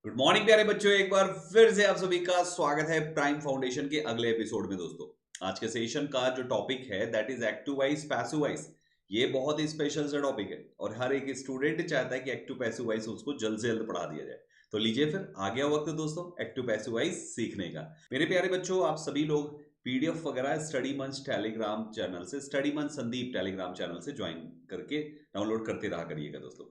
Good morning प्यारे बच्चों, एक बार फिर से आप सभी का स्वागत है प्राइम फाउंडेशन के अगले एपिसोड में। दोस्तों, आज के सेशन का जो टॉपिक है that is active wise passive wise. ये बहुत ही स्पेशल सा टॉपिक है और हर एक स्टूडेंट चाहता है कि एक्टिव पैसिव वाइज उसको जल्द से जल्द पढ़ा दिया जाए। तो लीजिए फिर आ गया वक्त दोस्तों एक्टिव पैसिव वाइज सीखने का। मेरे प्यारे बच्चों, आप सभी लोग पीडीएफ वगैरह स्टडी मंच टेलीग्राम चैनल से, स्टडी मंच संदीप टेलीग्राम चैनल से ज्वाइन करके डाउनलोड करते रहा करिएगा। दोस्तों,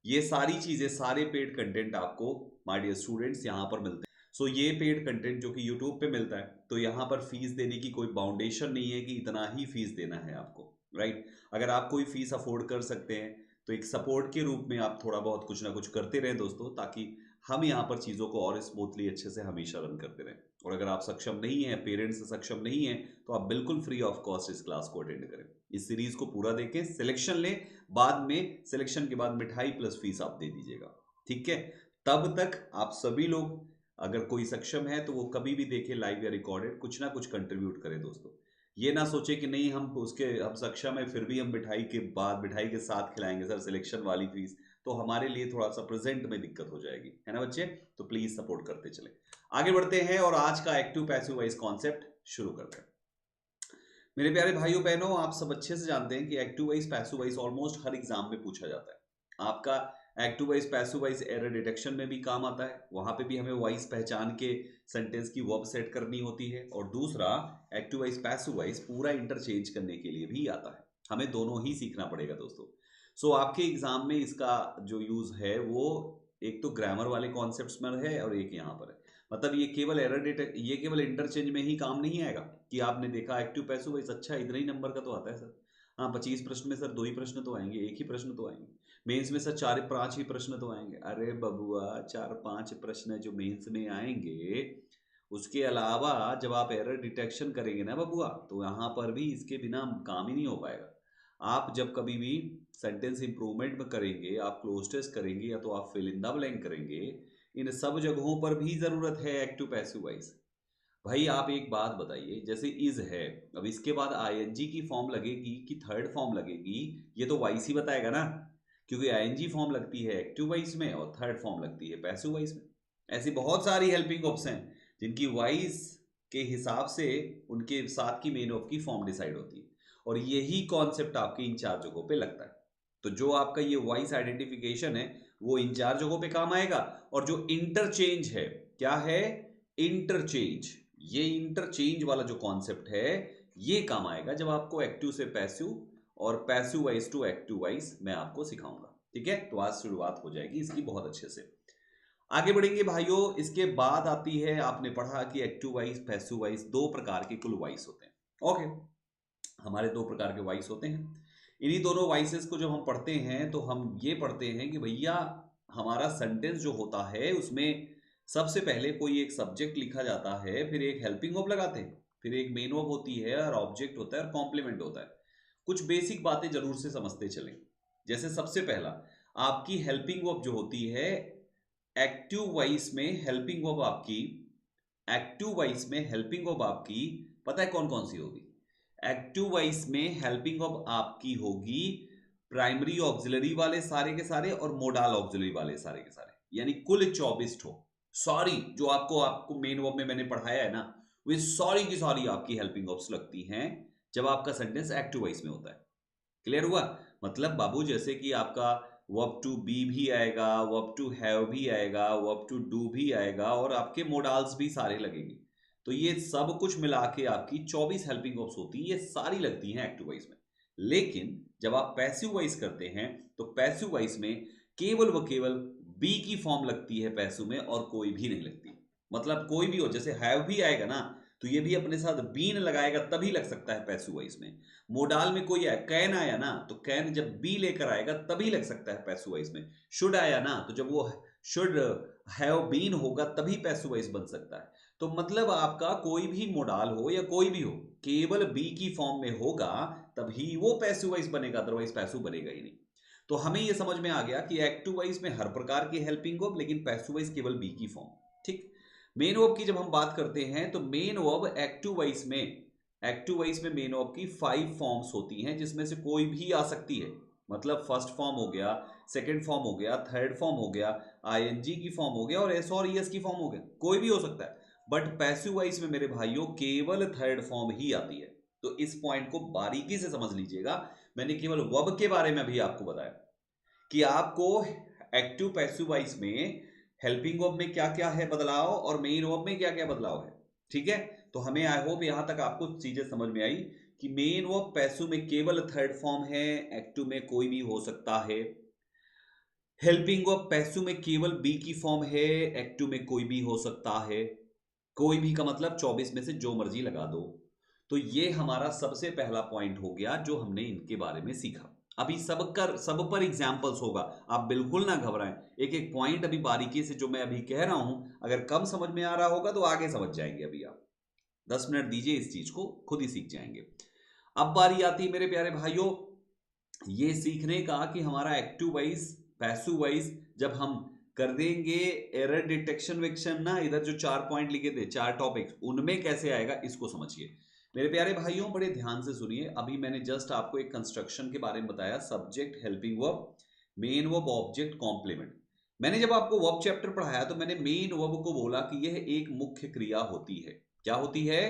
ये सारी चीजें, सारे पेड कंटेंट आपको माय डियर स्टूडेंट्स यहाँ पर मिलते हैं। सो ये पेड कंटेंट जो कि यूट्यूब पे मिलता है, तो यहाँ पर फीस देने की कोई बाउंडेशन नहीं है कि इतना ही फीस देना है आपको, राइट। अगर आप कोई फीस अफोर्ड कर सकते हैं तो एक सपोर्ट के रूप में आप थोड़ा बहुत कुछ ना कुछ करते रहें दोस्तों, ताकि हम यहाँ पर चीज़ों को और स्मूथली अच्छे से हमेशा रन करते रहें। और अगर आप सक्षम नहीं हैं, पेरेंट्स सक्षम नहीं हैं, तो आप बिल्कुल फ्री ऑफ कॉस्ट इस क्लास को अटेंड करें। इस सीरीज को पूरा देखें, सिलेक्शन लें, बाद में सिलेक्शन के बाद मिठाई प्लस फीस आप दे दीजिएगा, ठीक है। तब तक आप सभी लोग, अगर कोई सक्षम है तो वो कभी भी देखे लाइव या रिकॉर्डेड, कुछ ना कुछ कंट्रीब्यूट करें दोस्तों। ये ना सोचे कि नहीं हम सक्षम है फिर भी हम मिठाई के बाद, मिठाई के साथ खिलाएंगे सर सिलेक्शन वाली फीस, तो हमारे लिए थोड़ा सा प्रेजेंट में दिक्कत हो जाएगी, है ना बच्चे। तो प्लीज सपोर्ट करते चले, आगे बढ़ते हैं और आज का एक्टिव पैसिव वाइज कॉन्सेप्ट शुरू करते हैं। मेरे प्यारे भाइयों बहनों, आप सब अच्छे से जानते हैं कि active wise passive wise almost हर एग्जाम में पूछा जाता है। आपका active wise passive wise error detection में भी काम आता है, वहां पे भी हमें वाइज पहचान के सेंटेंस की वर्ब सेट करनी होती है। और दूसरा, एक्टिव वाइज पैसिव वाइज पूरा इंटरचेंज करने के लिए भी आता है। हमें दोनों ही सीखना पड़ेगा दोस्तों। सो आपके एग्जाम में इसका जो यूज है वो एक तो ग्रामर वाले कॉन्सेप्ट्स में है और एक यहाँ पर है। मतलब ये केवल एरर डिटेक्ट, ये केवल इंटरचेंज में ही काम नहीं आएगा कि आपने देखा एक्टिव पैसिव वाइज अच्छा इतना ही नंबर का तो आता है सर, हाँ 25 प्रश्न में सर 2 ही प्रश्न तो आएंगे, एक ही प्रश्न तो आएंगे। मेंस में सर 4-5 ही प्रश्न तो आएंगे। अरे बबुआ, 4-5 प्रश्न जो मेंस में आएंगे, उसके अलावा जब आप एरर डिटेक्शन करेंगे ना बबुआ, तो यहाँ पर भी इसके बिना काम ही नहीं हो पाएगा। आप जब कभी भी सेंटेंस इंप्रूवमेंट में करेंगे, आप क्लोज टेस्ट करेंगे या तो आप फिल इन द ब्लैंक करेंगे, इन सब जगहों पर भी जरूरत है एक्टिव पैसिव वाइज। भाई आप एक बात बताइए, जैसे इज है, अब इसके बाद आईएनजी की फॉर्म लगेगी कि थर्ड फॉर्म लगेगी, ये तो वाइस ही बताएगा ना, क्योंकि आईएनजी फॉर्म लगती है एक्टिव वाइस में और थर्ड फॉर्म लगती है पैसिव वाइस में। ऐसी बहुत सारी हेल्पिंग ऑप्शन हैं जिनकी वाइस के हिसाब से उनके साथ की मेन ऑफ की फॉर्म डिसाइड होती है, और यही कॉन्सेप्ट आपके इन चार जगहों पे लगता है। तो जो आपका ये वॉइस आइडेंटिफिकेशन है वो इन चार जगहों पे काम आएगा। और जो इंटरचेंज है, क्या है? इंटरचेंज। ये इंटरचेंज वाला जो कॉन्सेप्ट है ये काम आएगा जब आपको एक्टिव से पैसिव और passive voice to active voice मैं आपको सिखाऊंगा, ठीक है। तो आज शुरुआत हो जाएगी इसकी बहुत अच्छे से। आगे बढ़ेंगे भाइयों। इसके बाद आती है, आपने पढ़ा कि एक्टिव वाइज पैसिव वाइज दो प्रकार के कुल वाइस होते हैं। ओके, हमारे दो प्रकार के वाइस होते हैं। इन्हीं दोनों वाइसेस को जब हम पढ़ते हैं तो हम ये पढ़ते हैं कि भैया हमारा सेंटेंस जो होता है उसमें सबसे पहले कोई एक सब्जेक्ट लिखा जाता है, फिर एक हेल्पिंग वर्ब लगाते हैं, फिर एक मेन वर्ब होती है और ऑब्जेक्ट होता है और कॉम्प्लीमेंट होता है। कुछ बेसिक बातें जरूर से समझते चलें। जैसे सबसे पहला, आपकी हेल्पिंग वर्ब जो होती है एक्टिव वॉइस में, हेल्पिंग वर्ब आपकी एक्टिव वॉइस में हेल्पिंग वर्ब आपकी पता है कौन कौन सी होगी? एक्टिव वॉइस में हेल्पिंग वर्ब आपकी होगी प्राइमरी ऑक्सिलरी वाले सारे के सारे और मोडाल ऑक्सिलरी वाले सारे के सारे, यानी कुल 24 ठो। सॉरी, जो आपको आपको मेन वर्ब में मैंने पढ़ाया है ना, वे सारी की सारी आपकी हेल्पिंग वर्ब्स लगती हैं जब आपका सेंटेंस एक्टिव वॉइस में होता है। क्लियर हुआ? मतलब बाबू, जैसे कि आपका वर्ब टू बी भी आएगा, वर्ब टू हैव भी आएगा, वर्ब टू डू भी आएगा और आपके मोडाल्स भी सारे लगेंगे। तो ये सब कुछ मिला के आपकी 24 हेल्पिंग वर्ब्स होती हैं, ये सारी लगती हैं एक्टिव वॉइस में। लेकिन जब आप पैसिव वॉइस करते हैं तो पैसिव वॉइस में केवल व केवल बी की फॉर्म लगती है पैसिव में, और कोई भी नहीं लगती। मतलब कोई भी हो, जैसे हैव भी आएगा ना, तो ये भी अपने साथ बीन लगाएगा तभी लग सकता है पैसिव वॉइस में। मोडाल में कोई कैन आया ना, तो कैन जब बी लेकर आएगा तभी लग सकता है पैसिव वॉइस में। शुड आया ना, तो जब वो शुड हैव बीन होगा तभी पैसिव वॉइस बन सकता है। तो मतलब आपका कोई भी मोडाल हो या कोई भी हो, केवल बी की फॉर्म में होगा तभी वो पैसिव वॉइस बनेगा, अदरवाइज पैसिव बनेगा ही नहीं। तो हमें यह समझ में आ गया कि एक्टिव वॉइस में हर प्रकार की हेल्पिंग वर्ब, लेकिन पैसिव वॉइस केवल बी की फॉर्म, ठीक। मेन वर्ब की जब हम बात करते हैं तो मेन वर्ब एक्टिव वॉइस में मेन वर्ब की 5 फॉर्म्स होती हैं, जिसमें से कोई भी आ सकती है। मतलब फर्स्ट फॉर्म हो गया, सेकंड फॉर्म हो गया, थर्ड फॉर्म हो गया, आईएनजी की फॉर्म हो गया और एस और ईएस की फॉर्म हो गया, कोई भी हो सकता है। बट पैसिव वॉइस में मेरे भाइयों केवल थर्ड फॉर्म ही आती है। तो इस पॉइंट को बारीकी से समझ लीजिएगा। मैंने केवल वर्ब के बारे में भी आपको बताया कि आपको एक्टिव पैसिव वॉइस में हेल्पिंग वर्ब में क्या क्या है बदलाव और मेन वर्ब में क्या क्या बदलाव है। ठीक है, तो हमें आई होप यहां तक आपको चीजें समझ में आई कि मेन वर्ब पैसिव में केवल थर्ड फॉर्म है, एक्टिव में कोई भी हो सकता है। हेल्पिंग वर्ब पैसिव में केवल बी की फॉर्म है, एक्टिव में कोई भी हो सकता है। कोई भी का मतलब 24 में से जो मर्जी लगा दो। तो ये हमारा सबसे पहला पॉइंट हो गया जो हमने इनके बारे में सीखा। अभी सब पर एग्जाम्पल्स होगा, आप बिल्कुल ना घबराएं। एक एक पॉइंट अभी बारीकी से जो मैं अभी कह रहा हूं, अगर कम समझ में आ रहा होगा तो आगे समझ जाएंगे। अभी आप 10 मिनट दीजिए, इस चीज को खुद ही सीख जाएंगे। अब बारी आती है मेरे प्यारे भाइयों ये सीखने का कि हमारा एक्टिव वॉइस पैसिव वॉइस जब हम कर देंगे एरर डिटेक्शन वेक्शन ना, इधर जो 4 पॉइंट लिखे थे 4 टॉपिक्स, उनमें कैसे आएगा इसको समझिए मेरे प्यारे भाइयों। बड़े ध्यान से सुनिए। अभी मैंने जस्ट आपको एक कंस्ट्रक्शन के बारे में बताया, subject, helping verb, main verb, object, complement. मैंने जब आपको वर्ब चैप्टर पढ़ाया तो मैंने मेन वर्ब को बोला कि यह एक मुख्य क्रिया होती है। क्या होती है?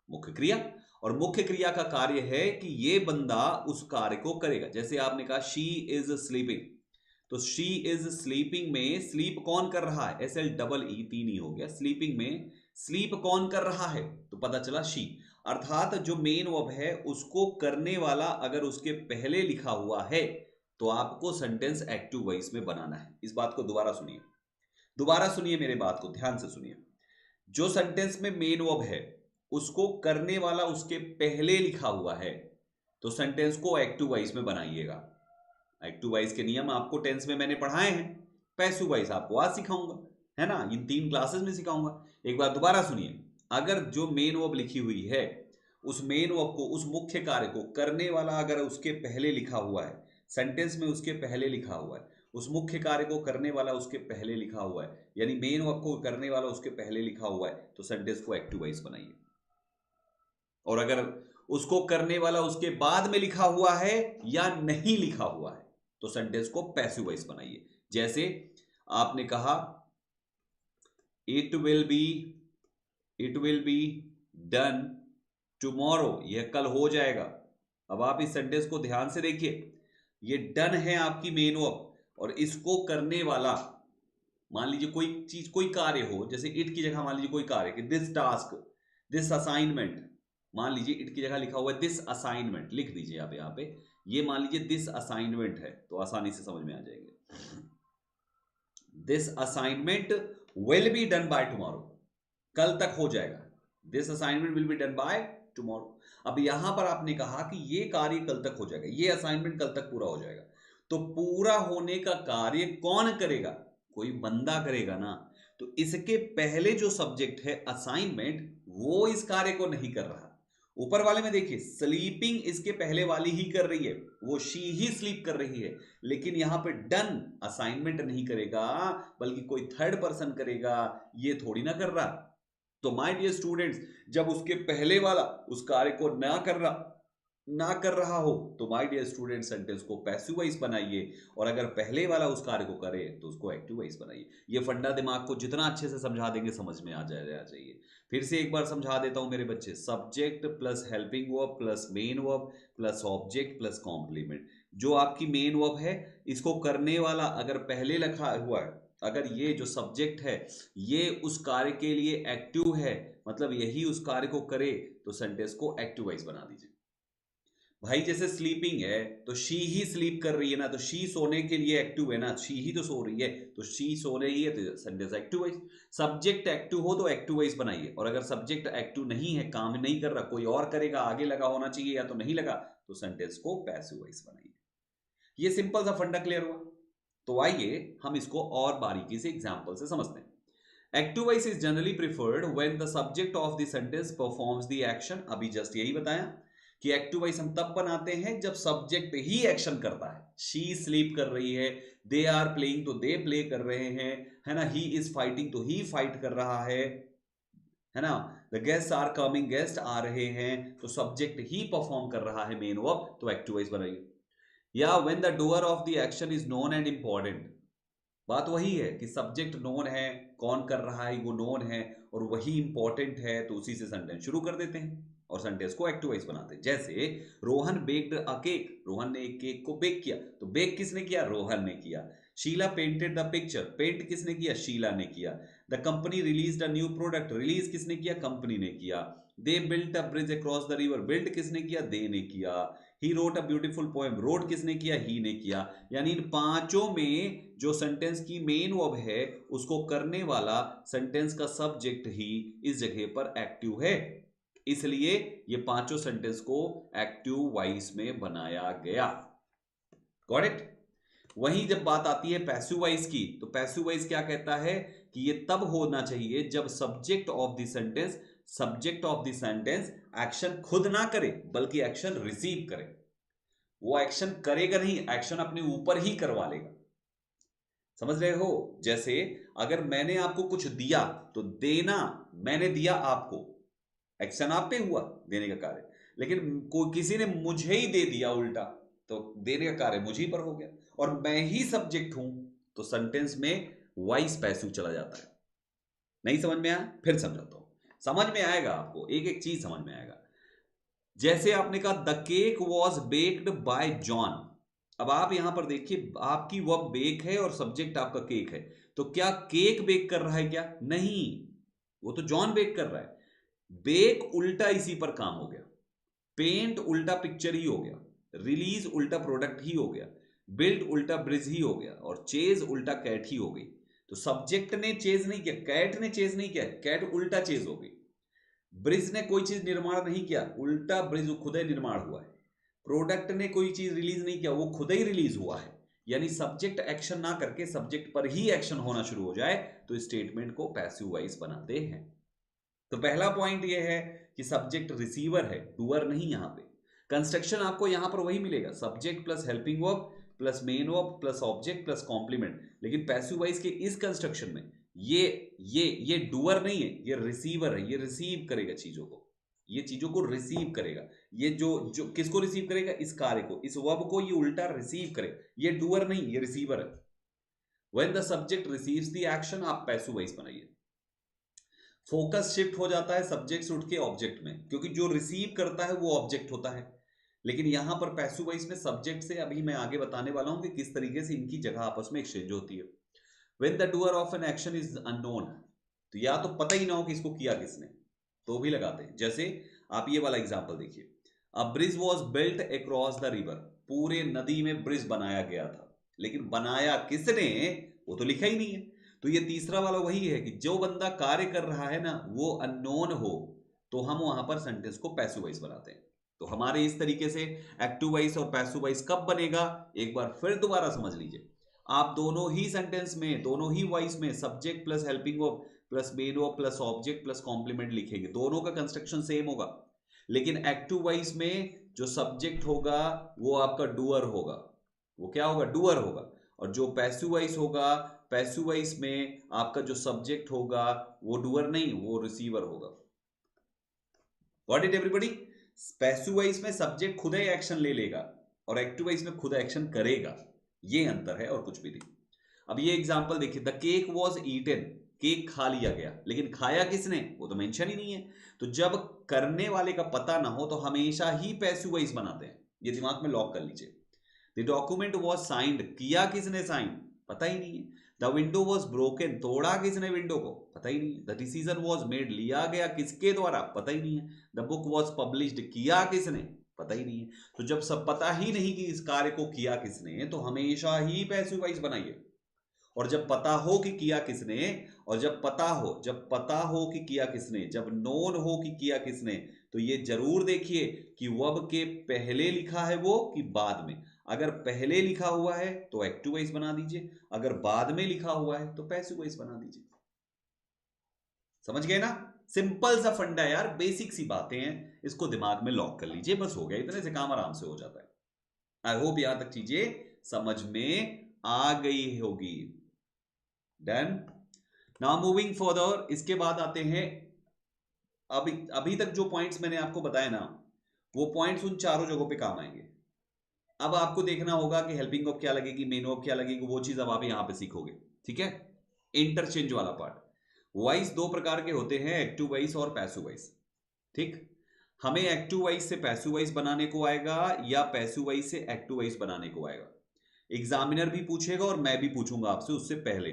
मुख्य क्रिया। और मुख्य क्रिया का कार्य है कि ये बंदा उस कार्य को करेगा। जैसे आपने कहा शी इज स्लीपिंग, तो शी इज स्लीपिंग में स्लीप कौन कर रहा है? एस एल डबल ई, 3 ही हो गया। स्लीपिंग में स्लीप कौन कर रहा है? तो पता चला शी। अर्थात जो मेन वर्ब है उसको करने वाला अगर उसके पहले लिखा हुआ है तो आपको सेंटेंस एक्टिव वॉइस में बनाना है। इस बात को दोबारा सुनिए, दोबारा सुनिए मेरे बात को ध्यान से सुनिए। जो सेंटेंस में मेन वर्ब है उसको करने वाला उसके पहले लिखा हुआ है तो सेंटेंस को एक्टिव वॉइस में बनाइएगा। एक्टिव वॉइस के नियम आपको टेंस में मैंने पढ़ाए हैं, पैसिव वॉइस आपको आज सिखाऊंगा, है ना, इन 3 क्लासेस में सिखाऊंगा। एक बार दोबारा सुनिए। अगर जो मेन वर्ब लिखी हुई है उस मेन वर्ब को, उस मुख्य कार्य को करने वाला अगर उसके पहले लिखा हुआ है, सेंटेंस में उसके पहले लिखा हुआ है, उस मुख्य कार्य को करने वाला उसके पहले लिखा हुआ है, यानी मेन वर्ब को करने वाला उसके पहले लिखा हुआ है, तो सेंटेंस को एक्टिव वॉइस बनाइए। और अगर उसको करने वाला उसके बाद में लिखा हुआ है या नहीं लिखा हुआ है तो सेंटेंस को पैसिव वॉइस बनाइए। जैसे आपने कहा it will be done tomorrow, यह कल हो जाएगा। अब आप इस सेंटेंस को ध्यान से देखिए, ये डन है आपकी मेन वर्ब और इसको करने वाला, मान लीजिए कोई चीज, कोई कार्य हो, जैसे इट की जगह मान लीजिए कोई कार्य कि दिस टास्क, दिस असाइनमेंट, मान लीजिए इट की जगह लिखा हुआ है दिस असाइनमेंट, लिख दीजिए आप यहाँ पे, ये मान लीजिए दिस असाइनमेंट है तो आसानी से समझ में आ जाएंगे। This assignment will be done by tomorrow, कल तक हो जाएगा। This assignment will be done by tomorrow. अब यहां पर आपने कहा कि ये कार्य कल तक हो जाएगा, ये असाइनमेंट कल तक पूरा हो जाएगा, तो पूरा होने का कार्य कौन करेगा? कोई बंदा करेगा ना। तो इसके पहले जो सब्जेक्ट है असाइनमेंट, वो इस कार्य को नहीं कर रहा। ऊपर वाले में देखिए स्लीपिंग इसके पहले वाली ही कर रही है, वो शी ही स्लीप कर रही है, लेकिन यहां पे डन असाइनमेंट नहीं करेगा बल्कि कोई थर्ड पर्सन करेगा, ये थोड़ी ना कर रहा। तो माय डियर स्टूडेंट्स, जब उसके पहले वाला उस कार्य को ना कर रहा हो तो माय डियर स्टूडेंट सेंटेंस को पैसिव वॉइस बनाइए, और अगर पहले वाला उस कार्य को करे तो उसको एक्टिव वॉइस बनाइए। ये फंडा दिमाग को जितना अच्छे से समझा देंगे समझ में आ चाहिए। फिर से एक बार समझा देता हूं मेरे बच्चे, subject plus helping verb plus main verb plus object plus complement. जो आपकी मेन वर्ब है इसको करने वाला अगर पहले लिखा हुआ है, अगर ये जो सब्जेक्ट है ये उस कार्य के लिए एक्टिव है, मतलब यही उस कार्य को करे, तो सेंटेंस को एक्टिव वॉइस बना दीजिए। भाई जैसे स्लीपिंग है तो शी ही स्लीप कर रही है ना, तो शी सोने के लिए एक्टिव है ना, शी ही तो सो रही है, तो शी सो रही है तो sentence active voice. Subject active हो तो एक्टिव वॉइस बनाइए, और अगर सब्जेक्ट एक्टिव नहीं है, काम नहीं कर रहा, कोई और करेगा, आगे लगा होना चाहिए या तो नहीं लगा, तो सेंटेंस को पैसिव वॉइस बनाइए। ये सिंपल सा फंडा क्लियर हुआ। तो आइए हम इसको और बारीकी से एग्जांपल से समझते हैं। Active voice is generally preferred when the subject of the sentence performs the action. अभी जस्ट यही बताया कि एक्टिव वॉइस हम तब बनाते हैं जब सब्जेक्ट ही एक्शन करता है। शी स्लीप कर रही है, दे आर प्लेइंग तो दे प्ले कर रहे हैं, है ना, ही इज फाइटिंग तो ही फाइट कर रहा है ना, the guest are coming, guest आ रहे हैं, तो सब्जेक्ट ही परफॉर्म कर रहा है मेन वर्ब, तो एक्टिव वॉइस बनाइए। या when the doer of the action is known and important. बात वही है कि सब्जेक्ट नोन है, कौन कर रहा है वो नोन है, और वही इंपॉर्टेंट है, तो उसी से सेंटेंस शुरू कर देते हैं और सेंटेंस को एक्टिव वॉइस बनाते हैं। जैसे रोहन बेक्ड अ केक, रोहन ने एक केक को बेक किया, तो बेक किसने किया? रोहन ने किया। Sheela painted the picture, paint किसने किया? शीला ने किया। The company release a new product, release किसने किया? कंपनी ने किया। They built a bridge across the river, built किसने किया? दे ने किया। He wrote a beautiful poem, wrote किसने किया? ही ने किया। यानी इन पांचों में जो सेंटेंस की मेन वर्ब है उसको करने वाला सेंटेंस का सब्जेक्ट ही इस जगह पर एक्टिव है, इसलिए ये पांचों सेंटेंस को एक्टिव वॉइस में बनाया गया। Got it? वहीं जब बात आती है पैसिव वॉइस की, तो पैसिव वॉइस क्या कहता है कि ये तब होना चाहिए जब subject of the sentence action खुद ना करे बल्कि एक्शन रिसीव करे। वो एक्शन करेगा नहीं, एक्शन अपने ऊपर ही करवा लेगा। समझ रहे हो? जैसे अगर मैंने आपको कुछ दिया तो देना, मैंने दिया आपको, एक्शन आप पे हुआ देने का कार्य, लेकिन कोई किसी ने मुझे ही दे दिया उल्टा, तो देने का कार्य मुझे पर हो गया, और मैं ही सब्जेक्ट हूं, तो सेंटेंस में वॉइस पैसिव चला जाता है। नहीं समझ में आया? फिर समझाता हूं, समझ में आएगा आपको, एक एक चीज समझ में आएगा। जैसे आपने कहा the cake was baked bye John, अब आप यहां पर देखिए, आपकी वर्ब बेक है और सब्जेक्ट आपका केक है, तो क्या केक बेक कर रहा है? क्या नहीं, वो तो जॉन बेक कर रहा है। बेक उल्टा इसी पर काम हो गया, पेंट उल्टा पिक्चर ही हो गया, रिलीज उल्टा प्रोडक्ट ही हो गया, बिल्ड उल्टा ब्रिज ही हो गया, और चेज उल्टा कैट ही हो गई। तो सब्जेक्ट ने चेज नहीं किया, कैट ने चेज नहीं किया, कैट उल्टा चेज हो गई। ब्रिज ने कोई चीज निर्माण नहीं किया, उल्टा ब्रिज खुद ही निर्माण हुआ है। प्रोडक्ट ने कोई चीज रिलीज नहीं किया, वो खुद ही रिलीज हुआ है। यानी सब्जेक्ट एक्शन ना करके सब्जेक्ट पर ही एक्शन होना शुरू हो जाए तो स्टेटमेंट को पैसिव वॉइस बनाते हैं। तो पहला पॉइंट ये है कि सब्जेक्ट रिसीवर है, डूअर नहीं। यहां पे कंस्ट्रक्शन आपको यहां पर वही मिलेगा, subject plus helping verb plus main verb plus object plus complement. लेकिन पैसिव वॉइस के इस कंस्ट्रक्शन में ये डूअर नहीं है, ये रिसीवर है, ये रिसीव करेगा चीजों को, ये चीजों को रिसीव करेगा। ये जो जो किसको रिसीव करेगा? इस कार्य को, इस वर्ब को ये उल्टा रिसीव करेगा। ये डूअर नहीं, ये रिसीवर है। When the subject receives the action, आप पैसिव वॉइस बनाइए। फोकस शिफ्ट हो जाता है सब्जेक्ट से उठ के ऑब्जेक्ट में, क्योंकि जो रिसीव करता है वो ऑब्जेक्ट होता है। लेकिन यहां पर पैसिव वॉइस में सब्जेक्ट से अभी मैं आगे बताने वाला हूं कि किस तरीके से इनकी जगह आपस में एक्सचेंज होती है। When the doer of an action is unknown, तो या तो पता ही ना हो कि इसको किया किसने, तो भी लगाते हैं। जैसे आप ये वाला एग्जांपल देखिए, अ bridge was built across the river, पूरे नदी में ब्रिज बनाया गया था, लेकिन बनाया किसने वो तो लिखा ही नहीं है। तो ये तीसरा वाला वही है कि जो बंदा कार्य कर रहा है ना वो अननोन हो, तो हम वहां पर सेंटेंस को पैसिव वॉइस बनाते हैं। तो हमारे इस तरीके से एक्टिव वॉइस और पैसिव वॉइस कब बनेगा, एक बार फिर दोबारा समझ लीजिए। आप दोनों ही सेंटेंस में, दोनों ही वॉइस में subject plus helping verb plus main verb plus object plus complement लिखेंगे, दोनों का कंस्ट्रक्शन सेम होगा। लेकिन एक्टिव वॉइस में जो सब्जेक्ट होगा वो आपका डूअर होगा, वो क्या होगा? डूअर होगा। और जो पैसिव वॉइस होगा, पैसिव वॉइस में आपका जो सब्जेक्ट होगा वो डूअर नहीं, वो रिसीवर होगा। Got it everybody? Passive voice में सब्जेक्ट खुद ही एक्शन ले लेगा और एक्टिव वॉइस में खुद एक्शन करेगा, ये अंतर है और कुछ भी नहीं। अब ये एग्जांपल देखिए, the cake was eaten, cake खा लिया गया, लेकिन खाया किसने वो तो मेंशन ही नहीं है। तो जब करने वाले का पता ना हो तो हमेशा ही पैसिव वॉइस बनाते हैं, ये दिमाग में लॉक कर लीजिए। द डॉक्यूमेंट वॉज साइंड, किया किसने साइन, पता ही नहीं है। द विंडो वॉज ब्रोकन, तोड़ा किसने विंडो को, पता ही नहीं है। द डिसीजन वॉज मेड, लिया गया किसके द्वारा, पता ही नहीं है। द बुक वॉज पब्लिश्ड, किया किसने, पता ही नहीं है। तो जब सब पता ही नहीं कि इस कार्य को किया किसने, तो हमेशा ही पैसिव वॉइस बनाइए। और जब पता हो कि किया किसने, और जब पता हो कि किया किसने, जब नोन हो कि किया किसने, तो ये जरूर देखिए कि वर्ब के पहले लिखा है वो कि बाद में। अगर पहले लिखा हुआ है तो एक्टिव वॉइस बना दीजिए, अगर बाद में लिखा हुआ है तो पैसिव वॉइस बना दीजिए। समझ गए ना? सिंपल सा फंडा यार, बेसिक सी बातें हैं, इसको दिमाग में लॉक कर लीजिए, बस हो गया। इतने से काम आराम से हो जाता है। आई होप यहां तक चीजें समझ में आ गई होगी। डन। नाउ मूविंग फर्दर, इसके बाद आते हैं, अभी तक जो पॉइंट्स मैंने आपको बताए ना, वो पॉइंट्स उन चारों जगहों पे काम आएंगे। अब आपको देखना होगा कि हेल्पिंग वर्ब क्या लगेगी, मेन वर्ब क्या लगेगी, वो चीज अब आप यहां पे सीखोगे। ठीक है, इंटरचेंज वाला पार्ट। वॉइस दो प्रकार के होते हैं, एक्टिव वॉइस और पैसिव वॉइस। ठीक, हमें एक्टिव वॉइस से पैसिव वॉइस बनाने को आएगा या पैसिव वॉइस से एक्टिव वॉइस बनाने को आएगा। एग्जामिनर भी पूछेगा और मैं भी पूछूंगा आपसे उससे पहले,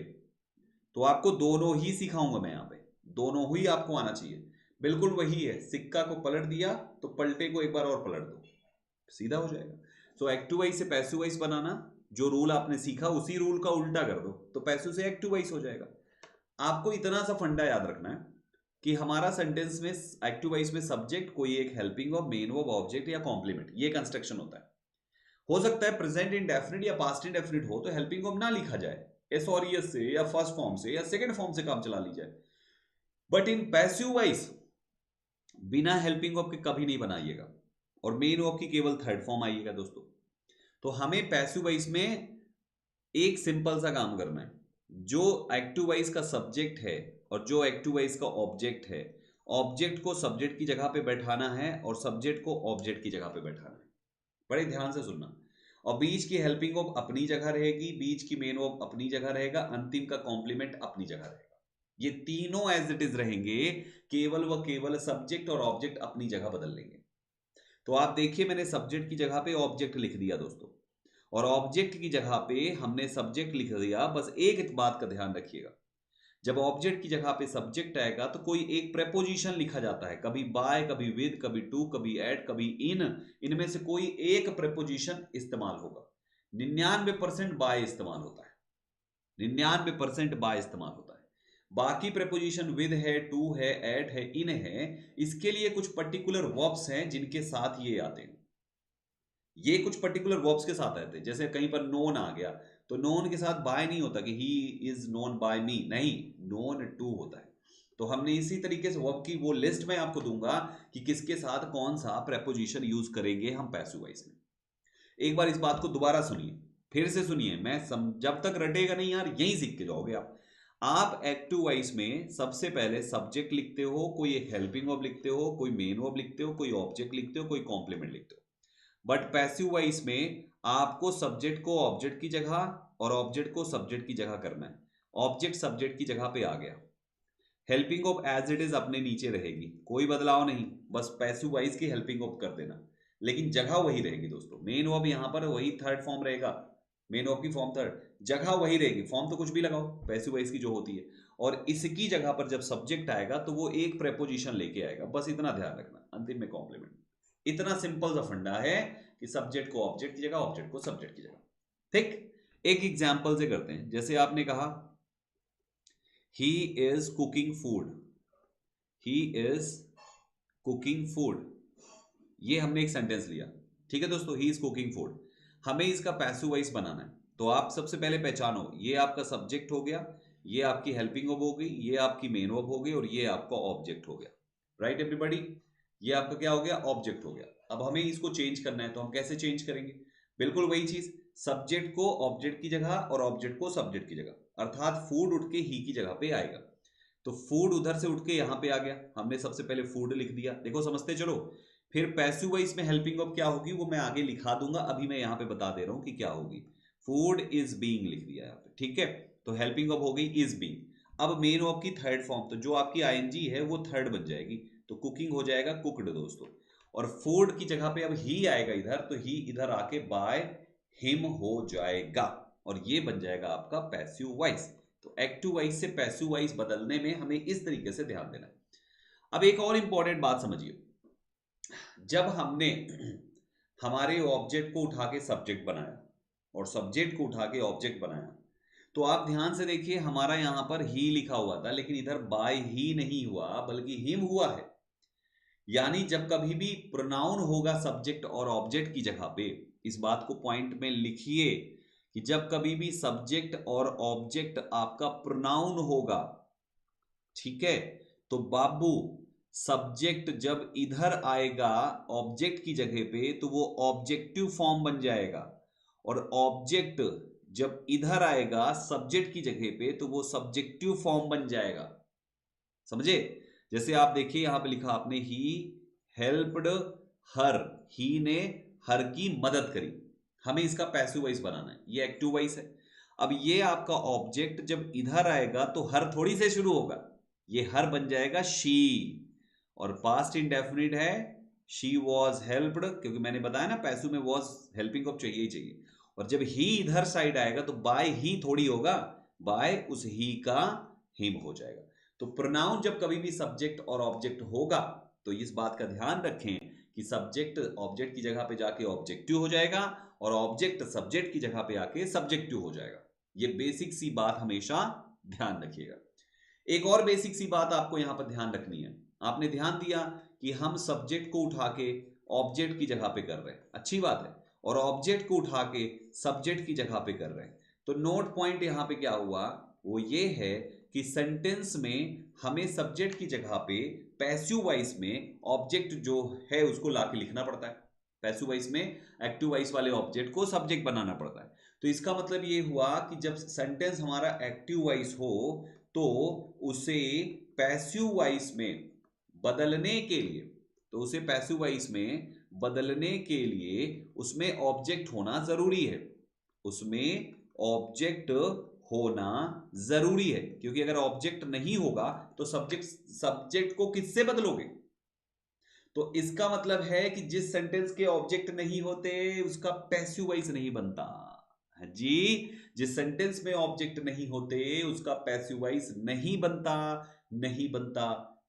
तो आपको दोनों ही सिखाऊंगा मैं यहां पे, दोनों ही आपको आना चाहिए। बिल्कुल वही है, सिक्का को पलट दिया तो पलटे को एक बार और पलट दो, सीधा हो जाएगा। तो एक्टिव वॉइस से पैसिव वॉइस बनाना, जो रूल आपने सीखा उसी रूल का उल्टा कर दो तो पैसिव से एक्टिव वॉइस हो जाएगा। आपको इतना सा फंडा याद रखना है कि हमारा सेंटेंस में एक्टिव वॉइस में सब्जेक्ट कोई एक helping verb, main verb, object या कॉम्प्लीमेंट, ये कंस्ट्रक्शन होता है। हो सकता है प्रेजेंट इंडेफिनिट या पास्ट इंडेफिनिट हो तो हेल्पिंग वर्ब ना लिखा जाए, एस और एस से या फर्स्ट फॉर्म से या सेकंड फॉर्म से काम चला ली जाए, बट इन पैसिव वॉइस बिना हेल्पिंग वर्ब के कभी नहीं बनाइएगा, और मेन वर्ब की केवल थर्ड फॉर्म आइएगा दोस्तों। तो हमें पैसिव वॉइस में एक सिंपल सा काम करना है, जो एक्टिव वॉइस का सब्जेक्ट है और जो एक्टिव वॉइस का ऑब्जेक्ट है, ऑब्जेक्ट को सब्जेक्ट की जगह पे बैठाना है और सब्जेक्ट को ऑब्जेक्ट की जगह पे बैठाना है। बड़े ध्यान से सुनना। और बीच की हेल्पिंग वर्ब अपनी जगह रहेगी, बीच की मेन वर्ब अपनी जगह रहेगा, अंतिम का कॉम्प्लीमेंट अपनी जगह रहेगा। ये तीनों एज इट इज रहेंगे, केवल व केवल सब्जेक्ट और ऑब्जेक्ट अपनी जगह बदल लेंगे। तो आप देखिए, मैंने सब्जेक्ट की जगह पे ऑब्जेक्ट लिख दिया दोस्तों, और ऑब्जेक्ट की जगह पे हमने सब्जेक्ट लिख दिया। बस एक बात का ध्यान रखिएगा, जब ऑब्जेक्ट की जगह पे सब्जेक्ट आएगा तो कोई एक प्रेपोजिशन लिखा जाता है, कभी बाय, कभी विद, कभी टू, कभी एट, कभी इन। इनमें से कोई एक प्रेपोजिशन इस्तेमाल होगा। 99% बाय इस्तेमाल होता है, 99% बाय इस्तेमाल होता है। बाकी प्रेपोजिशन विद है, टू है, एट है, इन है, इसके लिए कुछ पर्टिकुलर वर्ब्स हैं जिनके साथ ये आते हैं। ये कुछ पर्टिकुलर वर्ब्स के साथ आते हैं, जैसे कहीं पर नोन आ गया तो नोन के साथ बाय नहीं होता कि ही इज नोन बाय मी, नहीं, नोन टू होता है। तो हमने इसी तरीके से वर्ब की वो लिस्ट में आपको दूंगा कि किसके साथ कौन सा प्रेपोजिशन यूज करेंगे हम पैसिव वॉइस में। एक बार इस बात को दोबारा सुनिए, फिर से सुनिए, जब तक रटेगा नहीं यार, यहीं सीख के जाओगे आप एक्टिव वॉइस में सबसे पहले सब्जेक्ट लिखते हो, कोई एक हेल्पिंग वर्ब लिखते हो, कोई मेन वर्ब लिखते हो, कोई ऑब्जेक्ट लिखते हो, कोई कॉम्प्लीमेंट लिखते हो। बट पैसिव वॉइस में आपको सब्जेक्ट को ऑब्जेक्ट की जगह और ऑब्जेक्ट को सब्जेक्ट की जगह करना है। ऑब्जेक्ट सब्जेक्ट की जगह पे आ गया, helping of as it is अपने नीचे रहेगी, कोई बदलाव नहीं, बस पैसिव वॉइस की हेल्पिंग ऑफ कर देना, लेकिन जगह वही रहेगी दोस्तों। मेन वर्ब यहां पर वही थर्ड फॉर्म रहेगा, मेन वर्ब की फॉर्म थर्ड, जगह वही रहेगी, फॉर्म तो कुछ भी लगाओ पैसिव वॉइस की जो होती है। और इसकी जगह पर जब सब्जेक्ट आएगा तो वो एक प्रेपोजिशन लेके आएगा, बस इतना ध्यान रखना, अंतिम में कॉम्प्लीमेंट। इतना सिंपल सा फंडा है कि सब्जेक्ट को ऑब्जेक्ट की जगह, ऑब्जेक्ट को सब्जेक्ट की जगह। ठीक, एक एग्जाम्पल से करते हैं। जैसे आपने कहा he is cooking food, he is cooking food, ये हमने एक सेंटेंस लिया। ठीक है दोस्तों, ही इज कुकिंग फूड, हमें इसका पैसिव वॉइस बनाना है। तो आप सबसे पहले पहचानो, ये आपका सब्जेक्ट हो गया, ये आपकी हेल्पिंग वर्ब हो गई, ये आपकी मेन वर्ब हो गई, और ये आपका ऑब्जेक्ट हो गया। राइट एवरीबॉडी, ये आपका क्या हो गया, ऑब्जेक्ट हो गया। अब हमें इसको चेंज करना है, तो हम कैसे चेंज करेंगे? बिल्कुल वही चीज, सब्जेक्ट को ऑब्जेक्ट की जगह और ऑब्जेक्ट को सब्जेक्ट की जगह, अर्थात फूड उठ के ही की जगह पे आएगा। तो फूड उधर से उठ के यहां पे आ गया, हमने सबसे पहले फूड लिख दिया, देखो समझते चलो। फिर पैसिव वॉइस में हेल्पिंग वर्ब क्या होगी वो मैं आगे लिखा दूंगा, अभी मैं यहां पे बता दे रहा हूं कि क्या होगी। फूड इज बीइंग लिख दिया यहां पे, ठीक है। तो हेल्पिंग वर्ब हो गई इज बीइंग। अब मेन वर्ब की थर्ड फॉर्म, तो जो आपकी आईएनजी है वो थर्ड बन जाएगी, तो कुकिंग हो जाएगा कुकड दोस्तों। और फूड की जगह पे अब ही आएगा इधर, तो ही इधर आके बाय हिम हो जाएगा, और ये बन जाएगा आपका पैसिव वॉइस। तो एक्टिव वॉइस से पैसिव वॉइस बदलने में हमें इस तरीके से ध्यान देना है। अब एक और इंपॉर्टेंट बात समझिए, जब हमने हमारे ऑब्जेक्ट को उठा के सब्जेक्ट बनाया और सब्जेक्ट को उठा के ऑब्जेक्ट बनाया, तो आप ध्यान से देखिए, हमारा यहां पर ही लिखा हुआ था, लेकिन इधर बाय ही नहीं हुआ बल्कि हिम हुआ है। यानी जब कभी भी प्रोनाउन होगा सब्जेक्ट और ऑब्जेक्ट की जगह पे, इस बात को पॉइंट में लिखिए कि जब कभी भी सब्जेक्ट और ऑब्जेक्ट आपका प्रोनाउन होगा, ठीक है, तो बाबू सब्जेक्ट जब इधर आएगा ऑब्जेक्ट की जगह पे तो वो ऑब्जेक्टिव फॉर्म बन जाएगा, और ऑब्जेक्ट जब इधर आएगा सब्जेक्ट की जगह पे तो वो सब्जेक्टिव फॉर्म बन जाएगा। समझे? जैसे आप देखिए यहां पे लिखा आपने, ही हेल्प्ड हर, ही ने हर की मदद करी। हमें इसका पैसिव वॉइस बनाना है, ये एक्टिव वॉइस है। अब ये आपका ऑब्जेक्ट जब इधर आएगा तो हर थोड़ी से शुरू होगा, ये हर बन जाएगा शी, और पास्ट इंडेफिनिट है शी वॉज हेल्प्ड, क्योंकि मैंने बताया ना पैसिव में वॉज हेल्पिंग वर्ब चाहिए ही चाहिए। और जब ही इधर साइड आएगा तो बाय ही थोड़ी होगा, बाय उस ही का हिम हो जाएगा। तो प्रोनाउन जब कभी भी सब्जेक्ट और ऑब्जेक्ट होगा तो इस बात का ध्यान रखें कि सब्जेक्ट ऑब्जेक्ट की जगह पे जाके ऑब्जेक्टिव हो जाएगा और ऑब्जेक्ट सब्जेक्ट की जगह पे आके सब्जेक्टिव हो जाएगा। ये बेसिक सी बात हमेशा ध्यान रखिएगा। एक और बेसिक सी बात आपको यहां पर ध्यान रखनी है। आपने ध्यान दिया कि हम सब्जेक्ट को उठा के ऑब्जेक्ट की जगह पे कर रहे हैं, अच्छी बात है, और ऑब्जेक्ट को उठा के सब्जेक्ट की जगह पे कर रहे हैं। तो नोट पॉइंट यहां पे क्या हुआ, वो ये है कि सेंटेंस में हमें सब्जेक्ट की जगह पे पैसिव वॉइस में ऑब्जेक्ट जो है उसको लाके लिखना पड़ता है। पैसिव वॉइस में एक्टिव वॉइस वाले ऑब्जेक्ट को सब्जेक्ट बनाना पड़ता है। तो इसका मतलब ये हुआ कि जब सेंटेंस हमारा एक्टिव वॉइस हो तो उसे पैसिव वॉइस में बदलने के लिए, उसमें ऑब्जेक्ट होना जरूरी है, उसमें ऑब्जेक्ट होना जरूरी है, क्योंकि अगर ऑब्जेक्ट नहीं होगा तो सब्जेक्ट को किससे बदलोगे। तो इसका मतलब है कि जिस सेंटेंस के ऑब्जेक्ट नहीं होते उसका पैसिव वॉइस नहीं बनता। जी, जिस सेंटेंस में ऑब्जेक्ट नहीं होते उसका पैसिव वॉइस नहीं बनता, नहीं बनता,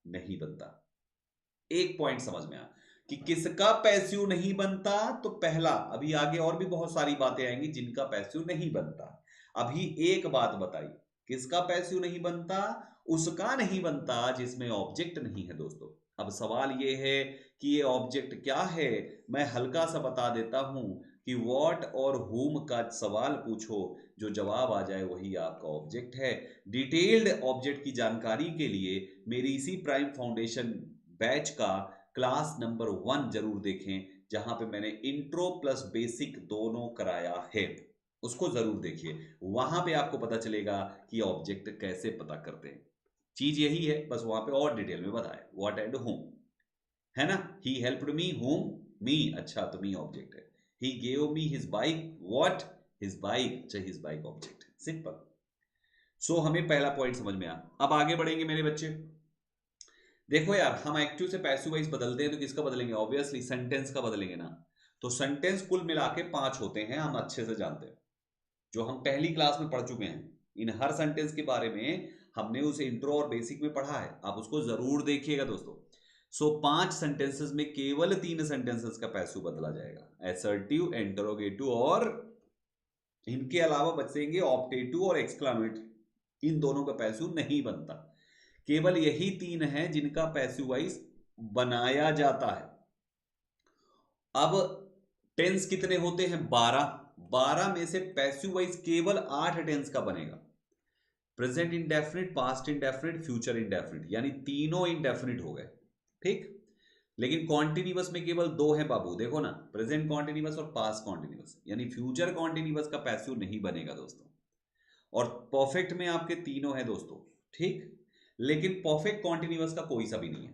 नहीं बनता। एक पॉइंट समझ में आ कि किसका पैसिव नहीं बनता, तो पहला, अभी आगे और भी बहुत सारी बातें आएंगी जिनका पैसिव नहीं बनता। अभी एक बात बताई, किसका पैसिव नहीं बनता, उसका नहीं बनता जिसमें ऑब्जेक्ट नहीं है दोस्तों। अब सवाल यह है कि ये ऑब्जेक्ट क्या है, मैं हल्का सा बता देता हूं कि व्हाट और हुम का सवाल पूछो, जो जवाब आ जाए वही आपका ऑब्जेक्ट है। डिटेल्ड ऑब्जेक्ट की जानकारी के लिए मेरी इसी प्राइम फाउंडेशन बैच का क्लास नंबर 1 जरूर देखें, जहां पे मैंने इंट्रो प्लस बेसिक दोनों कराया है, उसको जरूर देखिए। वहां पे आपको पता चलेगा कि ऑब्जेक्ट कैसे पता करते हैं। चीज यही है, बस वहां पे और डिटेल में बताया व्हाट एंड होम, है ना। ही हेल्प्ड मी, होम, मी, अच्छा तो मी ऑब्जेक्ट है। ही gave me his bike, what, his bike, अच्छा हिज बाइक ऑब्जेक्ट है, सिंपल। सो हमें पहला पॉइंट समझ में आया। अब आगे बढ़ेंगे मेरे बच्चे। देखो यार, हम एक्टिव से पैसिव वाइज बदलते हैं तो किसका बदलेंगे, ऑब्वियसली सेंटेंस का बदलेंगे ना। तो सेंटेंस कुल मिला के 5 होते हैं, हम अच्छे से जानते हैं, जो हम पहली क्लास में पढ़ चुके हैं। इन हर सेंटेंस के बारे में हमने उसे इंट्रो और बेसिक में पढ़ा है, आप उसको जरूर देखिएगा दोस्तों। सो 5 सेंटेंसेस में केवल 3 सेंटेंसेस का पैसिव बदला जाएगा, एसर्टिव, इंटरोगेटिव, और इनके अलावा बचेंगे ऑप्टेटिव और एक्सक्लामेटरी। इन दोनों का पैसिव नहीं बनता। केवल यही 3 हैं जिनका पैसिव वॉइस बनाया जाता है। अब टेंस कितने होते हैं, 12। 12 में से पैसिव वॉइस केवल 8 टेंस का बनेगा। Present indefinite, past indefinite, future indefinite, यानी तीनों इंडेफिनिट हो गए, ठीक। लेकिन कॉन्टिन्यूअस में केवल 2 है बाबू, देखो ना, प्रेजेंट कॉन्टिन्यूअस और पास्ट कॉन्टिन्यूअस, यानी फ्यूचर कॉन्टिन्यूअस का पैसिव नहीं बनेगा दोस्तों। और परफेक्ट में आपके तीनों है दोस्तों, ठीक। लेकिन परफेक्ट कॉन्टिन्यूअस का कोई सा भी नहीं है।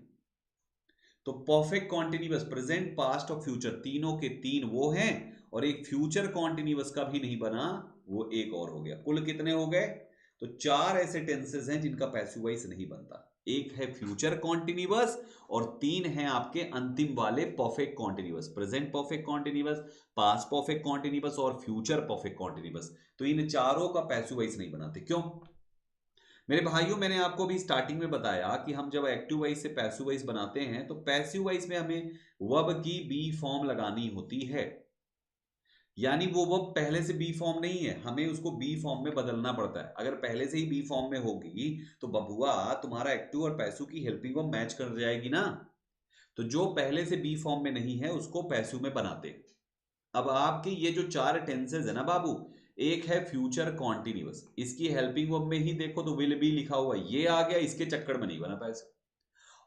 तो परफेक्ट कॉन्टिन्यूअस, प्रेजेंट, पास्ट और फ्यूचर, तीनों के 3 वो हैं, और एक फ्यूचर कॉन्टिन्यूअस का भी नहीं बना, वो एक और हो गया। कुल कितने हो गए, तो 4 ऐसे टेंसेस हैं जिनका पैसिव वॉइस नहीं बनता। एक है फ्यूचर कॉन्टिन्यूअस और 3 हैं आपके अंतिम वाले perfect continuous, present perfect continuous, past perfect continuous और फ्यूचर परफेक्ट कॉन्टिन्यूअस। तो इन चारों का पैसिव वॉइस नहीं बनाते, क्यों मेरे भाइयों। मैंने आपको भी स्टार्टिंग में बताया कि हम जब एक्टिव वॉइस से पैसिव वॉइस बनाते हैं तो पैसिव वॉइस में हमें वर्ब की बी फॉर्म लगानी होती है, यानी वो वर्ब पहले से बी फॉर्म नहीं है, हमें उसको बी फॉर्म में बदलना पड़ता है। अगर पहले से ही बी फॉर्म में होगी तो बबुआ तुम्हारा एक्टिव और पैसिव की हेल्पिंग वर्ब मैच कर जाएगी ना। तो जो पहले से बी फॉर्म में नहीं है उसको पैसिव में बनाते हैं। अब आपके ये जो 4 टेंसेज है ना बाबू, एक है फ्यूचर कॉन्टिन्यूअस, इसकी हेल्पिंग वर्ब में ही देखो तो विल बी लिखा हुआ है, ये आ गया, इसके चक्कर में नहीं बना पैसिव।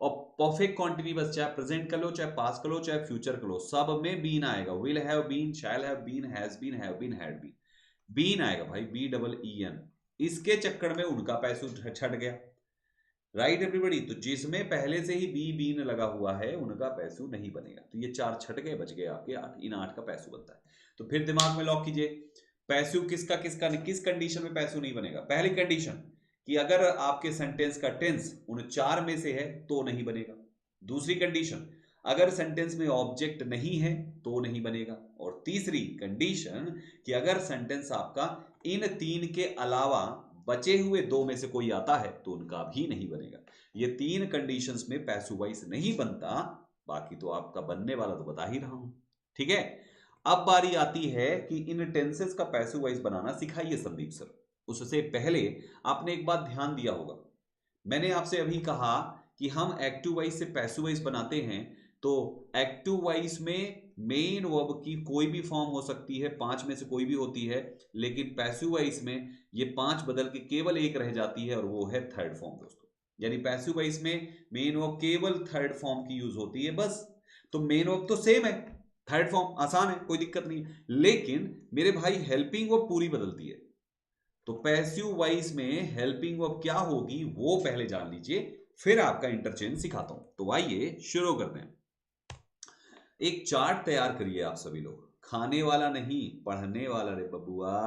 और परफेक्ट कॉन्टिन्यूअस चाहे प्रेजेंट कर लो, चाहे पास्ट कर लो, चाहे फ्यूचर कर लो, सब में बीन आएगा। Will have been, shall have been, has been, have been, had been, been आएगा भाई, बी डबल ई एन। इसके चक्कर में उनका पैसिव छट गया। Right everybody. तो जिसमें पहले से ही बी बीन लगा हुआ है उनका पैसू नहीं बनेगा। तो ये 4 छट गए, बच गए आपके 8। इन 8 का पैसू बनता है। तो फिर दिमाग में लॉक कीजिए, पैसू किसका किसका किस कंडीशन में पैसू नहीं बनेगा। पहली कंडीशन कि अगर आपके सेंटेंस का टेंस उन 4 में से है तो नहीं बनेगा। दूसरी कंडीशन, अगर सेंटेंस में ऑब्जेक्ट नहीं है तो नहीं बनेगा। और तीसरी कंडीशन कि अगर सेंटेंस आपका इन 3 के अलावा बचे हुए 2 में से कोई आता है तो उनका भी नहीं बनेगा। ये 3 कंडीशंस में पैसिव वॉइस नहीं बनता, बाकी तो आपका बनने वाला तो बता ही रहा हूं। ठीक है, अब बारी आती है कि इन टेंसेस का पैसिव वॉइस बनाना सिखाइए संदीप सर। उससे पहले आपने एक बात ध्यान दिया होगा, मैंने आपसे अभी कहा कि हम एक्टिव वॉइस से पैसिव वॉइस बनाते हैं। तो एक्टिव वॉइस में मेन वर्ब की कोई भी फॉर्म हो सकती है, 5 में से कोई भी होती है, लेकिन पैसिव वॉइस में ये 5 बदल के केवल एक रह जाती है और वो है थर्ड फॉर्म दोस्तों। यानी पैसिव वॉइस में मेन वर्ब केवल थर्ड फॉर्म की यूज होती है बस। तो मेन वर्ब तो सेम है, थर्ड फॉर्म आसान है, कोई दिक्कत नहीं है, लेकिन मेरे भाई हेल्पिंग वर्ब पूरी बदलती है। तो पैसिव वॉइस में हेल्पिंग वर्ब क्या होगी वो पहले जान लीजिए, फिर आपका इंटरचेंज सिखाता हूं। तो आइए शुरू करते हैं। एक चार्ट तैयार करिए आप सभी लोग, खाने वाला नहीं पढ़ने वाला रे बबुआ।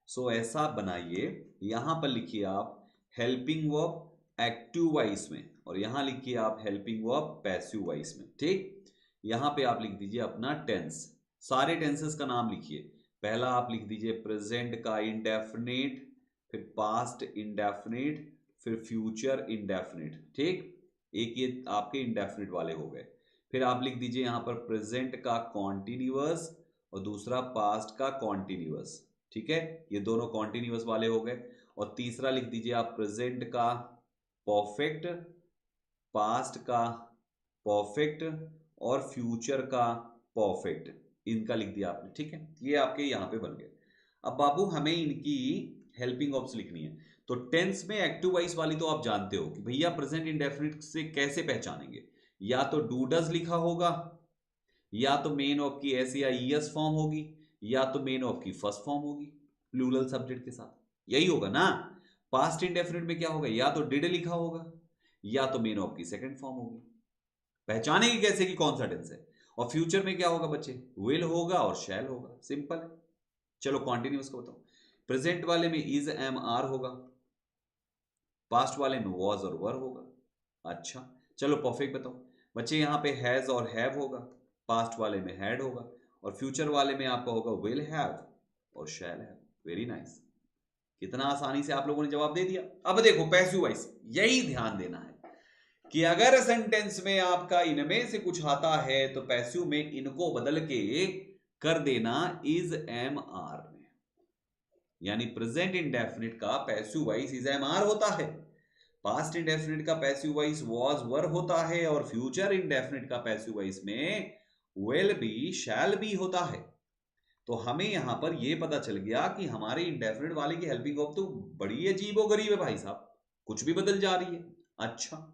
सो ऐसा बनाइए, यहां पर लिखिए आप हेल्पिंग वर्ब एक्टिव वॉइस में, और यहां लिखिए आप हेल्पिंग वर्ब पैसिव वॉइस में। ठीक, यहां पे आप लिख दीजिए अपना टेंस, सारे टेंसेस का नाम लिखिए। पहला आप लिख दीजिए प्रेजेंट का इंडेफिनिट, फिर पास्ट इंडेफिनिट, फिर फ्यूचर इंडेफिनिट। ठीक, एक ये आपके इंडेफिनिट वाले हो गए। फिर आप लिख दीजिए यहां पर प्रेजेंट का कॉन्टिन्यूअस और दूसरा पास्ट का कॉन्टिन्यूअस। ठीक है, ये दोनों कॉन्टिन्यूअस वाले हो गए। और तीसरा लिख दीजिए आप प्रेजेंट का परफेक्ट, पास्ट का परफेक्ट और फ्यूचर का परफेक्ट, इनका लिख दिया आपने। ठीक है, ये आपके यहां पे बन गए। अब बाबू हमें इनकी हेल्पिंग ऑब्स लिखनी है। तो टेंस में एक्टिव वॉइस वाली तो आप जानते हो कि भैया प्रेजेंट इंडेफिनिट से कैसे पहचानेंगे, या तो डू डज लिखा होगा, या तो मेन ऑफ की एस या ईएस फॉर्म होगी, या तो मेन ऑफ की फर्स्ट फॉर्म होगी प्लूरल सब्जेक्ट के साथ, यही होगा ना। पास्ट इंडेफिनिट में क्या होगा, या तो डिड लिखा होगा या तो मेन ऑफ की सेकंड फॉर्म होगी। पहचानेंगे कैसे कि कौन सा टेंस है। और फ्यूचर में क्या होगा बच्चे, विल होगा और शैल होगा, सिंपल है। चलो कॉन्टिन्यूअस को बताओ, प्रेजेंट वाले में इज एम आर होगा, पास्ट वाले में वॉज और वर होगा। अच्छा चलो परफेक्ट बताओ बच्चे, यहां पे हैज और हैव होगा, पास्ट वाले में हैड होगा, और फ्यूचर वाले में आपका होगा विल हैव और शैल हैव। वेरी नाइस, कितना आसानी से आप लोगों ने जवाब दे दिया। अब देखो पैसिव वॉइस, यही ध्यान देना है कि अगर सेंटेंस में आपका इनमें से कुछ आता है तो पैसिव में इनको बदल के कर देना इज एम आर में। यानी प्रेजेंट इंडेफिनिट का passive voice is am are होता है, पास्ट इंडेफिनिट का पैसिव वॉइस वाज वर होता है, और फ्यूचर इंडेफिनिट का पैसिव वॉइस में विल बी शैल बी होता है। तो हमें यहां पर यह पता चल गया कि हमारे इंडेफिनिट वाले की हेल्पिंग ऑफ तो बड़ी अजीबोगरीब है भाई साहब, कुछ भी बदल जा रही है। अच्छा,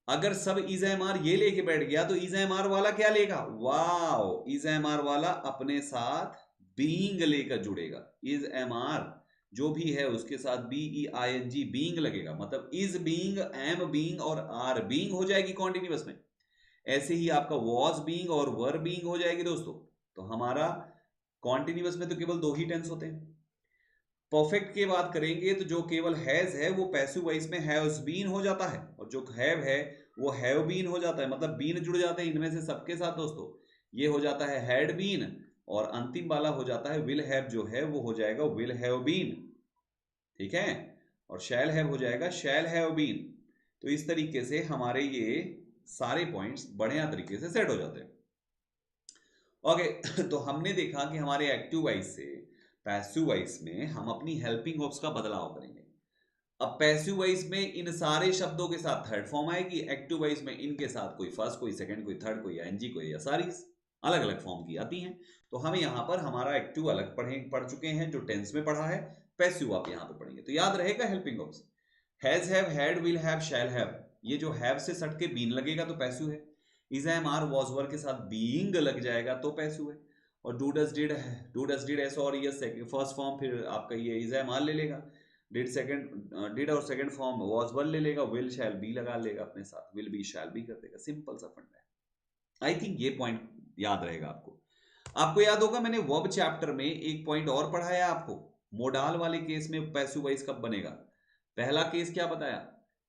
अगर सब इज एम आर ये लेके बैठ गया तो इज एम आर वाला क्या लेगा, वाओ, इज एम आर वाला अपने साथ बीइंग लेकर जुड़ेगा। इज एम आर जो भी है उसके साथ BEING बीइंग लगेगा, मतलब इज बीइंग, एम बीइंग और आर बीइंग हो जाएगी कॉन्टिन्यूअस में। ऐसे ही आपका वॉज बीइंग और वर बीइंग हो जाएगी दोस्तों। तो हमारा कॉन्टिन्यूअस में तो केवल 2 ही टेंस होते हैं। परफेक्ट की बात करेंगे तो जो केवल हैज है वो पैसिव वॉइस में हैज बीन हो जाता है, और जो हैव है वो हैव बीन हो जाता है, मतलब बीन जुड़ जाते हैं इनमें से सबके साथ दोस्तों। ये हो जाता है हैड बीन, और अंतिम वाला हो जाता है विल हैव, जो है वो हो जाएगा विल हैव बीन। ठीक है, और शैल हैव हो जाएगा शैल हैव बीन। तो इस तरीके से हमारे ये सारे पॉइंट्स बढ़िया तरीके से सेट हो जाते हैं। ओके तो हमने देखा कि हमारे एक्टिव वॉइस से पैसिव वॉइस में हम अपनी हेल्पिंग वर्ब्स का बदलाव करेंगे। अब पैसिव वॉइस में इन सारे शब्दों के साथ थर्ड फॉर्म आएगी, एक्टिव वॉइस में इनके साथ कोई फर्स्ट, कोई सेकंड, कोई थर्ड, कोई एनजी, कोई एसआरईज, अलग अलग फॉर्म की आती हैं। तो हम यहां पर हमारा एक्टिव अलग पढ़ चुके हैं जो टेंस में पढ़ा है, पैसिव आप यहां पे पढ़ेंगे। तो याद रहेगा helping verbs has, have, had, will have, shall have. ये जो हैव से सट के बीन लगेगा तो पैसिव है। Is am are was were के साथ बीइंग लग जाएगा तो पैसिव है। और डू डज डिड एस और ये फर्स्ट फॉर्म फिर आपका ये इज एम आर ले लेगा। डिड और सेकंड फॉर्म वाज वर ले लेगा, विल शैल बी लगा लेगा अपने साथ, विल बी शैल बी कर देगा, सिंपल सा फंडा है। आई थिंक ये पॉइंट याद रहेगा आपको। आपको याद होगा मैंने वर्ब चैप्टर में एक पॉइंट और पढ़ाया आपको, मोडाल वाले केस में पैसिव वॉइस कब बनेगा। पहला केस क्या बताया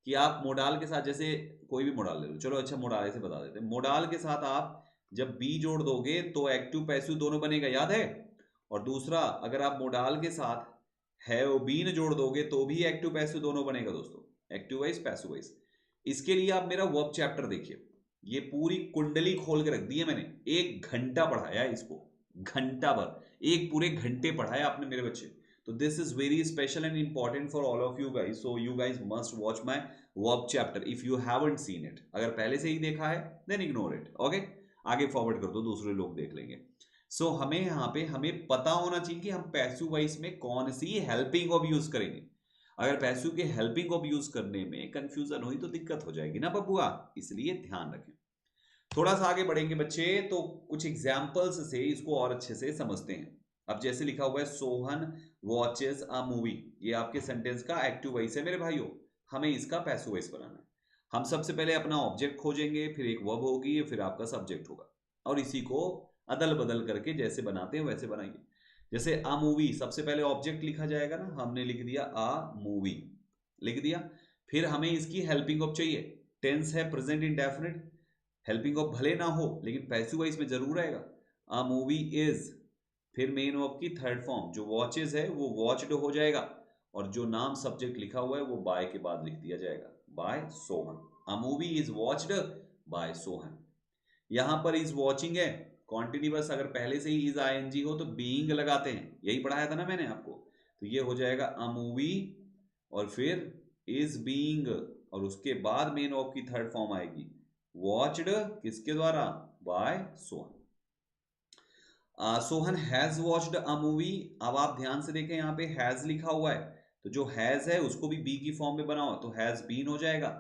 कि आप मोडाल के साथ, जैसे कोई भी मोडाल ले लो, चलो अच्छा मोडाल ऐसे बता देते हैं, मोडाल के साथ आप जब बी जोड़ दोगे तो एक्टिव पैसिव दोनों बनेगा, याद है। और दूसरा, अगर आप मोडाल के साथ हैव बीन जोड़ दोगे तो भी एक्टिव पैसिव दोनों बनेगा दोस्तों, एक्टिव वॉइस पैसिव वॉइस। इसके लिए आप मेरा वर्ब चैप्टर देखिए, ये पूरी कुंडली खोल के रख दी है मैंने, 1 घंटा पढ़ाया है इसको, घंटा भर, एक पूरे घंटे पढ़ाया आपने मेरे बच्चे। तो this is very special and important for all of you guys, so you guys must watch my verb chapter if you haven't seen it. अगर पहले से ही देखा है देन इग्नोर इट, ओके। आगे फॉरवर्ड कर दो, दूसरे लोग देख लेंगे। सो हमें यहाँ पे हमें पता होना चाहिए कि हम पैसिव वॉइस में कौन सी हेल्पिंग वर्ब यूज करेंगे। अगर पैसिव के हेल्पिंग वर्ब यूज करने में कंफ्यूजन हुई तो दिक्कत हो जाएगी ना बबुआ, इसलिए ध्यान रखें। थोड़ा सा आगे बढ़ेंगे बच्चे, तो कुछ एग्जाम्पल्स से इसको और अच्छे से समझते हैं। अब जैसे लिखा हुआ है सोहन वॉचेस अ मूवी, ये आपके सेंटेंस का एक्टिव वॉइस है मेरे भाइयों, हमें इसका पैसिव वॉइस बनाना है। हम सबसे पहले अपना ऑब्जेक्ट खोजेंगे, फिर एक वर्ब होगी, फिर आपका सब्जेक्ट होगा, और इसी को अदल बदल करके जैसे बनाते हैं वैसे बनाइए। जैसे अ मूवी, सबसे पहले ऑब्जेक्ट लिखा जाएगा ना, हमने लिख दिया अ मूवी, लिख दिया। फिर हमें इसकी हेल्पिंग ऑफ चाहिए, टेंस है प्रेजेंट इंडेफिनिट, हेल्पिंग ऑफ भले ना हो लेकिन पैसिव वॉइस में जरूर आएगा, अ मूवी इज। फिर मेन वर्ब की थर्ड फॉर्म जो वॉचेज है वो वॉच्ड हो जाएगा, और जो नाम सब्जेक्ट लिखा हुआ है वो बाय के बाद लिख दिया जाएगा, by Sohan. A movie is watched by Sohan. यहां पर इज वॉचिंग है कॉन्टिन्यूअस, अगर पहले से ही इज आईएनजी हो तो बीइंग लगाते हैं, यही पढ़ाया था ना मैंने आपको। तो ये हो जाएगा अ मूवी और फिर इज बीइंग, और उसके बाद मेन वर्ब की थर्ड फॉर्म आएगी वॉच्ड, किसके द्वारा, by Sohan. Sohan has watched a movie. अब आप ध्यान से देखें यहाँ पे हैज लिखा हुआ है, तो जो हैज है उसको भी बी की फॉर्म में बनाओ तो हैज बीन हो जाएगा।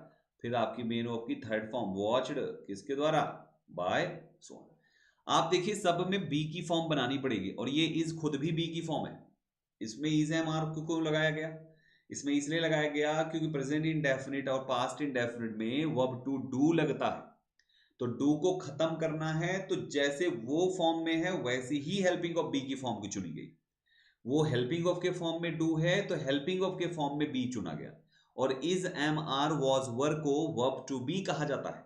फिर आपकी मेन वर्ब की थर्ड फॉर्म वॉच्ड, किसके द्वारा, बाय सोहन। आप देखिए सब में बी की फॉर्म बनानी पड़ेगी, और ये इज खुद भी बी की फॉर्म है। इसमें इज एम आर क्यों लगाया गया, इसमें इसलिए लगाया गया क्योंकि प्रेजेंट इंडेफिनिट और पास्ट इंडेफिनिट में वर्ब टू डू लगता है, तो डू को खत्म करना है तो जैसे वो फॉर्म में है वैसे ही हेल्पिंग ऑफ बी की फॉर्म की चुनी गई। वो हेल्पिंग ऑफ के फॉर्म में डू है तो हेल्पिंग ऑफ के फॉर्म में बी चुना गया, और is am are was were को वर्ब टू बी कहा जाता है।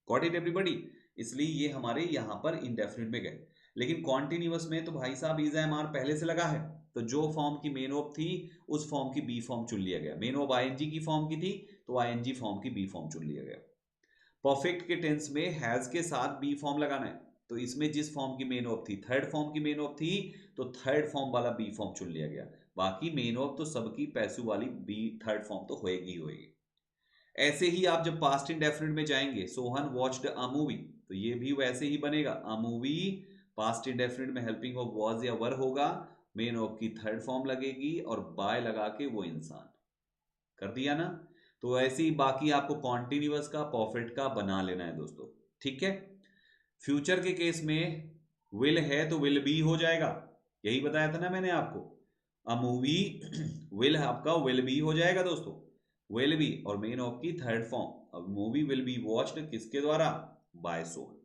गॉट इट एवरीबॉडी, इसलिए ये हमारे यहां पर इंडेफिनिट में गए। लेकिन कॉन्टिन्यूअस में तो भाई साहब इज एम आर पहले से लगा है, तो जो फॉर्म की मेन वर्ब थी उस फॉर्म की बी फॉर्म चुन लिया गया। मेन वर्ब आईएनजी की फॉर्म की थी तो आईएनजी फॉर्म की बी फॉर्म चुन लिया गया। परफेक्ट के टेंस में हैज के साथ बी फॉर्म लगाना है, तो इसमें जिस फॉर्म की मेन वर्ब थी, थर्ड फॉर्म की मेन वर्ब थी, तो थर्ड फॉर्म वाला बी फॉर्म चुन लिया गया। बाकी मेन वर्ब तो सबकी पैसिव वाली बी थर्ड फॉर्म तो होएगी ही होएगी। ऐसे ही आप जब पास्ट इंडेफिनिट में जाएंगे, सोहन वॉच्ड अ मूवी, तो ये भी वैसे ही बनेगा, अ मूवी पास्ट इंडेफिनिट में हेल्पिंग ऑफ वॉज या वर होगा, मेन वर्ब की थर्ड फॉर्म लगेगी और बाय लगा के वो इंसान, कर दिया ना। तो ऐसे ही बाकी आपको कॉन्टिन्यूअस का परफेक्ट का बना लेना है दोस्तों, ठीक है। फ्यूचर के केस में विल है तो विल बी हो जाएगा, यही बताया था ना मैंने आपको, अ मूवी विल आपका विल बी हो जाएगा दोस्तों, विल बी और मेन ऑफ की थर्ड फॉर्म, अब मूवी विल बी वॉच्ड किसके द्वारा, बाय सोहन।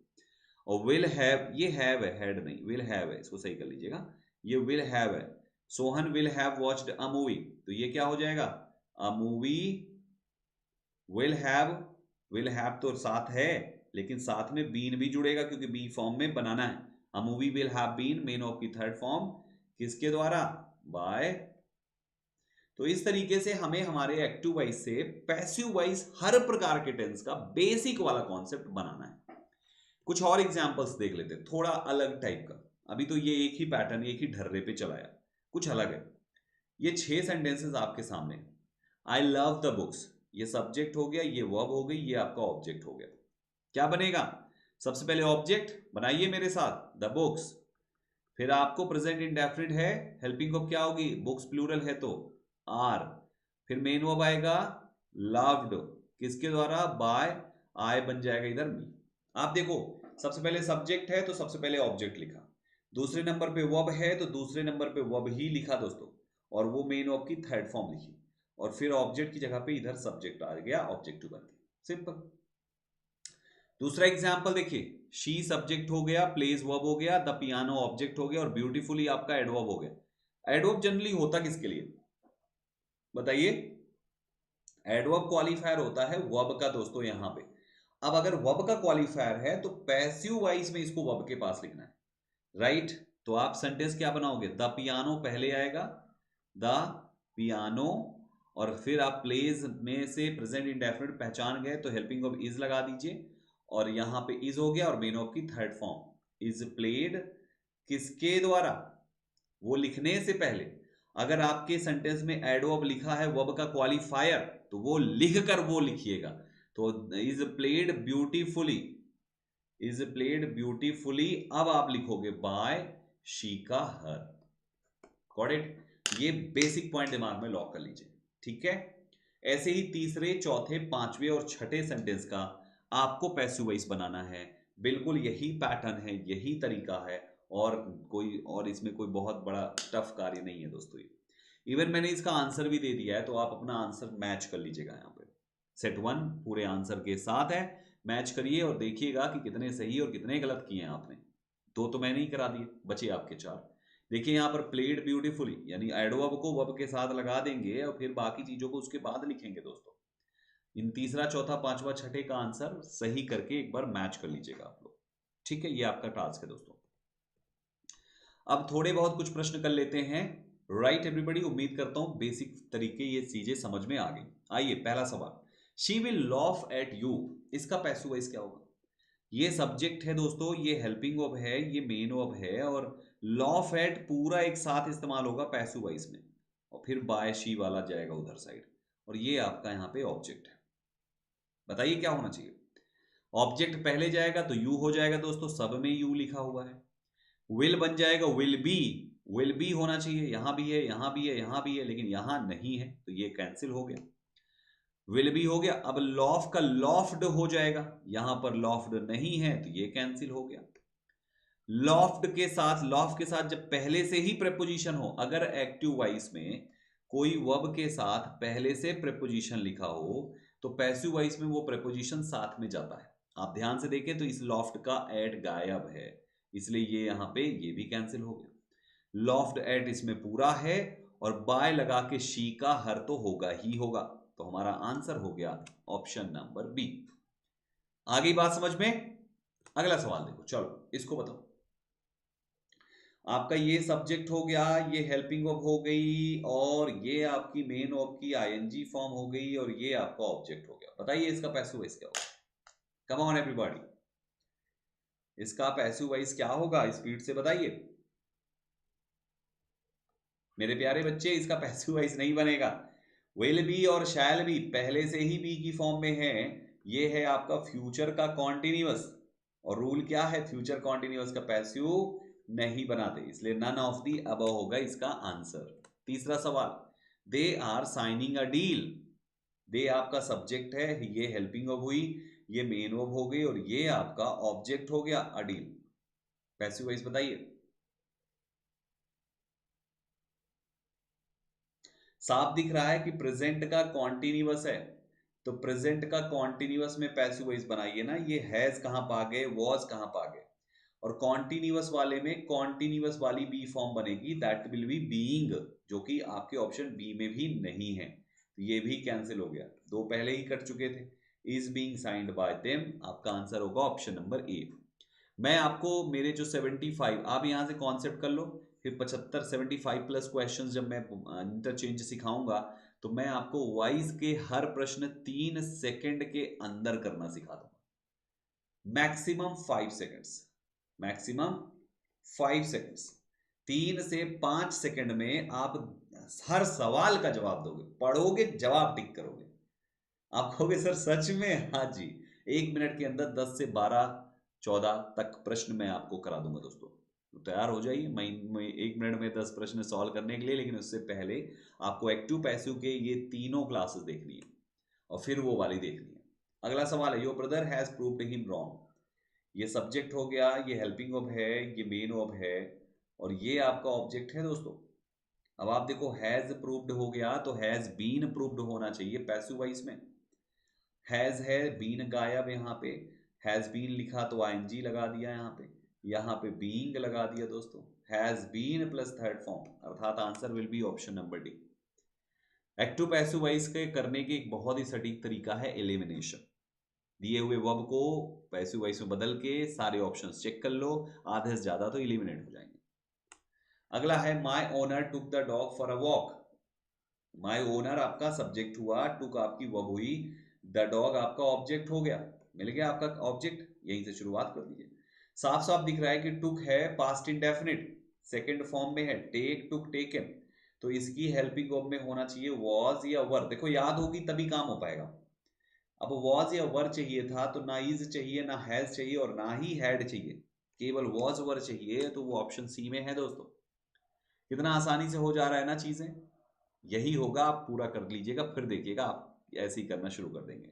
और विल हैव, ये हैव है, हेड नहीं, विल हैव है, इसको सही कर लीजिएगा, ये विल हैव है, Sohan will have watched a movie, तो ये क्या हो जाएगा, अ मूवी विल हैव तो साथ है लेकिन साथ में बीन भी जुड़ेगा क्योंकि बी फॉर्म में बनाना है। A movie will have been main of की थर्ड फॉर्म, किसके द्वारा, बाय। तो इस तरीके से हमें हमारे एक्टिव वॉइस से पैसिव वॉइस हर प्रकार के टेंस का बेसिक वाला कॉन्सेप्ट बनाना है। कुछ और एग्जांपल्स देख लेते हैं थोड़ा अलग टाइप का। अभी तो ये एक ही पैटर्न एक ही ढर्रे पे चलाया, कुछ अलग है। ये 6 सेंटेंसेस आपके सामने, आई लव द बुक्स, ये सब्जेक्ट हो गया, ये वर्ब हो गई, ये आपका ऑब्जेक्ट हो गया। क्या बनेगा, सबसे पहले ऑब्जेक्ट बनाइए मेरे साथ, द बुक्स। फिर आपको प्रेजेंट इंडेफिनिट है, हेल्पिंग ऑफ क्या होगी, बुक्स प्लूरल है तो आर। फिर मेन वर्ब आएगा लव्ड, किसके द्वारा, बाय, आई बन जाएगा इधर मी। आप देखो सबसे पहले सब्जेक्ट है तो सबसे पहले ऑब्जेक्ट लिखा, दूसरे नंबर पे वर्ब है तो दूसरे नंबर पे वर्ब ही लिखा दोस्तों, और वो मेन वर्ब की थर्ड फॉर्म लिखी। और फिर ऑब्जेक्ट की जगह पे इधर सब्जेक्ट आ गया, ऑब्जेक्टिव बन गया, सिंपल। दूसरा एग्जाम्पल देखिए, शी सब्जेक्ट हो गया, प्लेज वर्ब हो गया, द पियानो ऑब्जेक्ट हो गया और ब्यूटीफुली आपका एडवर्ब हो गया। एडवर्ब जनरली होता किसके लिए बताइए? एडवर्ब क्वालिफायर होता है वर्ब का दोस्तों यहां पे। अब अगर वर्ब का क्वालिफायर है तो पैसिव वॉइस में इसको वर्ब के पास लिखना है, राइट? तो आप सेंटेंस क्या बनाओगे? द पियानो पहले आएगा, द पियानो, और फिर आप प्लेज में से प्रेजेंट इंडेफिनिट पहचान गए तो हेल्पिंग ऑफ इज लगा दीजिए, और यहां पे इज हो गया, और मेन ऑफ की थर्ड फॉर्म इज प्लेड किसके द्वारा? वो लिखने से पहले अगर आपके सेंटेंस में एडवर्ब लिखा है वर्ब का क्वालिफायर तो वो लिखकर वो लिखिएगा। तो is played beautifully, is played beautifully, अब आप लिखोगे बाय शी का हर। Got it? ये बेसिक पॉइंट दिमाग में लॉक कर लीजिए, ठीक है? ऐसे ही तीसरे, चौथे, पांचवें और छठे सेंटेंस का आपको पैसिव वॉइस बनाना है। बिल्कुल यही पैटर्न है, यही तरीका है, और इसमें कोई बहुत बड़ा टफ कार्य नहीं है दोस्तों। इवन मैंने इसका आंसर भी दे दिया है, तो आप अपना आंसर मैच कर लीजिएगा। यहाँ पे सेट 1 पूरे आंसर के साथ है, मैच करिए और देखिएगा कि कितने सही और कितने गलत किए हैं आपने। दो तो मैंने ही करा दिए, बचे आपके 4। देखिए यहाँ पर प्लेड ब्यूटीफुली, यानी एडवर्ब को वर्ब के साथ लगा देंगे और फिर बाकी चीजों को उसके बाद लिखेंगे दोस्तों। इन तीसरा, चौथा, पांचवा, छठे का आंसर सही करके एक बार मैच कर लीजिएगा आप लोग, ठीक है? ये आपका टास्क है दोस्तों। अब थोड़े बहुत कुछ प्रश्न कर लेते हैं, राइट एवरीबॉडी? उम्मीद करता हूं बेसिक तरीके ये चीजें समझ में आ गई। आइए पहला सवाल, she will laugh at you, इसका पैसिव वॉइस क्या होगा? ये सब्जेक्ट है दोस्तों, ये हेल्पिंग वर्ब है, ये मेन वर्ब है, और लॉफ एट पूरा एक साथ इस्तेमाल होगा पैसिव वॉइस में, और फिर बाय शी वाला जाएगा उधर साइड, और ये आपका यहां पे ऑब्जेक्ट है। बताइए क्या होना चाहिए? ऑब्जेक्ट पहले जाएगा तो यू हो जाएगा दोस्तों, सब में यू लिखा हुआ है। विल बन जाएगा विल बी, विल बी होना चाहिए, यहां भी है, यहां भी है, यहां भी है, लेकिन यहां नहीं है तो ये कैंसिल हो गया। विल बी हो गया। अब लॉफ का लॉफ्ड हो जाएगा, यहां पर लॉफ्ड नहीं है तो ये कैंसिल हो गया। लॉफ्ड के साथ, लॉफ के साथ जब पहले से ही प्रेपोजिशन हो, अगर एक्टिव वॉइस में कोई वर्ब के साथ पहले से प्रेपोजिशन लिखा हो तो पैसिव वॉइस में वो प्रेपोजिशन साथ में जाता है। आप ध्यान से देखें तो इस लॉफ्ट का एड गायब है, इसलिए ये यहां पे ये भी कैंसिल हो गया। लॉफ्ट एट इसमें पूरा है, और बाय लगा के शी का हर तो होगा ही होगा, तो हमारा आंसर हो गया ऑप्शन नंबर बी। आ गई बात समझ में? अगला सवाल देखो, चलो इसको बताओ। आपका ये सब्जेक्ट हो गया, ये हेल्पिंग वर्ब हो गई, और ये आपकी मेन वर्ब की आईएनजी फॉर्म हो गई, और ये आपका ऑब्जेक्ट हो गया। बताइए इसका पैसिव वॉइस क्या होगा? कम ऑन एवरीबॉडी, इसका पैसिव वॉइस क्या होगा? स्पीड से बताइए मेरे प्यारे बच्चे, इसका पैसिव वॉइस नहीं बनेगा। विल बी और शैल बी पहले से ही बी की फॉर्म में है, ये है आपका फ्यूचर का कॉन्टिन्यूअस, और रूल क्या है? फ्यूचर कॉन्टिन्यूअस का पैसिव नहीं बनाते, इसलिए नन ऑफ दी अबव होगा इसका आंसर। तीसरा सवाल, they are signing a deal, they आपका सब्जेक्ट है, ये हेल्पिंग वर्ब हुई, ये मेन वर्ब हो गई, और ये आपका ऑब्जेक्ट हो गया अ डील। पैसिव वॉइस बताइए। साफ दिख रहा है कि प्रेजेंट का कॉन्टिन्यूअस है, तो प्रेजेंट का कॉन्टिन्यूअस में पैसिव वॉइस बनाइए ना। ये हैज कहां पा गए, वॉज कहां पा गए, और कॉन्टिन्यूअस वाले में कॉन्टिन्यूअस वाली बी फॉर्म बनेगी, दैट विल बी बीइंग, जो कि आपके ऑप्शन बी में भी नहीं है, तो ये भी कैंसिल हो गया। दो पहले ही कट चुके थे। Is being signed by them, आपका आंसर होगा ऑप्शन नंबर ए। मैं आपको मेरे जो 75, आप यहां से कॉन्सेप्ट कर लो, फिर 75 75 प्लस क्वेश्चंस जब मैं इंटरचेंज सिखाऊंगा तो मैं आपको वाइज के हर प्रश्न 3 सेकंड के अंदर करना सिखा दूंगा, मैक्सिमम 5 सेकंड्स, मैक्सिमम 5 सेकंड्स। 3 से 5 सेकंड में आप हर सवाल का जवाब दोगे, पढ़ोगे, जवाब टिक करोगे। आप कहोगे सर सच में? हाँ जी, 1 मिनट के अंदर 10 से 12 14 तक प्रश्न मैं आपको करा दूंगा दोस्तों। तो तैयार हो जाइए, मैं 1 मिनट में 10 प्रश्न सॉल्व करने के लिए, लेकिन उससे पहले आपको एक्टिव पैसिव के ये तीनों क्लासेस देखनी है और फिर वो वाली देखनी है। अगला सवाल है, your brother has proved him wrong, ये सब्जेक्ट हो गया, ये हेल्पिंग वर्ब है, ये मेन वर्ब है, और ये आपका ऑब्जेक्ट है दोस्तों। अब आप देखो हैज प्रूव्ड हो गया तो हैज बीन प्रूव्ड होना चाहिए पैसिव वॉइस में। हैज है, बीन गायब यहाँ पे, हैज बीन लिखा तो आईएनजी लगा दिया यहाँ पे बीइंग लगा दिया दोस्तों। Has been plus third form, अर्थात answer will be option number D. Active passive voice के करने की एक बहुत ही सटीक तरीका है एलिमिनेशन। दिए हुए वर्ब को पैसिव वॉइस में बदल के सारे ऑप्शंस चेक कर लो, आधे से ज्यादा तो एलिमिनेट हो जाएंगे। अगला है my owner took the dog for a walk. My owner आपका सब्जेक्ट हुआ, टुक आपकी वर्ब हुई, द डॉग आपका ऑब्जेक्ट हो गया, मिल गया आपका ऑब्जेक्ट। यहीं से शुरुआत कर दीजिए। साफ साफ दिख रहा है कि टुक है पास्ट इंडेफिनिट, सेकंड फॉर्म में है, टेक टुक टेकन, तो इसकी हेल्पिंग वर्ब में होना चाहिए वॉज या वर। देखो याद होगी तभी काम हो पाएगा। अब वॉज या वर चाहिए था तो ना इज चाहिए, ना हैज चाहिए और ना ही हैड चाहिए, केवल वॉज वर चाहिए, तो वो ऑप्शन सी में है दोस्तों। कितना आसानी से हो जा रहा है ना चीजें। यही होगा, आप पूरा कर लीजिएगा, फिर देखिएगा आप ऐसे ही करना शुरू कर देंगे।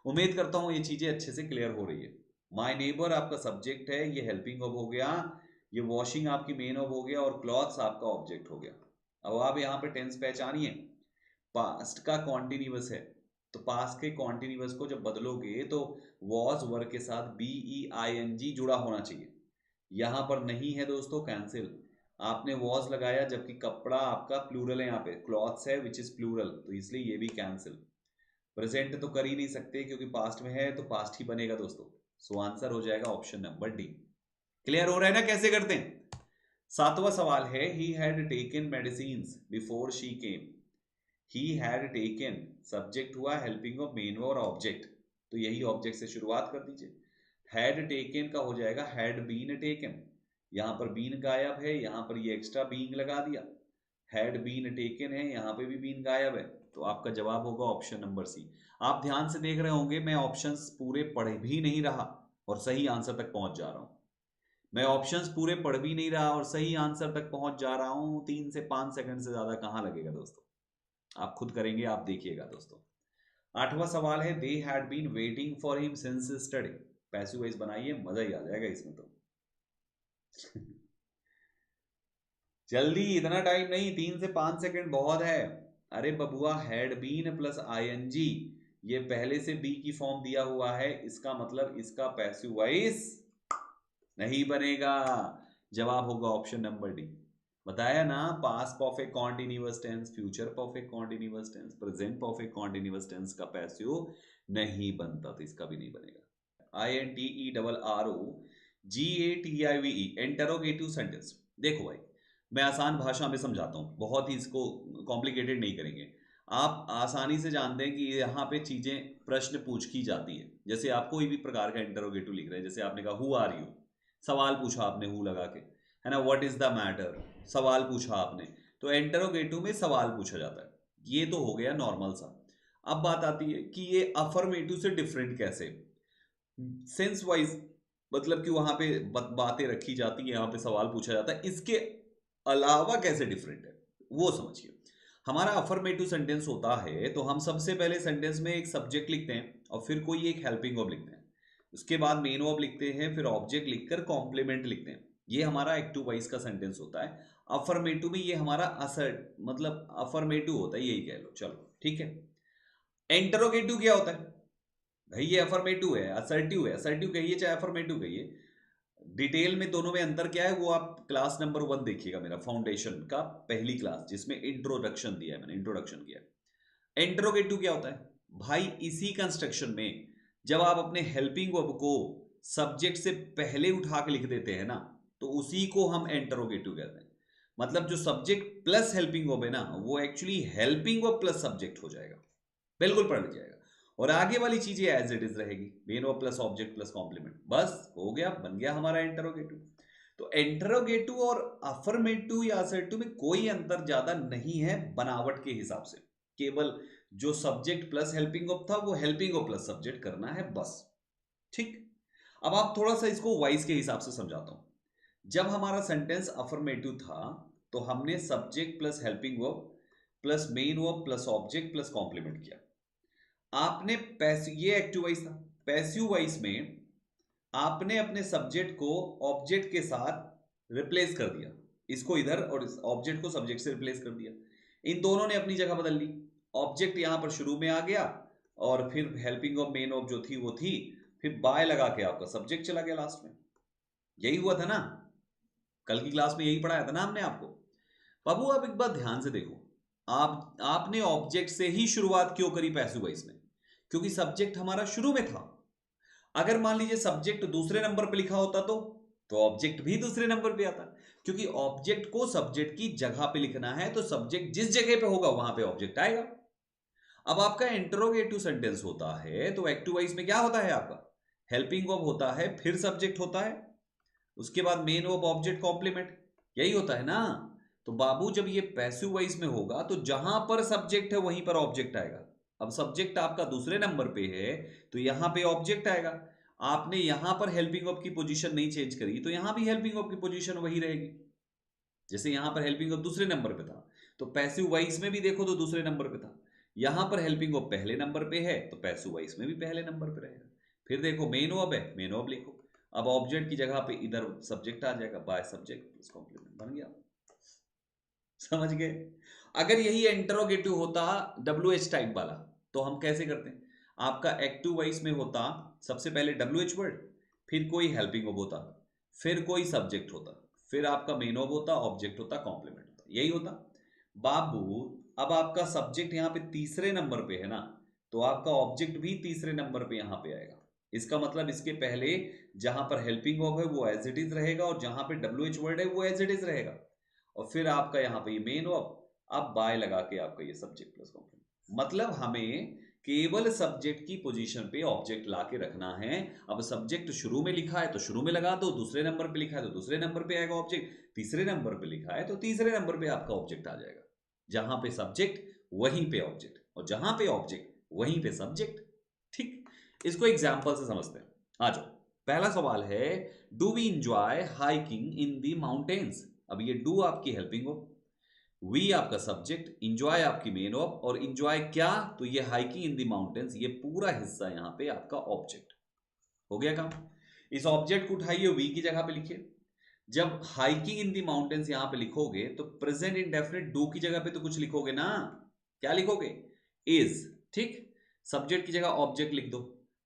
उम्मीद करता हूं ये चीजें अच्छे से क्लियर हो रही है। माय नेबर आपका सब्जेक्ट है, ये हेल्पिंग वर्ब हो गया, ये वॉशिंग आपकी मेन वर्ब हो गया और क्लॉथ्स आपका ऑब्जेक्ट हो गया। अब आप यहाँ पे टेंस पहचानिए, पास्ट का कॉन्टिन्यूअस है, तो पास्ट के कॉन्टिन्यूअस को जब बदलोगे तो वॉज वर्ग के साथ BEING जुड़ा होना चाहिए। यहां पर नहीं है दोस्तों, कैंसिल। आपने वॉज लगाया जबकि कपड़ा आपका प्लूरल है, यहाँ पे क्लॉथ्स है विच इज प्लूरल, तो इसलिए ये भी कैंसिल। प्रेजेंट तो कर ही नहीं सकते क्योंकि पास्ट में है, तो पास्ट ही बनेगा दोस्तों। सो आंसर हो जाएगा ऑप्शन नंबर डी। क्लियर हो रहा है ना कैसे करते हैं। सातवां सवाल है he had taken medicines before she came. He had taken subject हुआ, हेल्पिंग ऑफ मेन और ऑब्जेक्ट, तो यही ऑब्जेक्ट से शुरुआत कर दीजिए। हैड टेकन का हो जाएगा हैड बीन टेकन, यहां पर बीन गायब है, यहां पर ये एक्स्ट्रा बीइंग लगा दिया। हैड बीन टेकन है, यहां पे भी बीन गायब है, तो आपका जवाब होगा ऑप्शन नंबर सी। आप ध्यान से देख रहे होंगे मैं ऑप्शंस पूरे पढ़ भी नहीं रहा और सही आंसर तक पहुंच जा रहा हूं। मैं ऑप्शंस पूरे पढ़ भी नहीं रहा और सही आंसर तक पहुंच जा रहा हूं। 3 से 5 सेकंड से ज्यादा कहां लगेगा दोस्तों, आप खुद करेंगे, आप देखिएगा दोस्तों। आठवां सवाल है they had been waiting for him since study. Passive voice बनाइए, मजा ही आ जाएगा इसमें तो। जल्दी, इतना टाइम नहीं, 3 से 5 सेकंड बहुत है। अरे बबुआ, हैड बीन प्लस आईएनजी, ये पहले से बी की फॉर्म दिया हुआ है, इसका मतलब इसका पैसिव वॉइस नहीं बनेगा। जवाब होगा ऑप्शन नंबर डी। बताया ना, past perfect continuous tense, future perfect continuous tense, present perfect continuous tense का पैसिव नहीं बनता, तो इसका भी नहीं बनेगा। INTERROGATIVE interrogative sentence. देखो भाई, मैं आसान भाषा में समझाता हूं, बहुत ही इसको कॉम्प्लिकेटेड नहीं करेंगे। आप आसानी से जानते हैं कि यहाँ पे चीजें प्रश्न पूछ की जाती है। जैसे आप कोई भी प्रकार का इंटरोगेटिव लिख रहे हैं, जैसे आपने कहा हु आर यू, सवाल पूछा आपने हु लगा के, है ना। व्हाट इज द मैटर, सवाल पूछा आपने, तो इंटरोगेटिव में सवाल पूछा जाता है। ये तो हो गया नॉर्मल सा। अब बात आती है कि ये अफर्मेटिव से डिफरेंट कैसे। सेंस वाइज मतलब कि वहां पे बातें रखी जाती है, यहाँ पे सवाल पूछा जाता है, इसके अलावा कैसे डिफरेंट है वो समझिए। हमारा अफर्मेटिव सेंटेंस होता है तो हम सबसे पहले सेंटेंस में एक सब्जेक्ट लिखते हैं और फिर कोई एक हेल्पिंग वर्ब लिखते हैं, उसके बाद मेन वर्ब लिखते हैं, फिर ऑब्जेक्ट लिखकर कॉम्प्लीमेंट लिखते हैं। ये हमारा एक्टिव वॉइस का सेंटेंस होता है। अफर्मेटिव में ये हमारा असर्ट मतलब अफर्मेटिव होता है, यही कह लो, चलो ठीक है। इंटरोगेटिव क्या होता है भाई, ये अफर्मेटिव है, असर्टिव है, असर्टिव कहिए चाहे अफर्मेटिव कहिए, डिटेल में दोनों में अंतर क्या है वो आप क्लास नंबर 1 देखिएगा, मेरा फाउंडेशन का पहली क्लास जिसमें इंट्रोडक्शन दिया है, मैंने इंट्रोडक्शन किया है। इंट्रोगेटिव क्या होता है भाई, इसी कंस्ट्रक्शन में जब आप अपने हेल्पिंग वर्ब को सब्जेक्ट से पहले उठा के लिख देते हैं ना, तो उसी को हम इंटरोगेटिव कहते हैं। मतलब जो सब्जेक्ट प्लस हेल्पिंग वर्ब है ना, वो actually helping verb plus subject हो जाएगा, बिल्कुल पढ़ जाएगा। और आगे वाली चीजें एज इट इज रहेगी, main verb plus object plus complement, बस हो गया, बन गया हमारा इंटरोगेटिव। तो इंटरोगेटिव और अफर्मेटिव या असर्टिव में कोई अंतर ज्यादा नहीं है बनावट के हिसाब से, केवल जो सब्जेक्ट प्लस हेल्पिंग वर्ब था वो हेल्पिंग वर्ब प्लस सब्जेक्ट करना है बस, ठीक। अब आप थोड़ा सा इसको वॉइस के हिसाब से समझाता हूं। जब हमारा सेंटेंस अफर्मेटिव था तो हमने subject plus helping verb plus main verb plus object plus complement किया। आपने पैसिव, ये एक्टिव वॉइस था, पैसिव वॉइस में आपने अपने सब्जेक्ट को ऑब्जेक्ट के साथ रिप्लेस कर दिया। इसको इधर और इस ऑब्जेक्ट को सब्जेक्ट से रिप्लेस कर दिया। इन दोनों ने अपनी जगह बदल ली। ऑब्जेक्ट यहां पर शुरू में आ गया और फिर हेल्पिंग ऑफ मेन ऑफ जो थी वो थी, फिर बाय लगा के आपका सब्जेक्ट चला गया लास्ट में। यही हुआ था ना, कल की क्लास में यही पढ़ाया था ना हमने आपको। बाबू आप एक बात ध्यान से देखो, आपने ऑब्जेक्ट से ही शुरुआत क्यों करी पैसिव वॉइस में? क्योंकि सब्जेक्ट हमारा शुरू में था। अगर मान लीजिए सब्जेक्ट दूसरे नंबर पे लिखा होता तो ऑब्जेक्ट भी दूसरे नंबर पे आता। क्योंकि ऑब्जेक्ट को सब्जेक्ट की जगह पे लिखना है, तो सब्जेक्ट जिस जगह पे होगा वहां पे ऑब्जेक्ट आएगा। अब आपका इंटरोगेटिव सेंटेंस होता है तो एक्टिव वॉइस में क्या होता है आपका? हेल्पिंग वर्ब होता है, फिर सब्जेक्ट होता है, उसके बाद मेन वर्ब ऑब्जेक्ट कॉम्प्लीमेंट, यही होता है ना। तो बाबू जब ये पैसिव वॉइस में होगा तो जहां पर सब्जेक्ट है वहीं पर ऑब्जेक्ट आएगा। अब सब्जेक्ट आपका दूसरे नंबर पे है तो यहां पे ऑब्जेक्ट आएगा। आपने यहां पर हेल्पिंग वर्ब की पोजीशन नहीं चेंज करी तो यहां भी हेल्पिंग वर्ब की पोजीशन वही रहेगी। जैसे यहां पर हेल्पिंग वर्ब दूसरे नंबर पे था तो पैसिव वॉइस में भी देखो तो दूसरे नंबर पे था। यहां पर हेल्पिंग वर्ब पहले नंबर पे है तो पैसिव वॉइस में भी पहले नंबर पे रहेगा। फिर देखो मेन वर्ब है, मेन वर्ब लिखो। अब ऑब्जेक्ट की जगह पे इधर सब्जेक्ट आ जाएगा, बाय सब्जेक्ट प्लस कॉम्प्लीमेंट बन गया। समझ गए? अगर यही इंटरोगेटिव होता डब्ल्यू एच टाइप वाला तो हम कैसे करते हैं? आपका एक्टिव वॉइस में होता सबसे पहले डब्ल्यू एच वर्ड, फिर कोई हेल्पिंग वर्ब होता, फिर कोई सब्जेक्ट होता, फिर आपका मेन वर्ब होता, ऑब्जेक्ट होता, कॉम्प्लीमेंट होता, यही होता। बाबू अब आपका सब्जेक्ट यहां पे तीसरे नंबर पे है ना, तो आपका ऑब्जेक्ट भी तीसरे नंबर पे यहां पे आएगा। इसका मतलब इसके पहले जहां पर हेल्पिंग वर्ब है वो एज इट इज रहेगा और जहां पे डब्ल्यू एच वर्ड है वो एज इट इज रहेगा। और फिर आपका यहां पे ये मेन वर्ब, अब बाय लगा के आपका ये सब्जेक्ट प्लस कॉम्प्लीमेंट। मतलब हमें केवल सब्जेक्ट की पोजीशन पे ऑब्जेक्ट ला के रखना है। अब सब्जेक्ट शुरू में लिखा है तो शुरू में लगा दो, दूसरे नंबर पे लिखा है तो दूसरे नंबर पे आएगा ऑब्जेक्ट, तीसरे नंबर पे लिखा है तो तीसरे नंबर पे आपका ऑब्जेक्ट आ जाएगा। जहां पे सब्जेक्ट वहीं पे ऑब्जेक्ट, और जहां पे ऑब्जेक्ट वहीं पे सब्जेक्ट। ठीक, इसको एग्जांपल से समझते हैं। आ जाओ, पहला सवाल है, do we enjoy hiking in the mountains? अब ये डू आपकी हेल्पिंग वर्ब, वी आपका सब्जेक्ट, इंजॉय आपकी मेन वर्ब, और इंजॉय क्या? तो ये हाइकिंग इन दी माउंटेन्स, ये पूरा हिस्सा यहां पे आपका ऑब्जेक्ट। हो गया काम? इस ऑब्जेक्ट को उठाइए, वी की जगह पे लिखिए। जब हाइकिंग इन दी माउंटेन्स यहां पे लिखोगे तो प्रेजेंट इंडेफिनिट डू की जगह पे तो कुछ लिखोगे ना, क्या लिखोगे? इज। ठीक, सब्जेक्ट की जगह ऑब्जेक्ट लिख दो।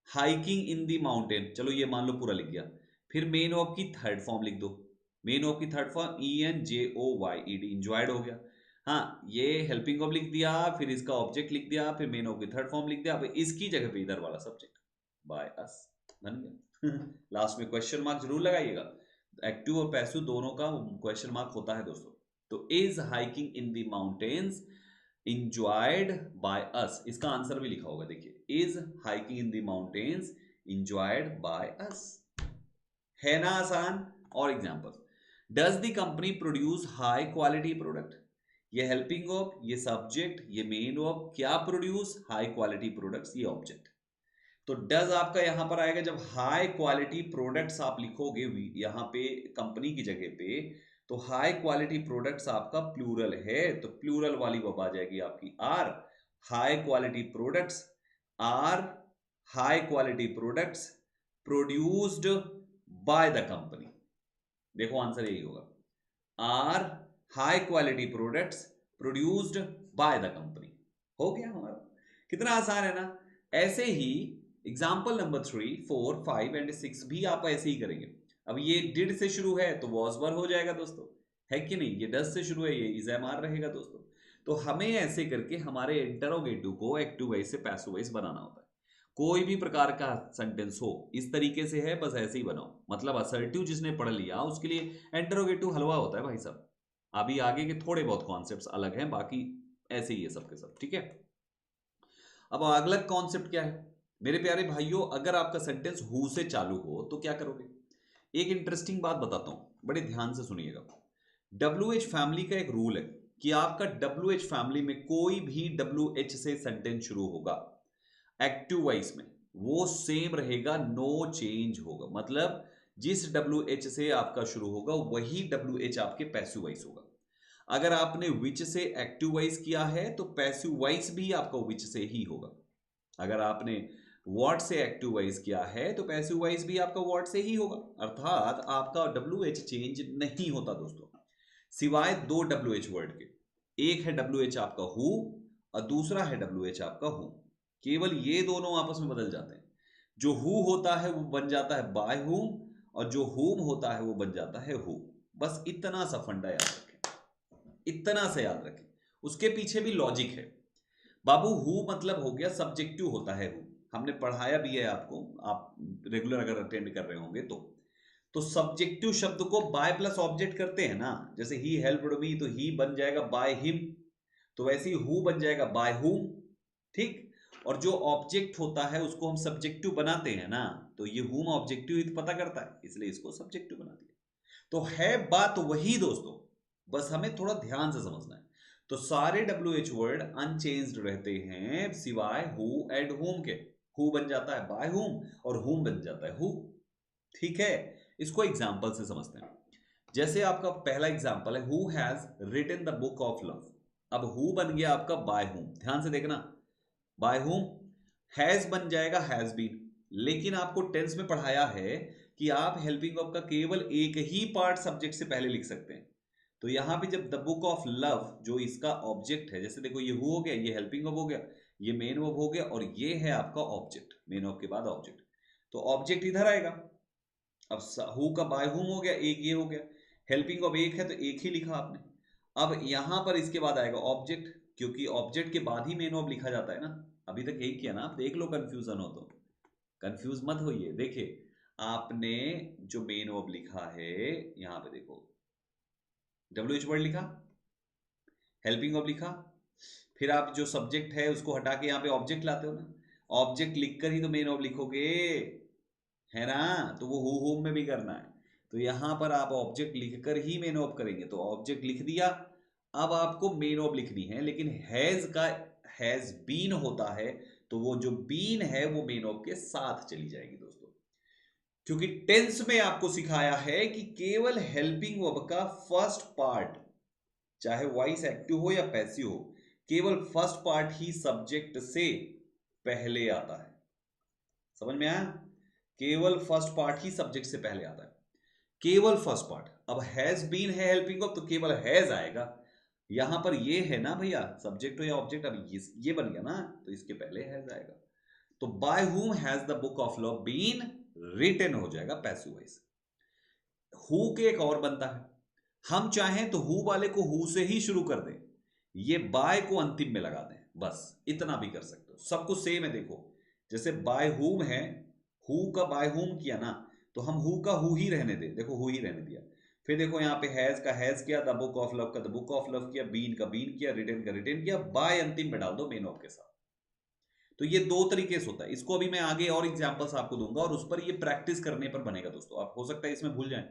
हाइकिंग इन दी माउंटेन, चलो ये मान लो पूरा लिख गया। फिर मेन वर्ब की थर्ड फॉर्म लिख दो। मेन वर्ब की थर्ड फॉर्म ENJOYED, इंजॉयड हो गया। हाँ, ये हेल्पिंग वर्ब लिख दिया, फिर इसका ऑब्जेक्ट लिख दिया, फिर मेन वर्ब की थर्ड फॉर्म लिख दिया। अब इसकी जगह पे इधर वाला सब्जेक्ट बाय अस बन गया। लास्ट में क्वेश्चन मार्क जरूर लगाइएगा, एक्टिव और पैसिव दोनों का क्वेश्चन मार्क होता है दोस्तों। तो is hiking in the mountains enjoyed by us, इसका आंसर भी लिखा होगा, देखिए, is hiking in the mountains enjoyed by us. है ना आसान? और example, does the company produce high quality product? ये हेल्पिंग वर्ब, ये सब्जेक्ट, ये मेन वर्ब, क्या प्रोड्यूस? हाई क्वालिटी प्रोडक्ट्स, ये ऑब्जेक्ट। तो डज आपका यहां पर आएगा जब हाई क्वालिटी प्रोडक्ट्स आप लिखोगे यहां पे कंपनी की जगह पे, तो हाई क्वालिटी प्रोडक्ट्स आपका प्लूरल है तो प्लूरल वाली वर्ब आ जाएगी आपकी are. High quality products are, high quality products produced by the company. देखो आंसर यही होगा, are high quality products produced by the company. हो गया हमारा, कितना आसान है ना। ऐसे ही एग्जाम्पल नंबर 3, 4, 5 एंड 6 भी आप ऐसे ही करेंगे। अब ये डिड से शुरू है तो वॉज वर हो जाएगा दोस्तों, है कि नहीं? ये डज से शुरू है, ये इज एम आर रहेगा दोस्तों। तो हमें ऐसे करके हमारे इंटरोगेटिव को एक्टिव वॉइस से पैसिव वॉइस बनाना होता है। कोई भी प्रकार का सेंटेंस हो इस तरीके से है, बस ऐसे ही बनाओ। मतलब असर्टिव जिसने पढ़ लिया उसके लिए इंटरोगेटिव हलवा होता है भाई साहब। अभी आगे के थोड़े बहुत कॉन्सेप्ट्स अलग हैं, बाकी ऐसे ही है सबके सब, ठीक है। अब अगला कॉन्सेप्ट क्या है मेरे प्यारे भाइयों? अगर आपका सेंटेंस हु से चालू हो तो क्या करोगे? एक इंटरेस्टिंग बात बताता हूं, बड़े ध्यान से सुनिएगा। WH फैमिली का एक रूल है कि आपका WH फैमिली में कोई भी WH से सेंटेंस शुरू होगा एक्टिव वॉइस में, वो सेम रहेगा, नो चेंज होगा। मतलब जिस WH से आपका शुरू होगा वही WH आपके पैसिव वॉइस होगा। अगर आपने विच से एक्टिव वॉइस किया है तो पैसिव वॉइस भी आपका विच से ही होगा। अगर आपने व्हाट से एक्टिव वॉइस किया है तो पैसिव वॉइस भी आपका व्हाट से ही होगा। अर्थात आपका WH चेंज नहीं होता दोस्तों। सिवाय दो WH वर्ड के। एक है WH आपका हु और दूसरा है WH आपका हु। केवल ये दोनों आपस में बदल जाते हैं। जो हु होता है वो बन जाता है बाय हुम, और जो हुम होता है वो बन जाता है हु। बस इतना सा फंडा याद रखें, इतना सा याद रखें। उसके पीछे भी लॉजिक है बाबू। हु मतलब हो गया सब्जेक्टिव होता है हु, हमने पढ़ाया भी है आपको, आप रेगुलर अगर अटेंड कर रहे होंगे तो सब्जेक्टिव शब्द को बाय प्लस ऑब्जेक्ट करते हैं ना। जैसे ही हेल्प्ड मी तो ही बन जाएगा बाय हिम, तो वैसे ही हु बन जाएगा बाय हुम। ठीक। और जो ऑब्जेक्ट होता है उसको हम सब्जेक्टिव बनाते हैं ना, तो ये हुम ऑब्जेक्टिव ही तो पता करता है, इसलिए इसको सब्जेक्टिव बना दिया। तो है बात वही दोस्तों, बस हमें थोड़ा ध्यान से समझना है। तो सारे WH वर्ड अनचेंज्ड रहते हैं सिवाय हु एंड हुम के। हु बन जाता है बाय हुम और हुम बन जाता है हु। ठीक है, इसको एग्जांपल से समझते हैं। जैसे आपका पहला एग्जांपल है, who has written the book of love. अब हु बन गया आपका बाय हुम, ध्यान से देखना, बाय हुम। हैज बन जाएगा हैज बीन, लेकिन आपको टेंस में पढ़ाया है कि आप हेल्पिंग वर्ब का केवल एक ही पार्ट सब्जेक्ट से पहले लिख सकते हैं। तो यहां पे जब द बुक ऑफ लव जो इसका ऑब्जेक्ट है, जैसे देखो ये हु हो गया, ये हेल्पिंग वर्ब हो गया, ये मेन वर्ब हो गया, और ये है आपका ऑब्जेक्ट, मेन वर्ब के बाद ऑब्जेक्ट। तो ऑब्जेक्ट इधर आएगा। अब हु का बाय हुम हो गया, एक ये हो गया, हेल्पिंग वर्ब एक है तो एक ही लिखा आपने। अब यहां पर इसके बाद आएगा ऑब्जेक्ट, क्योंकि ऑब्जेक्ट के बाद ही मेन वर्ब लिखा जाता है ना। अभी तक यही किया ना, आप देख लो, कंफ्यूजन हो तो कंफ्यूज मत होइए। देखिए आपने जो मेन वर्ब लिखा है, यहां पे देखो WH वर्ड लिखा, हेल्पिंग वर्ब लिखा, फिर आप जो सब्जेक्ट है उसको हटा के यहां पे ऑब्जेक्ट लाते हो ना। ऑब्जेक्ट लिखकर ही तो मेन वर्ब लिखोगे, है ना। तो वो हु होम में भी करना है। तो यहां पर आप ऑब्जेक्ट लिखकर ही मेन वर्ब करेंगे, तो ऑब्जेक्ट लिख दिया। अब आपको मेन वर्ब लिखनी है, लेकिन हैज का हैज बीन होता है, तो वो जो बीन है वो मेन वर्ब के साथ चली जाएगी दोस्तों। क्योंकि टेंस में आपको सिखाया है कि केवल हेल्पिंग वर्ब का फर्स्ट पार्ट, चाहे वॉइस एक्टिव हो या पैसिव हो, केवल फर्स्ट पार्ट ही सब्जेक्ट से पहले आता है। समझ में आया? केवल फर्स्ट पार्ट ही सब्जेक्ट से पहले आता है, केवल फर्स्ट पार्ट। अब हैज बीन है हेल्पिंग वर्ब, तो केवल हैज आएगा। यहां पर ये है ना भैया, सब्जेक्ट हो या ऑब्जेक्ट, अब ये बन गया ना, तो इसके पहले हैज आएगा। तो by whom has the book of love been written हो जाएगा पैसिव वॉइस। हु के एक और बनता है, हम चाहें तो हु वाले को हु से ही शुरू कर दें, ये बाय को अंतिम में लगा दें, बस इतना भी कर सकते हो। सब कुछ सेम है। देखो जैसे बाय हुम है, हु का बाय हुम किया ना, तो हम हु का हु ही रहने दें, देखो हु ही रहने दिया। फिर देखो यहाँ पे हैज का हैज किया, द बुक ऑफ लव का द बुक ऑफ लव किया, बीन का बीन किया, रिटन का रिटन किया, बाय अंतिम में डाल दो मेन ऑफ के साथ। तो ये दो तरीके से होता है। इसको अभी मैं आगे और एग्जांपल्स आपको दूंगा, और उस पर ये प्रैक्टिस करने पर बनेगा दोस्तों। आप हो सकता है इसमें भूल जाएं,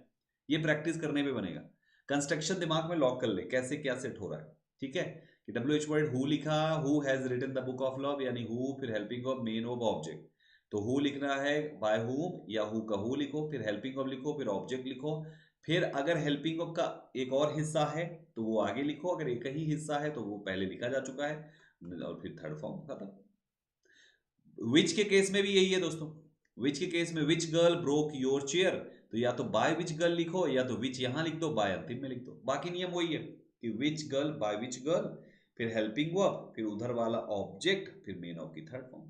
ये प्रैक्टिस करने पे बनेगा। कंस्ट्रक्शन दिमाग में लॉक कर ले, कैसे क्या सेट हो रहा है। ठीक है, कि WH वर्ड हु लिखा, who has written the book of love, यानी हु, फिर helping verb, main verb, object. तो हु लिखना है बाय हुम, या हु का हु लिखो, फिर हेल्पिंग वर्ब लिखो, फिर ऑब्जेक्ट लिखो। फिर अगर हेल्पिंग वर्ब का एक और हिस्सा है तो वो आगे लिखो, अगर एक ही हिस्सा है तो वो पहले लिखा जा चुका है, और फिर थर्ड फॉर्म खत्म। विच के केस में भी यही है दोस्तों। विच के केस में विच गर्ल ब्रोक योर चेयर, तो या तो बाय विच गर्ल लिखो, या तो विच यहां लिख दो, बाय अंतिम में लिख दो। बाकी नियम वही है कि which girl by which girl, फिर हेल्पिंग वर्ब, फिर उधर वाला ऑब्जेक्ट, फिर मेन ऑफ की थर्ड फॉर्म।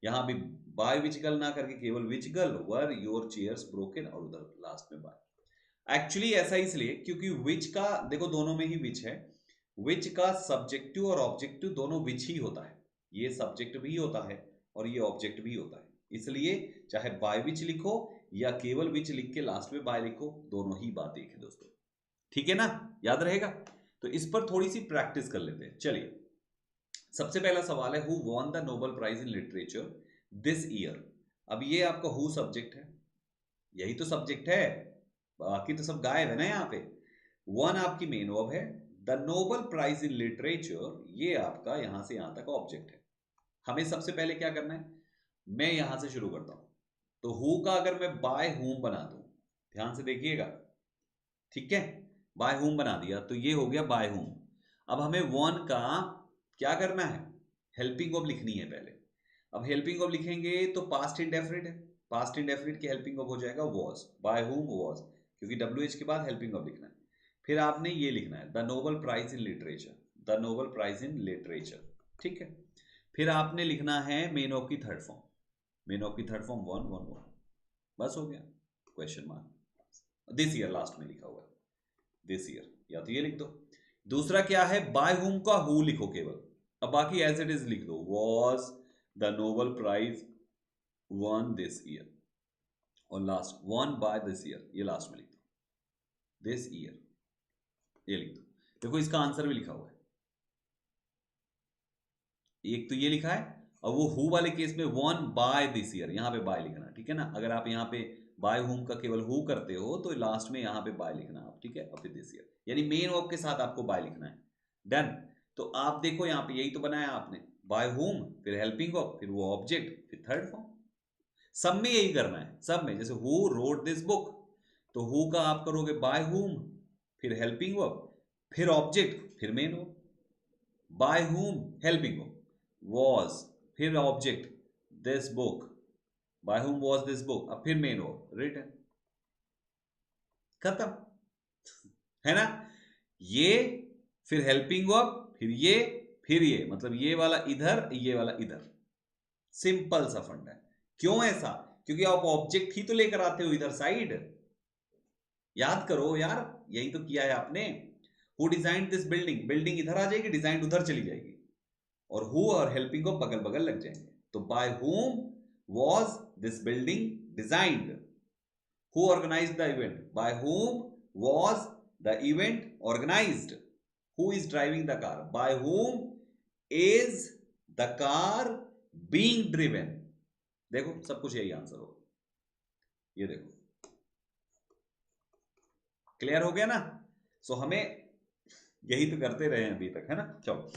यहां भी बाय विच गर्ल ना करके केवल which girl were your chairs broken, और उधर लास्ट में बाय। एक्चुअली ऐसा इसलिए क्योंकि विच का देखो दोनों में ही विच है। विच का सब्जेक्टिव और ऑब्जेक्टिव दोनों विच ही होता है। ये सब्जेक्ट भी होता है और ये ऑब्जेक्ट भी होता है, इसलिए चाहे बाय विच लिखो या केवल विच लिख के लास्ट में बाय लिखो, दोनों ही बात एक है दोस्तों। ठीक है ना, याद रहेगा। तो इस पर थोड़ी सी प्रैक्टिस कर लेते हैं। चलिए, सबसे पहला सवाल है, who won the Nobel prize in literature this year. अब ये आपका हु सब्जेक्ट है, यही तो सब्जेक्ट है, बाकी तो सब गायब है ना यहाँ पे। वन आपकी मेन वर्ब है, the Nobel prize in literature ये आपका यहां से यहां तक ऑब्जेक्ट है। हमें सबसे पहले क्या करना है, मैं यहां से शुरू करता हूं। तो हु का अगर मैं बाय हुम बना दूं, ध्यान से देखिएगा, ठीक है, बाय हुम बना दिया तो ये हो गया बाय हुम। अब हमें वन का क्या करना है, हेल्पिंग वर्ब लिखनी है पहले। अब हेल्पिंग वर्ब लिखेंगे तो पास्ट इंडेफिनिट है, पास्ट इंडेफिनिट की हेल्पिंग वर्ब हो जाएगा वॉज, बाय हुम वॉज, क्योंकि WH के बाद हेल्पिंग वर्ब लिखना है। फिर आपने ये लिखना है the Nobel prize in literature, the Nobel prize in literature, ठीक है। फिर आपने लिखना है मेन ऑफ की थर्ड फॉर्म, मेन ऑफ की थर्ड फॉर्म 111, बस हो गया। Question mark this year last में लिखा हुआ है, दिस ईयर, या तो ये लिख दो। दूसरा क्या है, बाय हुम का हु लिखो केवल, अब बाकी एज इट इज लिख दो, was the Nobel prize won this year, और last won by this year, ये लास्ट में लिख दो, दिस ईयर, ये लिख दो। देखो इसका आंसर भी लिखा हुआ है, एक तो ये लिखा है, और वो हु वाले केस में वन बाय दिस ईयर, यहां पे बाय लिखना, ठीक है ना। अगर आप यहाँ पे बाय होम का केवल हु करते हो तो लास्ट में यहाँ पे बाय लिखना आप, ठीक है, और फिर दिस ईयर, यानी मेन ऑफ के साथ आपको बाय लिखना है। डन। तो आप देखो यहाँ पे यही तो बनाया आपने, बाय होम, फिर हेल्पिंग ऑफ, फिर वो ऑब्जेक्ट, फिर थर्ड फॉर्म। सब में यही करना है, सब में। जैसे हु रोड दिस बुक, तो हु का आप करोगे बाय होम, फिर हेल्पिंग ऑफ, फिर ऑब्जेक्ट, फिर main of. By whom helping was, फिर object this book, by whom was this book, अब फिर मेन वर्ब रिटन, खत्म, है ना। ये फिर हेल्पिंग वर्ब, फिर ये, मतलब ये वाला इधर, ये वाला इधर, सिंपल सा फंडा है। क्यों ऐसा? क्योंकि आप ऑब्जेक्ट ही तो लेकर आते हो इधर साइड, याद करो यार, यही तो किया है आपने। Who design this building, building इधर आ जाएगी, डिजाइन उधर चली जाएगी, और हु और हेल्पिंग को बगल बगल लग जाएंगे। तो by whom was this building designed, who organized the event, by whom was the event organized, who is driving the car, by whom is the car being driven. देखो सब कुछ यही आंसर होगा, ये देखो, क्लियर हो गया ना। सो हमें यही तो करते रहे हैं अभी तक, है ना। चलो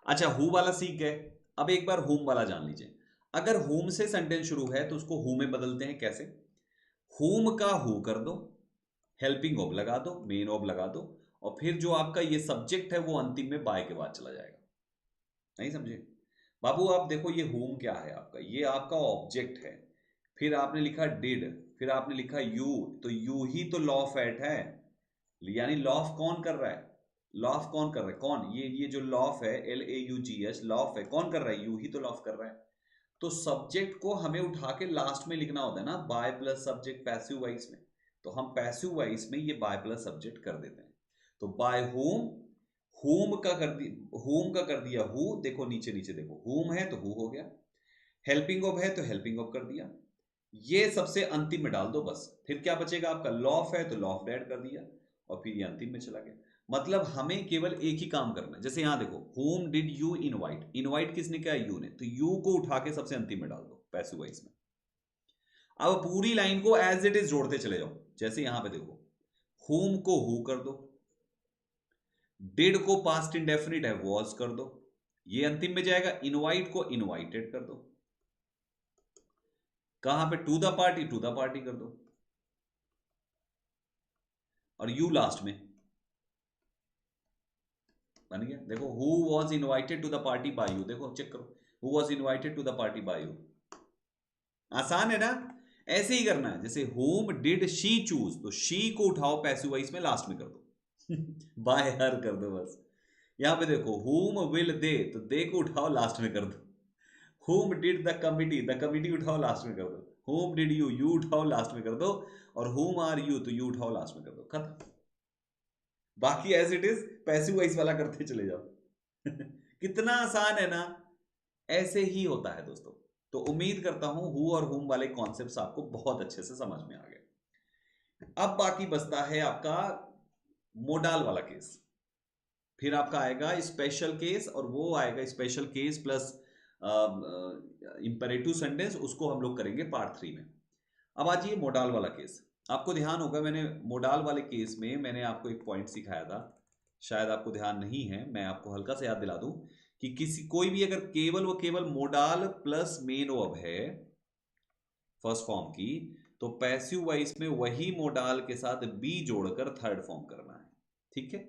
अच्छा, हु वाला सीख गए, अब एक बार होम वाला जान लीजिए। अगर होम से सेंटेंस शुरू है तो उसको हु में बदलते हैं, कैसे? होम का हु कर दो, हेल्पिंग ऑब लगा दो, मेन ऑब लगा दो, और फिर जो आपका ये सब्जेक्ट है वो अंतिम में बाय के बाद चला जाएगा। नहीं समझे बाबू? आप देखो ये होम क्या है आपका, ये आपका ऑब्जेक्ट है, फिर आपने लिखा डिड, फिर आपने लिखा यू, तो यू ही तो लॉ ऑफ एट है, यानी लॉफ कौन कर रहा है, लॉफ कौन कर रहा है, कौन? ये जो लॉफ है, LAUGH, लॉफ है, कौन कर रहा है? यू ही तो लॉफ कर रहा है। तो सब्जेक्ट को हमें उठा के लास्ट में लिखना होता है ना, by plus subject passive voice में, तो हम पैसिव वॉइस में ये बाय प्लस सब्जेक्ट कर देते हैं। तो बाय होम, होम का कर दिया, होम का कर दिया हु, देखो नीचे नीचे देखो, होम है तो हु हो गया, हेल्पिंग ऑफ है तो हेल्पिंग ऑफ कर दिया, ये सबसे अंतिम में डाल दो बस। फिर क्या बचेगा आपका, लॉफ है तो लॉफ डैड कर दिया, और फिर ये अंतिम में चला गया। मतलब हमें केवल एक ही काम करना है। जैसे यहां देखो, home did you invite, invite किसने किया? यू ने, तो यू को उठा के सबसे अंतिम में डाल दो पैसिव वॉइस में। अब पूरी लाइन को एज इट इज जोड़ते चले जाओ। जैसे यहां पे देखो, होम को हु कर दो, डिड को पास्ट इंडेफिनिट है वॉज कर दो, ये अंतिम में जाएगा। इनवाइट को इनवाइटेड कर दो, कहां पे? टू द पार्टी कर दो, और यू लास्ट में बन गया। देखो, who was invited to the party by you, देखो चेक करो, who was invited to the party by you. आसान है ना। ऐसे ही करना है, जैसे होम डिड शी चूज, तो शी को उठाओ पैसिव वॉइस में लास्ट में कर दो बाय हर कर दो बस। यहां पे देखो, होम विल दे, तो दे को उठाओ लास्ट में कर दो। होम डिड द कमिटी उठाओ लास्ट में कर दो। होम डिड यू उठाओ लास्ट में कर दो, और होम आर यू, तो यू उठाओ लास्ट में कर दो, खत्म। बाकी as it is passive voice वाला करते चले जाओ कितना आसान है ना। ऐसे ही होता है दोस्तों। तो उम्मीद करता हूं हु और हुम वाले कॉन्सेप्ट्स आपको बहुत अच्छे से समझ में आ गए। अब बाकी बचता है आपका मोडाल वाला केस, फिर आपका आएगा स्पेशल केस, और वो आएगा special case plus imperative sentence, उसको हम लोग करेंगे पार्ट 3 में। अब आज ये मोडाल वाला केस, आपको ध्यान होगा मैंने मोडाल वाले केस में मैंने आपको एक पॉइंट सिखाया था, शायद आपको ध्यान नहीं है, मैं आपको हल्का से याद दिला दूं कि कोई भी अगर केवल मोडाल प्लस मेन वर्ब है फर्स्ट फॉर्म की, तो पैसिव वॉइस में वही मोडाल के साथ बी जोड़कर थर्ड फॉर्म करना है, ठीक है।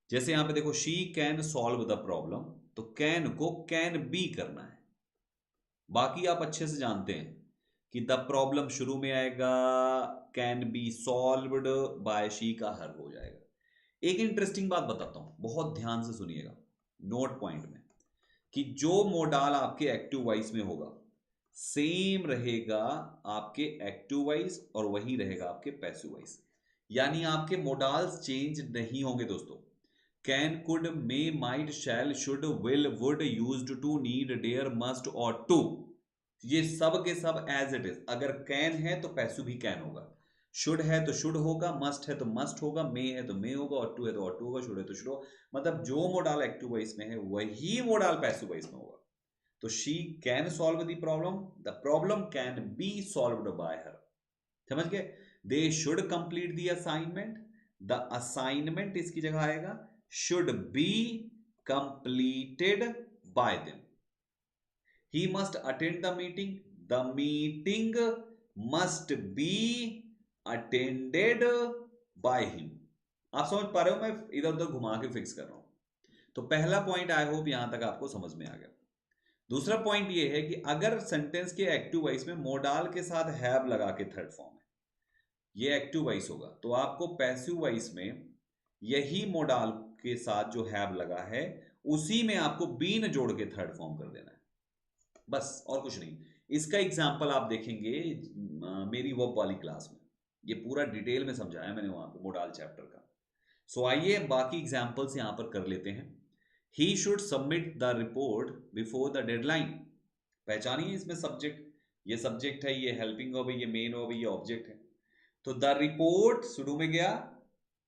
जैसे यहां पे देखो, she can solve the problem, तो कैन को कैन बी करना है। बाकी आप अच्छे से जानते हैं कि द प्रॉब्लम शुरू में आएगा, can be solved by she का हर हो जाएगा। एक इंटरेस्टिंग बात बताता हूं, बहुत ध्यान से सुनिएगा नोट पॉइंट में, कि जो मोडाल आपके एक्टिव वॉइस में होगा सेम रहेगा आपके एक्टिव वॉइस और वही रहेगा आपके पैसिव वॉइस, यानी आपके मोडाल्स चेंज नहीं होंगे दोस्तों। Can, could, may, might, shall, should, will, would, used to, need, dare, must और टू, ये सब के सब एज इट इज। अगर कैन है तो पैसिव भी कैन होगा, शुड है तो शुड होगा, मस्ट है तो मस्ट होगा, मे है तो मे होगा, और टू है तो और टू होगा, शुड है तो शुड होगा। मतलब जो मोडाल एक्टिव वॉइस में है वही मोडाल पैसिव वॉइस में होगा। तो she can solve the problem can be solved bye हर। समझ गए? They should complete the assignment, the assignment इसकी जगह आएगा should be completed by them. He must attend the meeting must be attended by him. आप समझ पा रहे हो? मैं इधर उधर घुमा के फिक्स कर रहा हूं। तो पहला पॉइंट आई होप यहां तक आपको समझ में आ गया। दूसरा पॉइंट ये है कि अगर सेंटेंस के एक्टिव वॉइस में मोडाल के साथ हैव लगा के थर्ड फॉर्म है, ये एक्टिव वॉइस होगा, तो आपको पैसिव वॉइस में यही मोडाल के साथ जो हैव लगा है उसी में आपको बीन जोड़ के थर्ड फॉर्म कर देना है, बस और कुछ नहीं। इसका एग्जाम्पल आप देखेंगे मेरी वर्ब वाली क्लास में, ये पूरा डिटेल में समझाया मैंने वहां पे मोडाल चैप्टर का। सो आइए बाकी एग्जाम्पल्स यहां पर कर लेते हैं। He should submit the report before the deadline। पहचानिए इसमें सब्जेक्ट, ये सब्जेक्ट है, ये हेल्पिंग वर्ब है, ये मेन वर्ब है, ये ऑब्जेक्ट है। तो द रिपोर्ट शुरू में गया,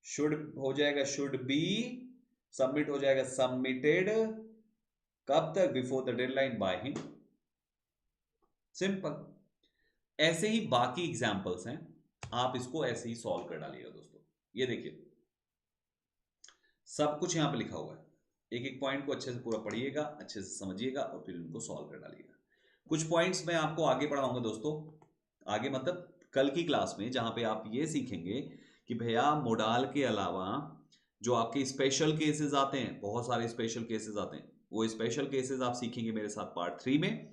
शुड हो जाएगा शुड बी, सबमिट हो जाएगा सबमिटेड, कब तक? Before the deadline by him. Simple. ऐसे ही बाकी एग्जाम्पल्स हैं, आप इसको ऐसे ही सॉल्व कर डालिएगा दोस्तों। ये देखिए सब कुछ यहां पे लिखा हुआ है, एक एक पॉइंट को अच्छे से पूरा पढ़िएगा, अच्छे से समझिएगा और फिर इनको सॉल्व कर डालिएगा। कुछ पॉइंट्स मैं आपको आगे पढ़ाऊंगा दोस्तों, आगे मतलब कल की क्लास में, जहां पे आप ये सीखेंगे कि भैया मोडाल के अलावा जो आपके स्पेशल केसेस आते हैं, बहुत सारे स्पेशल केसेस आते हैं, वो स्पेशल केसेस आप सीखेंगे मेरे साथ पार्ट 3 में।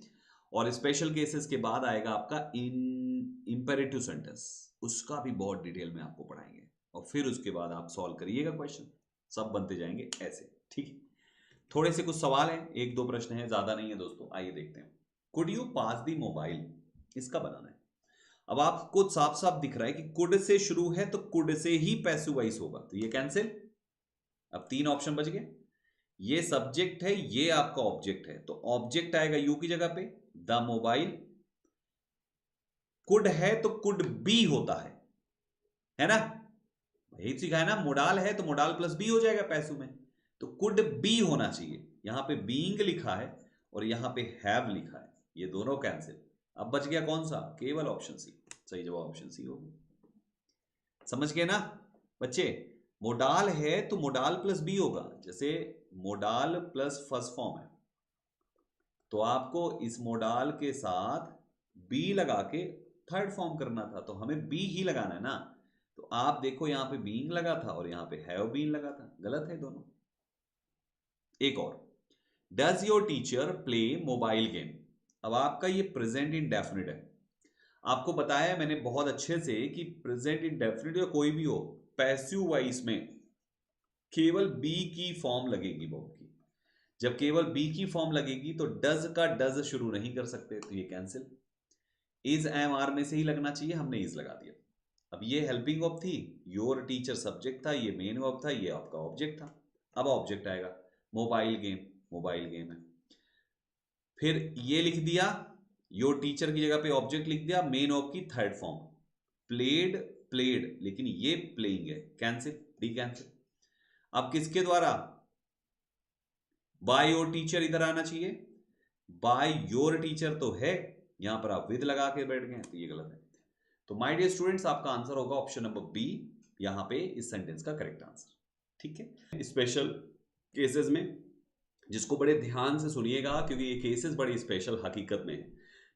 और स्पेशल केसेस के बाद आएगा आपका इंपेरेटिव सेंटेंस, उसका भी बहुत डिटेल में आपको पढ़ाएंगे, और फिर उसके बाद आप सॉल्व करिएगा क्वेश्चन, सब बनते जाएंगे ऐसे। ठीक है, थोड़े से कुछ सवाल हैं, एक दो प्रश्न हैं, ज्यादा नहीं है दोस्तों। आइए देखते हैं। Could you pass the mobile, इसका बनाना है। अब आपको साफ साफ दिख रहा है कि कुड से शुरू है तो could say he passive voice होगा, तो ये कैंसिल। अब 3 ऑप्शन बच गए, ये सब्जेक्ट है, ये आपका ऑब्जेक्ट है, तो ऑब्जेक्ट आएगा यू की जगह पे, द मोबाइल। कुड है तो कुड बी होता है ना? यही सीखा है ना, मोडाल है तो मोडाल प्लस बी हो जाएगा पैसिव में, तो कुड बी होना चाहिए। यहां पे बीइंग लिखा है और यहां पे हैव लिखा है, ये दोनों कैंसिल। अब बच गया कौन सा? केवल ऑप्शन सी। सही जवाब ऑप्शन सी होगी। समझ गए ना बच्चे? मोडाल है तो मोडाल प्लस बी होगा, जैसे मोडाल प्लस फर्स्ट फॉर्म है तो आपको इस मोडाल के साथ बी लगा के थर्ड फॉर्म करना था, तो हमें बी ही लगाना है ना। तो आप देखो यहां पे बीइंग लगा था और यहां पे हैव बीन लगा था, गलत है दोनों। एक और, does your teacher play mobile game. अब आपका ये प्रेजेंट इंडेफिनिट है, आपको बताया मैंने बहुत अच्छे से कि प्रेजेंट इंडेफिनिट या कोई भी हो, पैसिव वॉइस में केवल बी की फॉर्म लगेगी वर्ब की। जब केवल बी की फॉर्म लगेगी तो डज का डज शुरू नहीं कर सकते, तो ये कैंसिल। इज एम आर में से ही लगना चाहिए, हमने इज लगा दिया। अब ये हेल्पिंग वर्ब थी, योर टीचर सब्जेक्ट था, ये मेन वर्ब था, ये आपका ऑब्जेक्ट था। अब ऑब्जेक्ट आएगा मोबाइल गेम, मोबाइल गेम है। फिर ये लिख दिया, योर टीचर की जगह पे ऑब्जेक्ट लिख दिया, मेन वर्ब की थर्ड फॉर्म प्लेड, प्लेड, लेकिन ये प्लेइंग है, कैंसिल, डी कैंसिल। अब किसके द्वारा? बाय योर टीचर इधर आना चाहिए, बाय योर टीचर तो है, यहां पर आप विद लगा के बैठ गए, तो ये गलत है। तो माय डियर स्टूडेंट्स, आपका आंसर होगा ऑप्शन नंबर बी, यहां पे इस सेंटेंस का करेक्ट आंसर। ठीक है, स्पेशल केसेस में जिसको बड़े ध्यान से सुनिएगा क्योंकि ये केसेस बड़े स्पेशल हकीकत में है।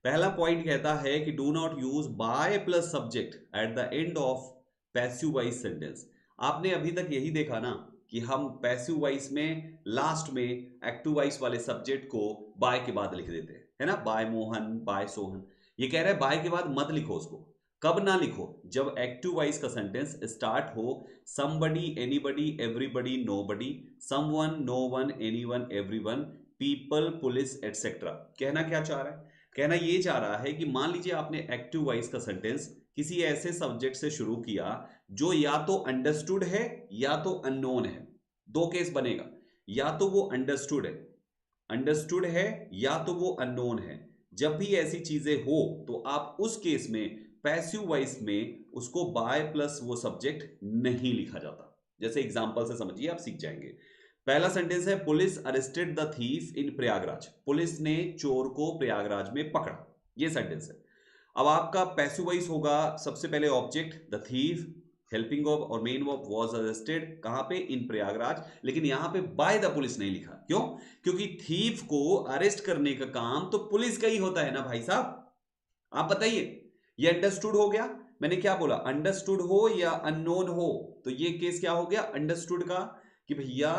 पहला पॉइंट कहता है कि do not use by plus subject at the end of passive voice sentence. आपने अभी तक यही देखा ना कि हम पैसिव वॉइस में लास्ट में एक्टिव वॉइस वाले सब्जेक्ट को बाय के बाद लिख देते हैं, है ना? By Mohan, by Sohan. ये कह रहा है बाय के बाद मत लिखो उसको, कब ना लिखो? जब एक्टिव वॉइस का सेंटेंस स्टार्ट हो somebody, anybody, everybody, nobody, someone, no one, anyone, everyone, people, police, etcetera. कहना क्या चाह रहा है? कहना ये चाह रहा है कि मान लीजिए आपने एक्टिव वॉइस का सेंटेंस किसी ऐसे सब्जेक्ट से शुरू किया जो या तो अंडरस्टूड है या तो अननोन है। दो केस बनेगा, या तो वो अंडरस्टूड है या तो वो अननोन है। जब भी ऐसी चीजें हो तो आप उस केस में पैसिव वॉइस में उसको बाय प्लस वो सब्जेक्ट नहीं लिखा जाता। जैसे एग्जांपल से समझिए, आप सीख जाएंगे। पहला सेंटेंस है police arrested the thief in Prayagraj. Police ने चोर को प्रयागराज में पकड़ा, ये सेंटेंस है। अब आपका पैसिव वॉइस होगा, सबसे पहले object the thief, helping verb और मेन वर्ब वाज अरेस्टेड, कहां पे? इन प्रयागराज। लेकिन यहां पे बाय द पुलिस नहीं लिखा, क्यों? क्योंकि थीफ को अरेस्ट करने का काम तो पुलिस का ही होता है ना भाई साहब। आप बताइए, ये अंडरस्टूड हो गया? मैंने क्या बोला? अंडरस्टूड हो या अननोन हो, तो ये केस क्या हो गया अंडरस्टूड का, कि भैया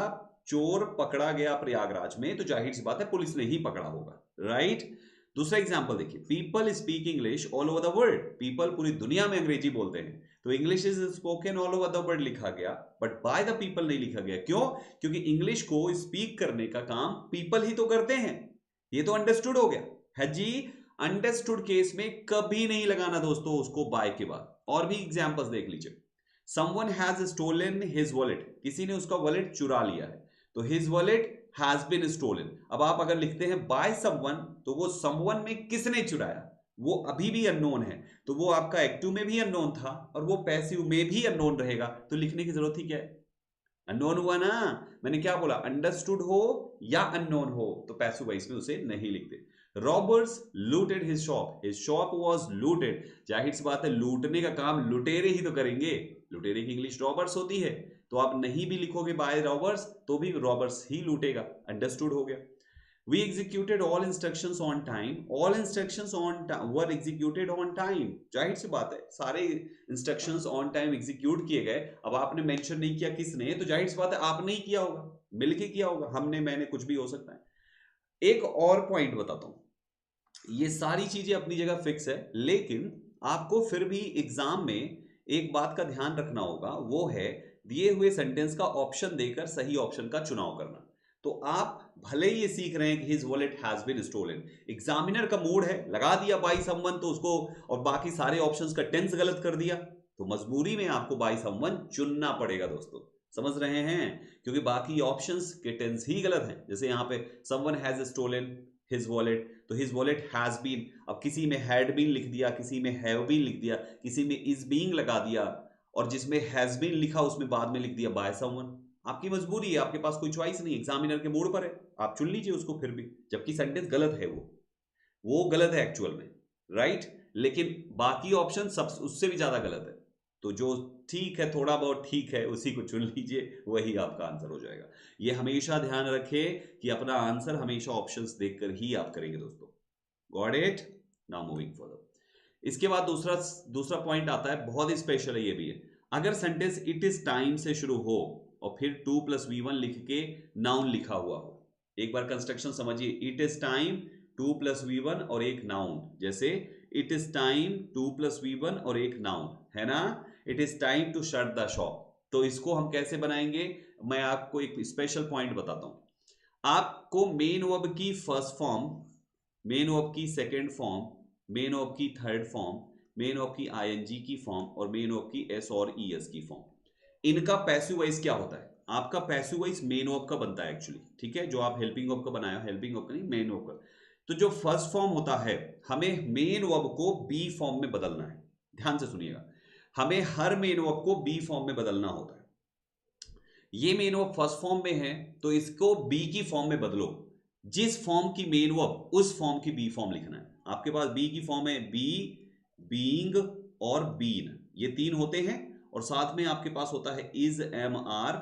चोर पकड़ा गया प्रयागराज में, तो जाहिर सी बात है पुलिस ने ही पकड़ा होगा, राइट? दूसरा एग्जांपल देखिए, people speak English all over the world. People पूरी दुनिया में अंग्रेजी बोलते हैं, तो English is spoken all over the world लिखा गया, बट बाय द पीपल नहीं लिखा गया। क्यों? क्योंकि इंग्लिश को स्पीक करने का काम पीपल ही तो करते हैं। ये तो अंडरस्टूड हो गया है जी। अंडरस्टूड केस में कभी नहीं लगाना दोस्तों उसको बाय के बाद। और भी एग्जांपल्स देख लीजिए। Someone has stolen his wallet, किसी ने उसका वॉलेट चुरा लिया है, तो his wallet has been stolen. अब आप अगर लिखते हैं बाय समवन, तो वो समवन में किसने चुराया वो अभी भी अननोन है, तो वो आपका एक्टिव में भी अननोन था और वो पैसिव में भी अननोन रहेगा, तो लिखने की जरूरत ही क्या है? अननोन हुआ ना। मैंने क्या बोला? अंडरस्टूड हो या अननोन हो तो पैसिव वॉइस में उसे नहीं लिखते। Robbers looted his shop was looted. जाहिर सी बात है लूटने का काम लुटेरे ही तो करेंगे, लुटेरे की इंग्लिश रॉबर्स होती है, तो आप नहीं भी लिखोगे बाय रॉबर्स तो भी रॉबर्स ही लूटेगा, अंडरस्टूड हो गया। We executed all instructions on time. All instructions were executed on time. जाहिर सी बात है सारे इंस्ट्रक्शंस ऑन टाइम एग्जीक्यूट किए गए। अब आपने मेंशन नहीं किया किसने, तो जाहिर सी बात है आपने ही किया होगा, मिलके किया होगा, हमने, मैंने, कुछ भी हो सकता है। एक और पॉइंट बताता हूं, ये सारी चीजें अपनी जगह फिक्स है, लेकिन आपको फिर भी एग्जाम में एक बात का ध्यान रखना होगा, वो है दिए हुए सेंटेंस का ऑप्शन देकर सही ऑप्शन का चुनाव करना। तो आप भले ही ये सीख रहे हैं कि his wallet has been stolen, examiner का मूड है लगा दिया बाय समवन तो उसको, और बाकी सारे ऑप्शंस का टेंस गलत कर दिया, तो मजबूरी में आपको बाय समवन चुनना पड़ेगा दोस्तों, समझ रहे हैं? क्योंकि बाकी ऑप्शंस के टेंस ही गलत हैं। जैसे यहां पे someone has stolen his wallet, तो हिज वॉलेट हैज बीन, अब किसी में हैड बीन लिख दिया, किसी में हैव बीन लिख दिया, किसी में इज बीइंग लगा दिया, और जिसमें हैज बीन लिखा उसमें बाद में लिख दिया बाय समवन। आपकी मजबूरी है, आपके पास कोई चॉइस नहीं, एग्जामिनर के मूड पर है, आप चुन लीजिए उसको फिर भी, जबकि सेंटेंस गलत है, वो गलत है एक्चुअल में, राइट? लेकिन बाकी ऑप्शन सब उससे भी ज्यादा गलत है, तो जो ठीक है, थोड़ा बहुत ठीक है, उसी को चुन लीजिए, वही आपका आंसर हो जाएगा। ये हमेशा ध्यान रखें कि अपना आंसर हमेशा ऑप्शंस देखकर ही आप करेंगे दोस्तों। Got it? Now moving forward. इसके बाद दूसरा पॉइंट आता है, बहुत ही स्पेशल है ये भी है। अगर सेंटेंस इट इज टाइम से शुरू हो और फिर 2+V1 लिख के नाउन लिखा हुआ हो, एक बार कंस्ट्रक्शन समझिए, इट इज टाइम 2+V1 और एक नाउन, जैसे इट इज टाइम 2+V1 और एक नाउन है ना, it is time to shut the shop. तो इसको हम कैसे बनाएंगे, मैं आपको एक स्पेशल पॉइंट बताता हूं। आपको मेन वर्ब की फर्स्ट फॉर्म, मेन वर्ब की सेकेंड फॉर्म, मेन वर्ब की थर्ड फॉर्म, मेन वर्ब की आईएनजी की फॉर्म और मेन वर्ब की एस और ईएस की फॉर्म, इनका पैसिव वॉइस क्या होता है? आपका पैसिव वॉइस मेन वर्ब का बनता है एक्चुअली, ठीक है? जो आप हेल्पिंग वर्ब का बनाया, हेल्पिंग वर्ब का नहीं, मेन वर्ब का। तो जो फर्स्ट फॉर्म होता है, हमें मेन वर्ब को बी फॉर्म में बदलना है। ध्यान से सुनिएगा, हमें हर मेन वर्ब को बी फॉर्म में बदलना होता है। ये मेन वर्ब फर्स्ट फॉर्म में है तो इसको बी की फॉर्म में बदलो। जिस फॉर्म की मेन वर्ब उस फॉर्म की बी फॉर्म लिखना है। आपके पास बी की फॉर्म है बी, बीइंग और बीन, ये तीन होते हैं, और साथ में आपके पास होता है इज, एम, आर,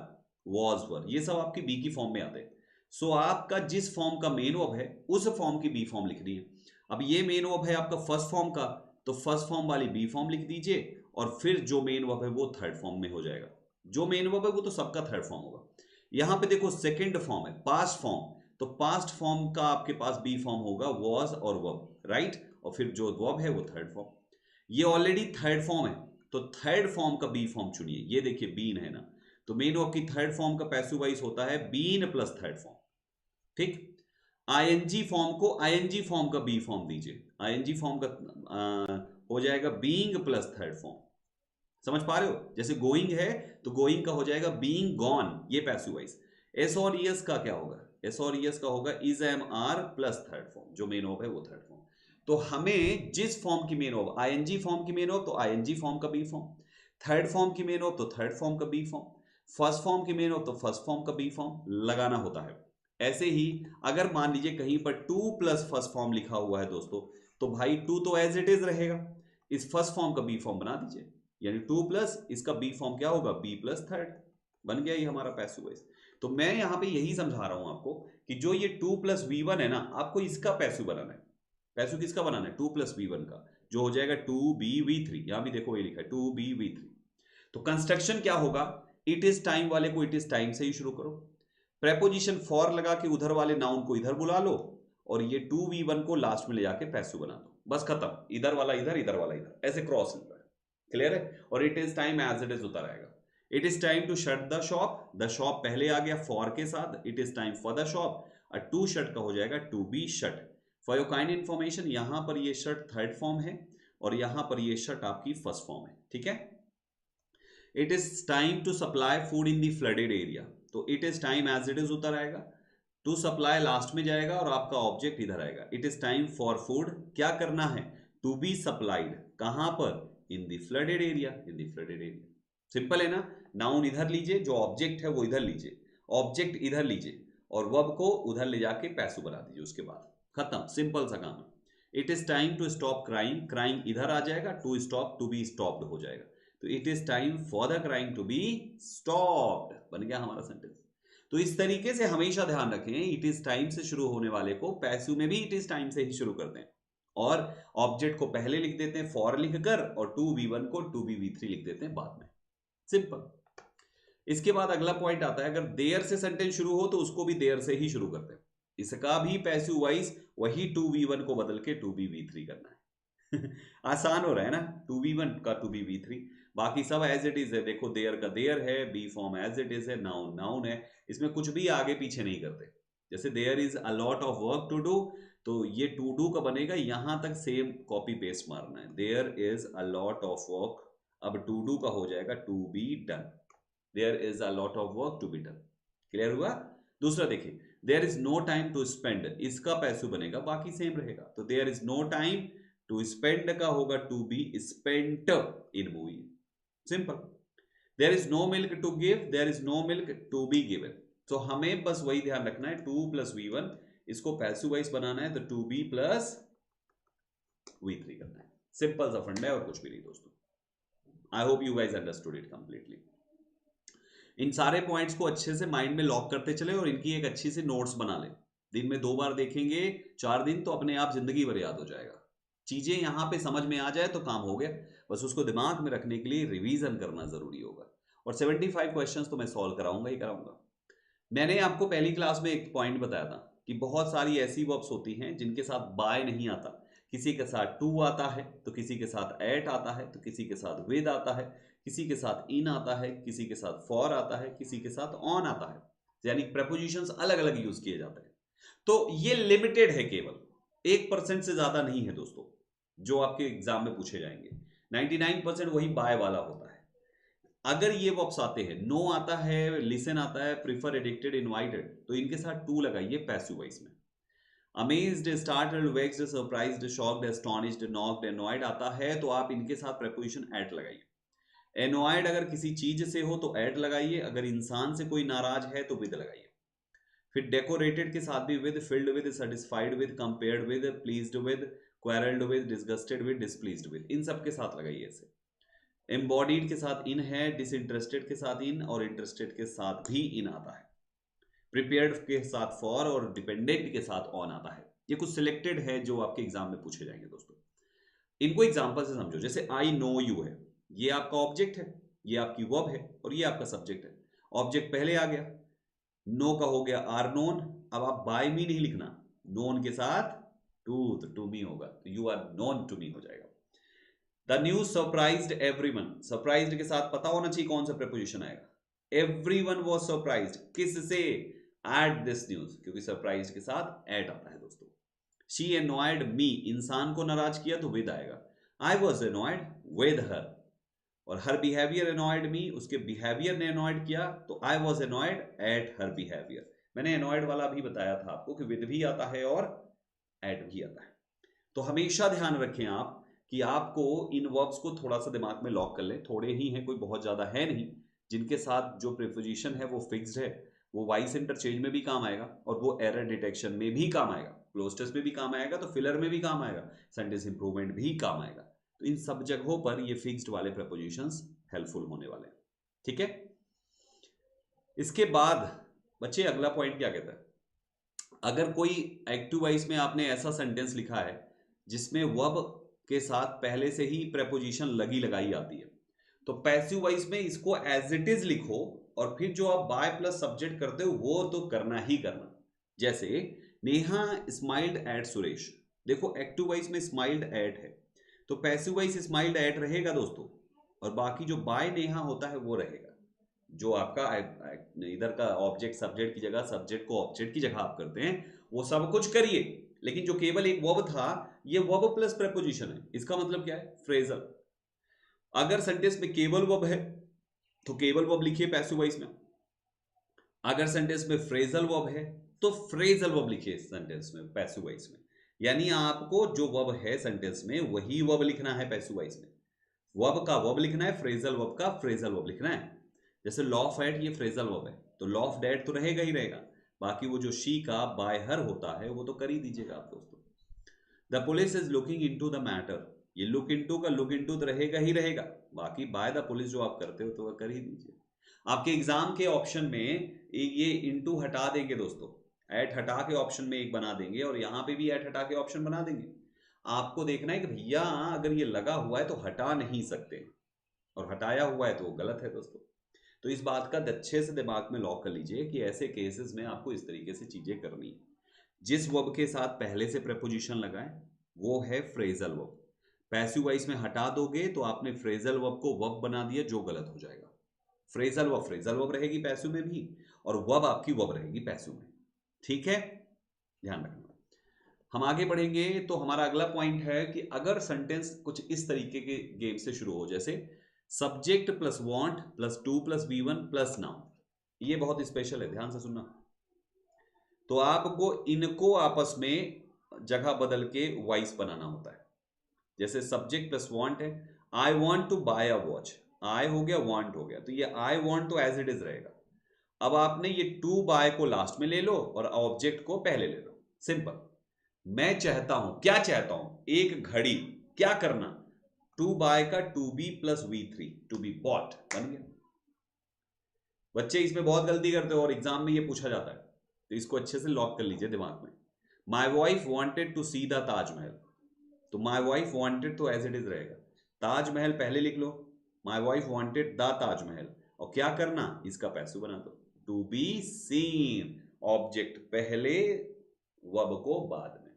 वॉज, वर, ये सब आपकी बी की फॉर्म में आते हैं। सो आपका जिस फॉर्म का मेन वर्ब है उस फॉर्म की बी फॉर्म लिखनी है। अब ये मेन वर्ब है आपका फर्स्ट फॉर्म का, तो फर्स्ट फॉर्म वाली बी फॉर्म लिख दीजिए, और फिर जो मेन वर्ब है वो थर्ड फॉर्म में हो जाएगा। जो मेन वर्ब है वो तो सबका थर्ड फॉर्म होगा। यहां पे देखो सेकंड फॉर्म है पास्ट फॉर्म, तो पास्ट फॉर्म का आपके पास बी फॉर्म होगा वॉज और वर्ब, राइट? और फिर जो वर्ब है वो थर्ड फॉर्म। ये ऑलरेडी थर्ड फॉर्म है, तो थर्ड फॉर्म का बी फॉर्म चुनिए। ये देखिए बीन है ना, तो मेन वर्ब की थर्ड फॉर्म का पैसिव वॉइस होता है बीन प्लस थर्ड फॉर्म। ठीक, आईएनजी फॉर्म को आईएनजी फॉर्म का बी फॉर्म दीजिए, आईएनजी फॉर्म का हो जाएगा बीइंग प्लस थर्ड फॉर्म। समझ पा रहे हो? जैसे गोइंग है तो गोइंग का हो जाएगा बीइंग गॉन, ये पैसिव वॉइस। एस और ईएस का क्या होगा? एस और ईएस का होगा is am are plus third form, जो मेन वर्ब है वो थर्ड फॉर्म। तो हमें जिस फॉर्म की मेन वर्ब, आईएनजी फॉर्म की मेन वर्ब तो आईएनजी फॉर्म का बी फॉर्म, थर्ड फॉर्म की मेन वर्ब तो थर्ड फॉर्म का बी फॉर्म, फर्स्ट फॉर्म की मेन वर्ब तो फर्स्ट फॉर्म का बी फॉर्म लगाना होता है। ऐसे ही अगर मान लीजिए कहीं पर टू प्लस फर्स्ट फॉर्म लिखा हुआ है दोस्तों, तो भाई टू तो एज इट इज रहेगा, इस फर्स्ट फॉर्म का बी फॉर्म बना दीजिए, यानी टू प्लस इसका बी फॉर्म क्या होगा? Be plus third. बन गया ये हमारा पैसिव वॉइस। तो मैं यहां पे यही समझा रहा हूं आपको कि जो ये टू प्लस वी वन है ना, आपको इसका पैसिव बनाना है। पैसिव किसका बनाना है? टू प्लस वी वन का, जो हो जाएगा टू बी वी थ्री। यहां भी देखो ये लिखा है टू बी वी थ्री। तो कंस्ट्रक्शन क्या होगा? इट इज टाइम वाले को इट इज टाइम से ही शुरू करो, प्रेपोजिशन फॉर लगा के उधर वाले नाउन को इधर बुला लो, और ये टू वी वन को लास्ट में ले जाके पैसिव बना दो, बस खत्म। इधर वाला इधर, इधर वाला इधर, ऐसे क्रॉस लिखा है। क्लियर है? और it is time as it is होता रहेगा। It is time to shut the shop, the shop पहले आ गया फॉर के साथ, it is time for the shop, और टू शट का हो जाएगा to be shut. For your kind information, यहां पर ये शट थर्ड फॉर्म है और यहां पर ये शट आपकी फर्स्ट फॉर्म है। ठीक है? It is time to supply food in the flooded area, तो it is time as it is होता रहेगा, टू सप्लाई लास्ट में जाएगा और आपका ऑब्जेक्ट इधर आएगा। It is time for food, क्या करना है? टू बी सप्लाइड, कहां पर? इन the flooded area, in the flooded area. Simple है ना? नाउन इधर लीजिए, जो ऑब्जेक्ट है वो इधर लीजिए, ऑब्जेक्ट इधर लीजिए और वर्ब को उधर ले जाके पैसिव बना दीजिए, उसके बाद खत्म। सिंपल सा काम है। It is time to stop crying, crying इधर आ जाएगा, to stop to be stopped हो जाएगा, तो it is time for the crying to be stopped. बन गया हमारा सेंटेंस। तो इस तरीके से हमेशा ध्यान रखें, इट इज टाइम से शुरू होने वाले को पैसिव में भी इट इज टाइम से ही शुरू करते हैं, और ऑब्जेक्ट को पहले लिख देते हैं फॉर लिखकर, और टू वी वन को टू बी वी थ्री लिख देते हैं बाद में। सिंपल। इसके बाद अगला पॉइंट आता है, अगर देयर से सेंटेंस शुरू हो तो उसको भी देयर से ही शुरू करते हैं। इसका भी पैसिव वाइज वही टू वी वन को बदल के टू बी वी थ्री करना है। आसान हो रहा है ना? टू वी वन का टू बी वी थ्री, बाकी सब एज इट इज है। देखो देयर का देयर है, be form as it is है, नाउन नाउन है, इसमें कुछ भी आगे पीछे नहीं करते। जैसे there is a lot of work to do, तो ये टू डू का बनेगा, यहां तक सेम कॉपी पेस्ट मारना है, there is a lot of work, अब टू डू का हो जाएगा to be done, there is a lot of work to be done. Clear हुआ? दूसरा देखिए, there is no time to spend, इसका पैसिव बनेगा, बाकी सेम रहेगा, तो there is no time to spend का होगा to be spent in movie. Simple. There is no milk to give, there is no milk to be given. तो हमें बस वही ध्यान रखना है, टू प्लस वी वन, इसको पैसिव वाइज बनाना है, तो to be plus V three करना है। सिंपल सा फंडा है और कुछ भी नहीं दोस्तों। I hope you guys understood it completely. इन सारे पॉइंट्स को अच्छे से माइंड में लॉक करते चले और इनकी एक अच्छी सी नोट्स बना ले। दिन में 2 बार देखेंगे, 4 दिन, तो अपने आप जिंदगी भर याद हो जाएगा। चीजें यहां पे समझ में आ जाए तो काम हो गया, बस उसको दिमाग में रखने के लिए रिवीजन करना जरूरी होगा। और 75 क्वेश्चंस तो मैं सॉल्व कराऊंगा ही कराऊंगा। मैंने आपको पहली क्लास में एक पॉइंट बताया था कि बहुत सारी ऐसी वर्ब्स होती हैं जिनके साथ बाय नहीं आता, किसी के साथ टू आता है, तो किसी के साथ एट आता है, तो किसी के साथ विद आता है, किसी के साथ इन आता है, किसी के साथ फॉर आता है, किसी के साथ ऑन आता है, यानी प्रपोजिशंस अलग अलग यूज किए जाते हैं। तो ये लिमिटेड है, केवल 1% से ज्यादा नहीं है दोस्तों जो आपके एग्जाम में पूछे जाएंगे। 99% वही बाय वाला होता है। अगर ये वर्ब्स आते हैं, नो आता है, लिसन आता है, प्रीफर, एडिक्टेड, इनवाइटेड, तो इनके साथ टू लगाइए पैसिव वॉइस में। Amazed, startled, vexed, surprised, shocked, astonished, knocked, annoyed आता है, तो आप इनके साथ प्रेपोजिशन एट लगाइए। एनॉयड अगर किसी चीज से हो तो एट लगाइए, अगर इंसान से कोई नाराज है तो विद लगाइए। फिर डेकोरेटेड के साथ भी with, filled with, satisfied with, compared with, pleased with, quarrelled with, disgusted with, displeased with, इन सब के साथ लगाइए ऐसे। एम्बॉडीड के साथ इन है, डिसइंटरेस्टेड के साथ इन, और इंटरेस्टेड के साथ भी इन आता है। प्रिपेयर्ड के साथ फॉर, और डिपेंडेंट के साथ ऑन आता है। ये कुछ सिलेक्टेड है जो आपके एग्जाम में पूछे जाएंगे दोस्तों। इनको एग्जांपल से समझो। जैसे आई नो यू है, ये आपका ऑब्जेक्ट है, ये आपकी वर्ब है, और ये आपका सब्जेक्ट है। ऑब्जेक्ट पहले आ गया, नो का हो गया आर नोन। अब आप बाय मी नहीं लिखना, नोन के साथ टू, तो टू मी होगा, तो you are known to me हो जाएगा। The news surprised everyone, surprised के साथ पता होना चाहिए कौन सा प्रीपोजिशन आएगा, एवरीवन वाज सरप्राइज्ड, किससे, एट दिस न्यूज, क्योंकि सरप्राइज के साथ एट आता है दोस्तों। शी एनॉयड मी, इंसान को नाराज किया तो विद आएगा, I was annoyed with her, और हर बिहेवियर एनॉयड मी, उसके बिहेवियर ने एनॉयड किया तो I was annoyed at her behaviour. मैंने एनॉयड वाला भी बताया था आपको कि विद भी आता है और एट भी आता है। तो हमेशा ध्यान रखें आप कि आपको इन वर्ब्स को थोड़ा सा दिमाग में लॉक कर लें, थोड़े ही हैं, कोई बहुत ज्यादा है नहीं, जिनके साथ जो प्रीपोजिशन है वो फिक्स्ड है, वो वॉइस इंटरचेंज में भी काम आएगा और वो एरर डिटेक्शन में भी काम आएगा, क्लोज टेस्ट में भी काम आएगा, तो फिलर में भी काम आएगा, सेंटेंस इंप्रूवमेंट भी काम आएगा। तो इन सब जगहों पर ये फिक्स्ड वाले प्रीपोजिशंस हेल्पफुल होने वाले हैं। ठीक है, इसके बाद बच्चे अगला पॉइंट क्या कहता है, अगर कोई एक्टिव वॉइस में आपने ऐसा सेंटेंस लिखा है जिसमें वर्ब के साथ पहले से ही प्रेपोजिशन लगी लगाई आती है, तो पैसिव वॉइस में इसको एज इट इज लिखो और फिर जो आप बाय प्लस सब्जेक्ट करते हो वो तो करना ही करना। जैसे नेहा स्माइल्ड एट सुरेश, देखो एक्टिव वॉइस में स्माइल्ड एट है तो पैसिव वॉइस स्माइल्ड एट रहेगा दोस्तों, और बाकी जो बाय नेहा होता है वो रहेगा। जो आपका इधर का ऑब्जेक्ट सब्जेक्ट की जगह, सब्जेक्ट को ऑब्जेक्ट की जगह आप करते हैं, वो सब कुछ करिए, लेकिन जो केवल एक वर्ब था ये वर्ब प्लस प्रेपोजिशन है। इसका मतलब क्या है, फ्रेजल। अगर सेंटेंस में केवल वर्ब है तो केवल वर्ब लिखिए पैसिव वॉइस में, अगर सेंटेंस में फ्रेजल वर्ब है तो फ्रेजल वर्ब लिखिए सेंटेंस में पैसिव वॉइस में। यानी आपको जो वर्ब है सेंटेंस में वही वर्ब लिखना है पैसिव वॉइस में, वर्ब का वर्ब लिखना है, फ्रेजल वर्ब का फ्रेजल वर्ब लिखना है। जैसे लॉ ऑफ एट, ये फ्रेजल वर्ब है तो लॉ ऑफ डेट तो रहेगा ही रहेगा, बाकी वो जो शी का बाय हर होता है वो तो कर ही दीजिएगा आप दोस्तों। The police is looking into the matter, ये लुक इनटू का लुक इनटू तो रहेगा ही रहेगा, बाकी बाय द पुलिस जो आप करते हो तो वह कर ही दीजिए। आपके एग्जाम के ऑप्शन में ये इनटू हटा देंगे दोस्तों, एट हटा के ऑप्शन में एक बना देंगे और यहां पे भी एट हटा के ऑप्शन बना देंगे। आपको देखना है कि भैया अगर ये लगा हुआ है तो हटा नहीं सकते, और हटाया हुआ है तो वो गलत है दोस्तों। तो इस बात का अच्छे से दिमाग में लॉक कर लीजिए कि ऐसे केसेस में आपको इस तरीके से चीजें करनी है। जिस वर्ब के साथ पहले से प्रेपोजिशन लगाए वो है फ्रेजल वर्ब, पैसिव वॉइस में हटा दोगे तो आपने फ्रेजल वर्ब को वर्ब बना दिया जो गलत हो जाएगा। फ्रेजल वर्ब रहेगी पैसिव में भी और वर्ब आपकी वर्ब रहेगी पैसिव में। ठीक है, ध्यान रखना। हम आगे बढ़ेंगे तो हमारा अगला पॉइंट है कि अगर सेंटेंस कुछ इस तरीके के गेम से शुरू हो, जैसे subject plus want plus two plus V1 plus noun, ये बहुत स्पेशल है, ध्यान से सुनना। तो आपको इनको आपस में जगह बदल के वॉइस बनाना होता है। जैसे सब्जेक्ट प्लस वांट है, I want to buy a watch, I हो गया वांट हो गया, तो ये आई वांट तो एज इट इज रहेगा। अब आपने ये टू बाय को लास्ट में ले लो और ऑब्जेक्ट को पहले ले लो, सिंपल। मैं चाहता हूं, क्या चाहता हूं, एक घड़ी, क्या करना, टू बाय का to be plus V3, to be bought बन गया। बच्चे इसमें बहुत गलती करते हो और एग्जाम में ये पूछा जाता है, तो इसको अच्छे से लॉक कर लीजिए दिमाग में। My wife wanted to see the Taj Mahal, तो माई वाइफ वॉन्टेड तो एज इट इज रहेगा, ताजमहल पहले लिख लो, my wife wanted the Taj Mahal, और क्या करना, इसका पैसिव बना दो, टू बी सीन, ऑब्जेक्ट पहले वर्ब को बाद में।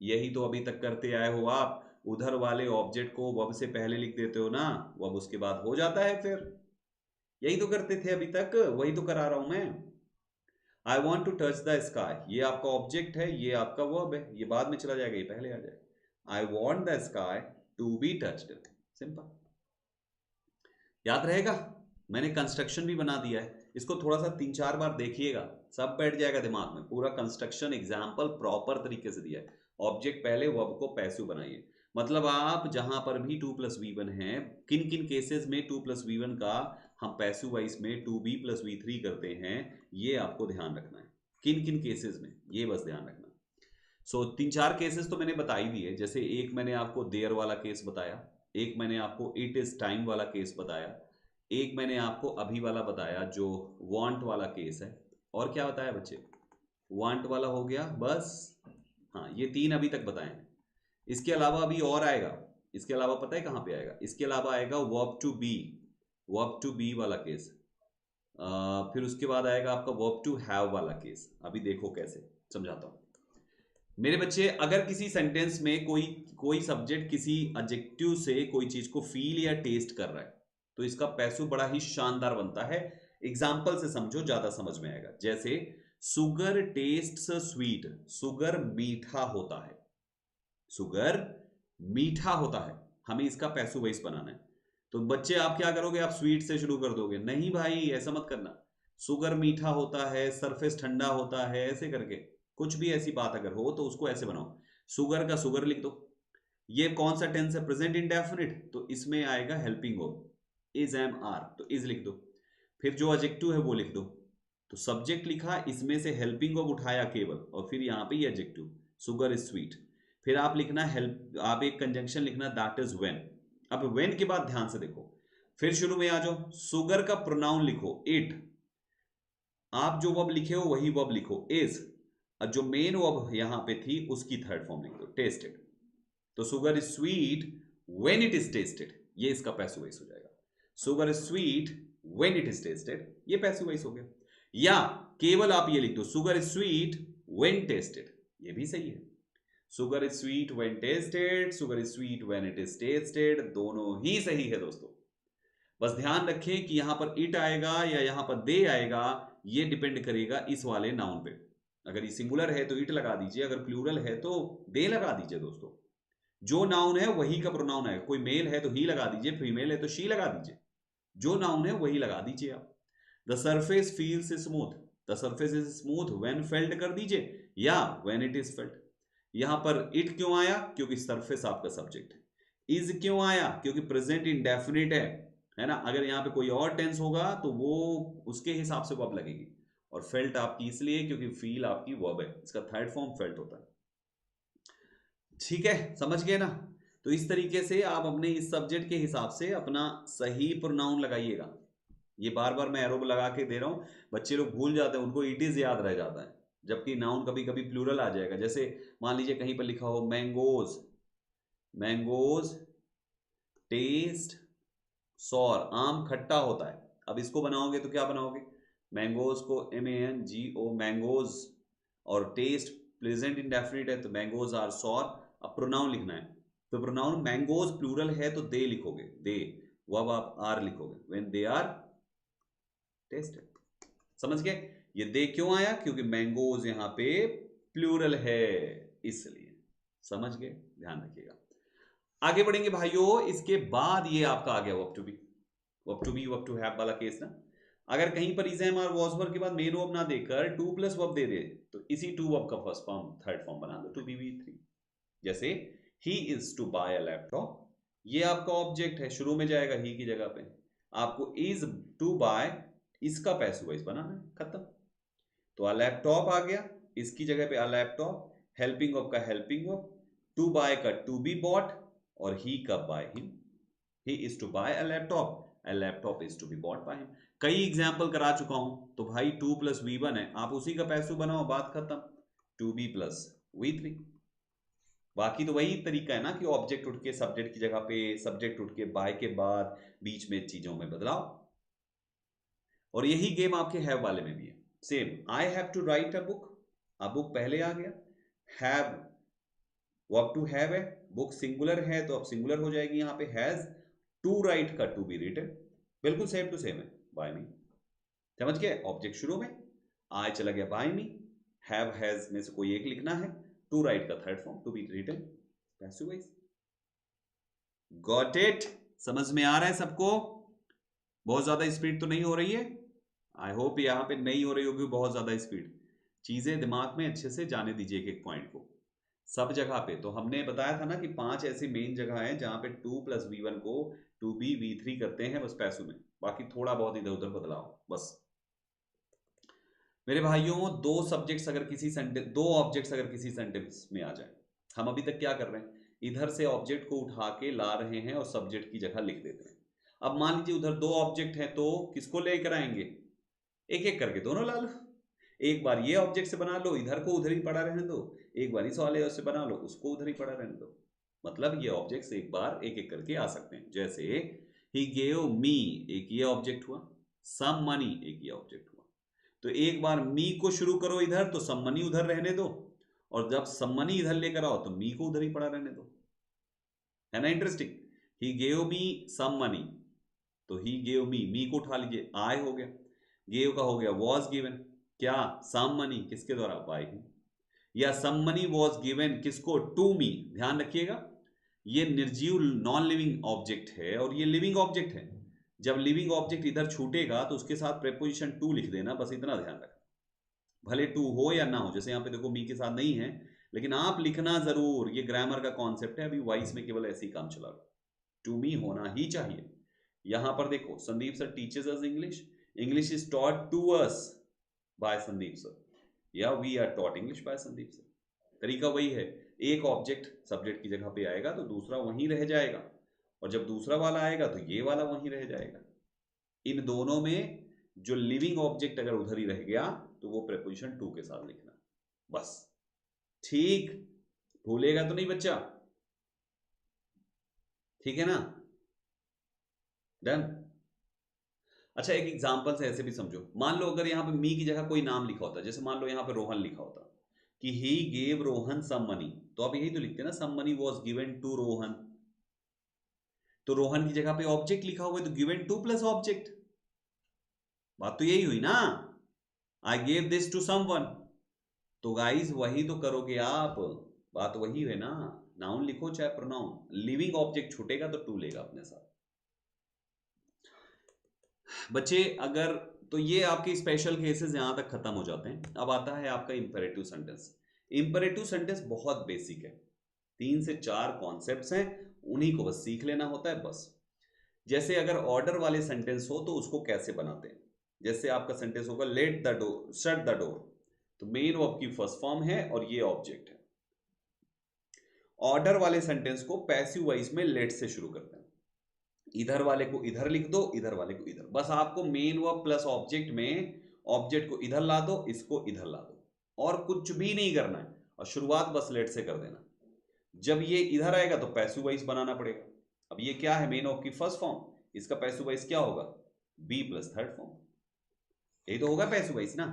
यही तो अभी तक करते आए हो आप, उधर वाले ऑब्जेक्ट को वर्ब से पहले लिख देते हो ना, वर्ब उसके बाद हो जाता है, फिर यही तो करते थे अभी तक, वही तो करा रहा हूं मैं। I want to touch the sky, ये आपका ऑब्जेक्ट है, ये आपका वर्ब है, ये बाद में चला जाएगा, ये पहले आ जाएगा। I want the sky to be touched, simple, याद रहेगा। मैंने कंस्ट्रक्शन भी बना दिया है, इसको थोड़ा सा 3-4 बार देखिएगा, सब बैठ जाएगा दिमाग में, पूरा कंस्ट्रक्शन एग्जाम्पल प्रॉपर तरीके से दिया है। ऑब्जेक्ट पहले वर्ब को पैसिव बनाइए, मतलब आप जहां पर भी 2 + V1 है, किन किन केसेस में 2 + V1 का हम पैसिव वॉइस में 2B + V3 करते हैं, ये आपको ध्यान रखना है, किन किन केसेस में, ये बस ध्यान रखना। सो 3-4 केसेस तो मैंने बता ही दिए, जैसे एक मैंने आपको देयर वाला केस बताया, एक मैंने आपको इट इज टाइम वाला केस बताया, एक मैंने आपको अभी वाला बताया जो वांट वाला केस है, और क्या बताया बच्चे, वांट वाला हो गया बस। हाँ, ये 3 अभी तक बताए हैं। इसके अलावा अभी और आएगा, इसके अलावा पता है कहां पे आएगा, इसके अलावा आएगा वर्ब टू बी वाला केस, फिर उसके बाद आएगा आपका वर्ब टू हैव वाला केस। अभी देखो कैसे समझाता हूं। मेरे बच्चे, अगर किसी सेंटेंस में कोई कोई सब्जेक्ट किसी एडजेक्टिव से कोई चीज को फील या टेस्ट कर रहा है तो इसका पैसिव बड़ा ही शानदार बनता है। एग्जाम्पल से समझो, ज्यादा समझ में आएगा। जैसे सुगर टेस्ट्स स्वीट, सुगर मीठा होता है, सुगर मीठा होता है, हमें इसका पैसिव वॉइस बनाना है। तो बच्चे आप क्या करोगे, आप स्वीट से शुरू कर दोगे? नहीं भाई, ऐसा मत करना। सुगर मीठा होता है, सरफेस ठंडा होता है, ऐसे करके कुछ भी ऐसी बात अगर हो तो उसको ऐसे बनाओ। सुगर का सुगर लिख दो। ये कौन सा टेंस है? प्रेजेंट इंडेफिनिट, तो इसमें आएगा helping verb, is am are, तो इज लिख दो। फिर जो एडजेक्टिव है वो लिख दो। तो सब्जेक्ट लिखा, इसमें से हेल्पिंग वर्ब उठाया केवल, और फिर यहां पे ये एडजेक्टिव सुगर इज स्वीट। फिर आप लिखना हेल्प, आप एक कंजंक्शन लिखना दैट इज व्हेन। अब व्हेन के बाद ध्यान से देखो, फिर शुरू में आ जाओ, सुगर का प्रोनाउन लिखो इट, आप जो वर्ब लिखे हो वही वर्ब लिखो इज, और जो मेन वर्ब यहां पे थी उसकी थर्ड फॉर्म लिख दो टेस्टेड। तो sugar is sweet when it is tested, ये इसका पैसिव वॉइस हो जाएगा। Sugar is sweet when it is tested, ये पैसिव वॉइस हो गया। या केवल आप ये लिख दो sugar is sweet when tested, ये भी सही है। Sugar is sweet when tested, sugar is sweet when it is tested, दोनों ही सही है दोस्तों। बस ध्यान रखें कि यहां पर इट आएगा या यहां पर दे आएगा, ये डिपेंड करेगा इस वाले नाउन पे। अगर ये सिंगुलर है तो इट लगा दीजिए, अगर प्लूरल है तो दे लगा दीजिए दोस्तों। जो नाउन है वही का प्रोनाउन है, कोई मेल है तो ही लगा दीजिए, फीमेल है तो शी लगा दीजिए, जो नाउन है वही लगा दीजिए आप। The surface feels smooth, the surface is smooth when felt कर दीजिए, या व्हेन इट इज फेल्ट। यहां पर इट क्यों आया? क्योंकि सरफेस आपका सब्जेक्ट है। इज क्यों आया? क्योंकि प्रेजेंट इंडेफिनिट है ना। अगर यहां पे कोई और टेंस होगा तो वो उसके हिसाब से वर्ब लगेगी। और फेल्ट आपकी इसलिए क्योंकि फील आपकी वर्ब है, इसका थर्ड फॉर्म फेल्ट होता है। ठीक है, समझ गए ना। तो इस तरीके से आप अपने इस सब्जेक्ट के हिसाब से अपना सही प्रोनाउन लगाइएगा। ये बार बार मैं एरो लगा के दे रहा हूं, बच्चे लोग भूल जाते हैं, उनको इट इज याद रह जाता है, जबकि नाउन कभी कभी प्लूरल आ जाएगा। जैसे मान लीजिए कहीं पर लिखा हो मैंगोज, मैंगोज टेस्ट सॉर, आम खट्टा होता है। अब इसको बनाओगे तो क्या बनाओगे? मैंगोज को MANGO मैंगोज, और टेस्ट प्रेजेंट इंडेफिनिट है तो मैंगोज आर सॉर। अब प्रोनाउन लिखना है, तो प्रोनाउन मैंगोज प्लूरल है तो दे लिखोगे, दे, वो अब आप आर लिखोगे, व्हेन दे आर टेस्टेड। समझ गए? ये दे क्यों आया? क्योंकि मैंगोज यहां पे प्लूरल है, इसलिए। समझ गए? ध्यान रखिएगा। आगे बढ़ेंगे भाइयों, इसके बाद ये आपका आ गया verb to be, verb to be verb to have वाला केस ना। अगर कहीं पर is am are was verb के बाद मेन वर्ब ना देकर टू प्लस वर्ब दे दे तो इसी टू वर्ब का फर्स्ट फॉर्म थर्ड फॉर्म बना दो, टू बी V3। जैसे he is to buy a laptop, ये आपका ऑब्जेक्ट है, शुरू में जाएगा ही की जगह पे। आपको इज टू बाय इसका पैसिव वॉइस बनाना है, खत्म। तो अ लैपटॉप आ गया, इसकी जगह पे अ लैपटॉप, हेल्पिंग वर्ब का हेल्पिंग वर्ब, टू बाय का टू बी बॉट, और ही का by him. He is to buy a laptop is to be bought by him. कई एग्जाम्पल करा चुका हूं, तो भाई 2 + V1 है, आप उसी का पैसिव बनाओ, बात खत्म, 2B + V3। बाकी तो वही तरीका है ना कि ऑब्जेक्ट उठ के सब्जेक्ट की जगह पे, सब्जेक्ट उठ के बाय के बाद बीच में चीजों में बदलाव। और यही गेम आपके हैव वाले में भी है same. I have to write a book, अब बुक पहले आ गया, हैव वर्ब टू हैव है, बुक सिंगुलर है तो अब सिंगुलर हो जाएगी यहां पे हैज, टू राइट का टू बी रिटन, बिल्कुल सेम टू सेम है, बाय मी। समझ गए? ऑब्जेक्ट शुरू में, आई चला गया बाय मी, हैव हैज में से कोई एक लिखना है, टू राइट का third form to be written, passive voice. Got it? समझ में आ रहा है सबको? बहुत ज्यादा स्पीड तो नहीं हो रही है? आई होप यहां पे नहीं हो रही होगी बहुत ज्यादा स्पीड। चीजें दिमाग में अच्छे से जाने दीजिए एक एक पॉइंट को, सब जगह पे। तो हमने बताया था ना कि 5 ऐसी मेन जगह हैं जहां पे 2 + V1 को 2B V3 करते हैं बस पैसिव में, बाकी थोड़ा बहुत इधर उधर बदलाव बस। मेरे भाइयों, दो ऑब्जेक्ट्स अगर किसी सेंटेंस में आ जाए, हम अभी तक क्या कर रहे हैं, इधर से ऑब्जेक्ट को उठा के ला रहे हैं और सब्जेक्ट की जगह लिख देते हैं। अब मान लीजिए उधर दो ऑब्जेक्ट हैं तो किसको लेकर आएंगे? एक एक करके दोनों ला लो। एक बार ये ऑब्जेक्ट से बना लो, इधर को उधर ही पड़ा रहने दो, एक बार इस वाले से बना लो, उसको उधर ही पड़ा रहने दो। मतलब ये ऑब्जेक्ट्स एक बार एक एक करके आ सकते हैं। जैसे ही गेव मी, एक ये ऑब्जेक्ट हुआ, सम मनी एक ये ऑब्जेक्ट हुआ। तो एक बार मी को शुरू करो इधर तो सम मनी उधर रहने दो, और जब सममनी इधर लेकर आओ तो मी को उधर ही पड़ा रहने दो, है ना interesting. He gave me some money, तो ही गेव मी को उठा लीजिए, आई हो गया, गेव का हो गया वॉज गिवन, क्या सम मनी किसके द्वारा, बाय हिम, या सम मनी वॉज गिवन किसको, टू मी। ध्यान रखिएगा ये निर्जीव नॉन लिविंग ऑब्जेक्ट है और ये लिविंग ऑब्जेक्ट है। जब लिविंग ऑब्जेक्ट इधर छूटेगा तो उसके साथ प्रेपोजिशन टू लिख देना, बस इतना ध्यान रखना, भले टू हो या ना हो। जैसे यहाँ पे देखो मी के साथ नहीं है, लेकिन आप लिखना जरूर, ये ग्रामर का कॉन्सेप्ट है, अभी वॉइस में केवल ऐसे ही काम चला रहा, टू मी होना ही चाहिए। यहां पर देखो Sandeep sir teaches us English, English is taught to us by Sandeep sir, या we are taught English by Sandeep sir. तरीका वही है, एक ऑब्जेक्ट सब्जेक्ट की जगह पे आएगा तो दूसरा वहीं रह जाएगा, और जब दूसरा वाला आएगा तो ये वाला वहीं रह जाएगा। इन दोनों में जो लिविंग ऑब्जेक्ट अगर उधर ही रह गया तो वो प्रेपोजिशन टू के साथ लिखना, बस। ठीक, भूलेगा तो नहीं बच्चा, ठीक है ना, डन। अच्छा एक एग्जांपल से ऐसे भी समझो, मान लो अगर यहां पे मी की जगह कोई नाम लिखा होता, जैसे मान लो यहां पे रोहन लिखा होता कि he gave Rohan some money, तो आप यही तो लिखते ना, some money was given to Rohan. तो रोहन की जगह पे ऑब्जेक्ट लिखा हुआ है तो गिवन टू प्लस ऑब्जेक्ट, बात तो यही हुई ना, I gave this to someone. तो गाइस वही तो करोगे आप, बात वही है ना, नाउन लिखो चाहे प्रोनाउन, लिविंग ऑब्जेक्ट छूटेगा तो टू लेगा अपने साथ। बच्चे अगर, तो ये आपके स्पेशल केसेस यहां तक खत्म हो जाते हैं। अब आता है आपका इंपेरेटिव सेंटेंस। इंपेरेटिव सेंटेंस बहुत बेसिक है, 3 से 4 कॉन्सेप्ट्स हैं, उन्हीं को बस सीख लेना होता है बस। जैसे अगर ऑर्डर वाले सेंटेंस हो तो उसको कैसे बनाते हैं, जैसे आपका सेंटेंस होगा late the door, shut the door, तो मेन वर्ब की फर्स्ट फॉर्म है और ये ऑब्जेक्ट है। ऑर्डर वाले सेंटेंस को पैसिव वॉइस में लेट से शुरू करते हैं, इधर वाले को इधर लिख दो, इधर वाले को इधर, बस आपको मेन वर्ब प्लस ऑब्जेक्ट में ऑब्जेक्ट को इधर ला दो, इसको इधर ला दो, और कुछ भी नहीं करना है, और शुरुआत बस लेट से कर देना। जब ये इधर आएगा तो पैसिव वॉइस बनाना पड़ेगा। अब ये क्या है, मेन वर्ब की फर्स्ट फॉर्म, इसका पैसिव वॉइस क्या होगा, बी प्लस थर्ड फॉर्म, यही तो होगा पैसिव वॉइस ना।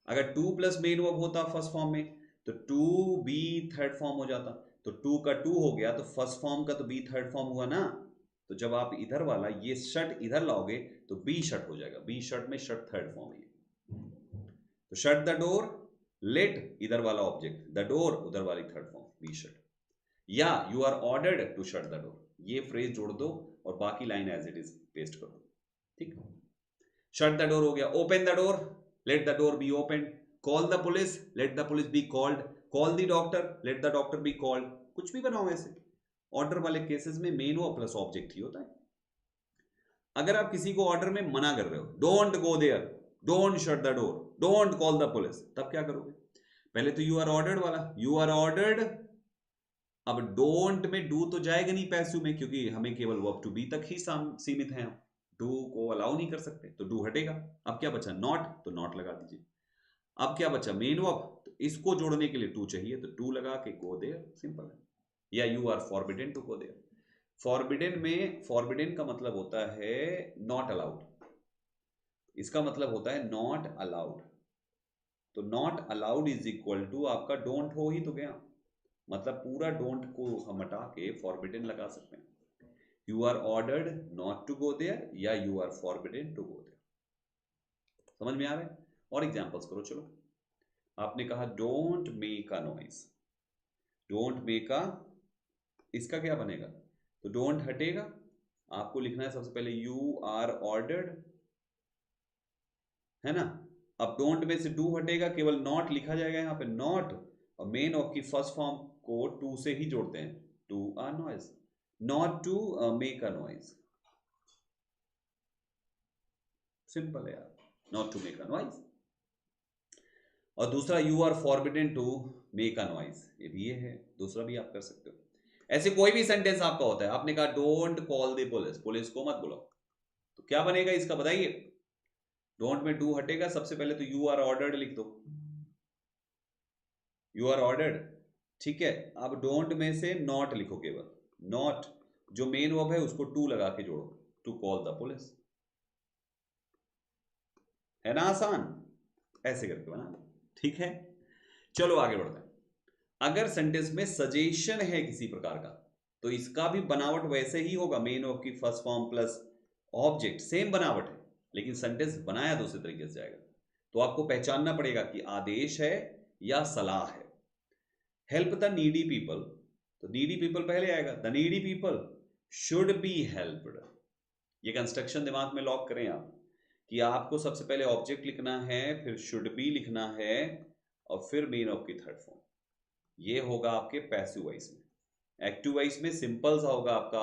अगर टू प्लस मेन वर्ब होता फर्स्ट फॉर्म में तो टू बी थर्ड फॉर्म हो जाता, तो टू का टू हो गया तो फर्स्ट फॉर्म का तो बी थर्ड फॉर्म हुआ ना। तो जब आप इधर वाला ये शट इधर लाओगे तो बी शट हो जाएगा, बी शट में शट थर्ड फॉर्म है। तो शट द डोर, लेट इधर वाला ऑब्जेक्ट, द डोर उधर वाली थर्ड फॉर्म बी शट, या you are ordered to shut the door, ये फ्रेज जोड़ दो और बाकी line as it is paste कर दो, ठीक। शट द डोर हो गया, open the door, let the door be open, call the police, let the police be called, call the doctor, let the doctor be called, कुछ भी बनाओ ऐसे। Order वाले केसेस में मेन वर्ब प्लस ऑब्जेक्ट ही होता है। अगर आप किसी को ऑर्डर में मना कर रहे हो, don't go there, don't shut the door, don't call the police, तब क्या करोगे, पहले तो यू आर ऑर्डर्ड वाला, यू आर ऑर्डर्ड, अब डोंट में डू तो जाएगा नहीं पैसिव में, क्योंकि हमें केवल वर्ब टू बी तक ही सीमित है, हम डू को अलाउ नहीं कर सकते, तो डू हटेगा। अब क्या बचा, नॉट, तो नॉट लगा दीजिए। अब क्या बचा, मेन वर्ब, तो इसको जोड़ने के लिए टू चाहिए, तो टू लगा के गो देयर, सिंपल है। या you are forbidden to go there, forbidden में, फॉरबिडन का मतलब होता है नॉट अलाउड, इसका मतलब होता है नॉट अलाउड, तो not allowed is equal to आपका डोंट हो ही तो गया, मतलब पूरा डोंट को हम हटा के फॉरबिडन लगा सकते हैं। You are ordered not to go there, या you are forbidden to go there, समझ में आ रहा है। और एग्जांपल्स करो चलो। आपने कहा don't make a noise, don't make a, इसका क्या बनेगा, तो डोंट हटेगा, आपको लिखना है सबसे पहले यू आर ऑर्डर्ड, है ना। अब डोंट में से डू हटेगा, केवल नॉट लिखा जाएगा यहाँ पे, नॉट, और मेन ऑफ की फर्स्ट फॉर्म को टू से ही जोड़ते हैं, to a noise, not to make a noise, simple है यार, not to make a noise. और दूसरा you are forbidden to make a noise, ये भी ये है, दूसरा भी आप कर सकते हो। ऐसे कोई भी सेंटेंस आपका होता है, आपने कहा don't call the police, police को मत बुलाओ, तो क्या बनेगा इसका बताइए। डोंट में डू हटेगा, सबसे पहले तो यू आर ऑर्डर्ड लिख दो, यू आर ऑर्डर्ड, ठीक है। अब डोंट में से नॉट लिखो, केवल नॉट, जो मेन वर्ब है उसको टू लगा के जोड़ो, टू कॉल द पुलिस, है ना आसान, ऐसे करके बना, ठीक है। चलो आगे बढ़ते हैं। अगर सेंटेंस में सजेशन है किसी प्रकार का तो इसका भी बनावट वैसे ही होगा, मेन ऑफ की first form plus object, same बनावट है, लेकिन सेंटेंस बनाया दूसरे तरीके से जाएगा। तो आपको पहचानना पड़ेगा कि आदेश है या सलाह है। हेल्प द नीडी पीपल, तो नीडी पीपल पहले आएगा, the needy people should be helped. ये कंस्ट्रक्शन दिमाग में लॉक करें आप कि आपको सबसे पहले ऑब्जेक्ट लिखना है, फिर शुड बी लिखना है, और फिर मेन ऑफ की थर्ड फॉर्म। ये होगा आपके पैसिव वॉइस में। एक्टिव वॉइस में सिंपल सा होगा आपका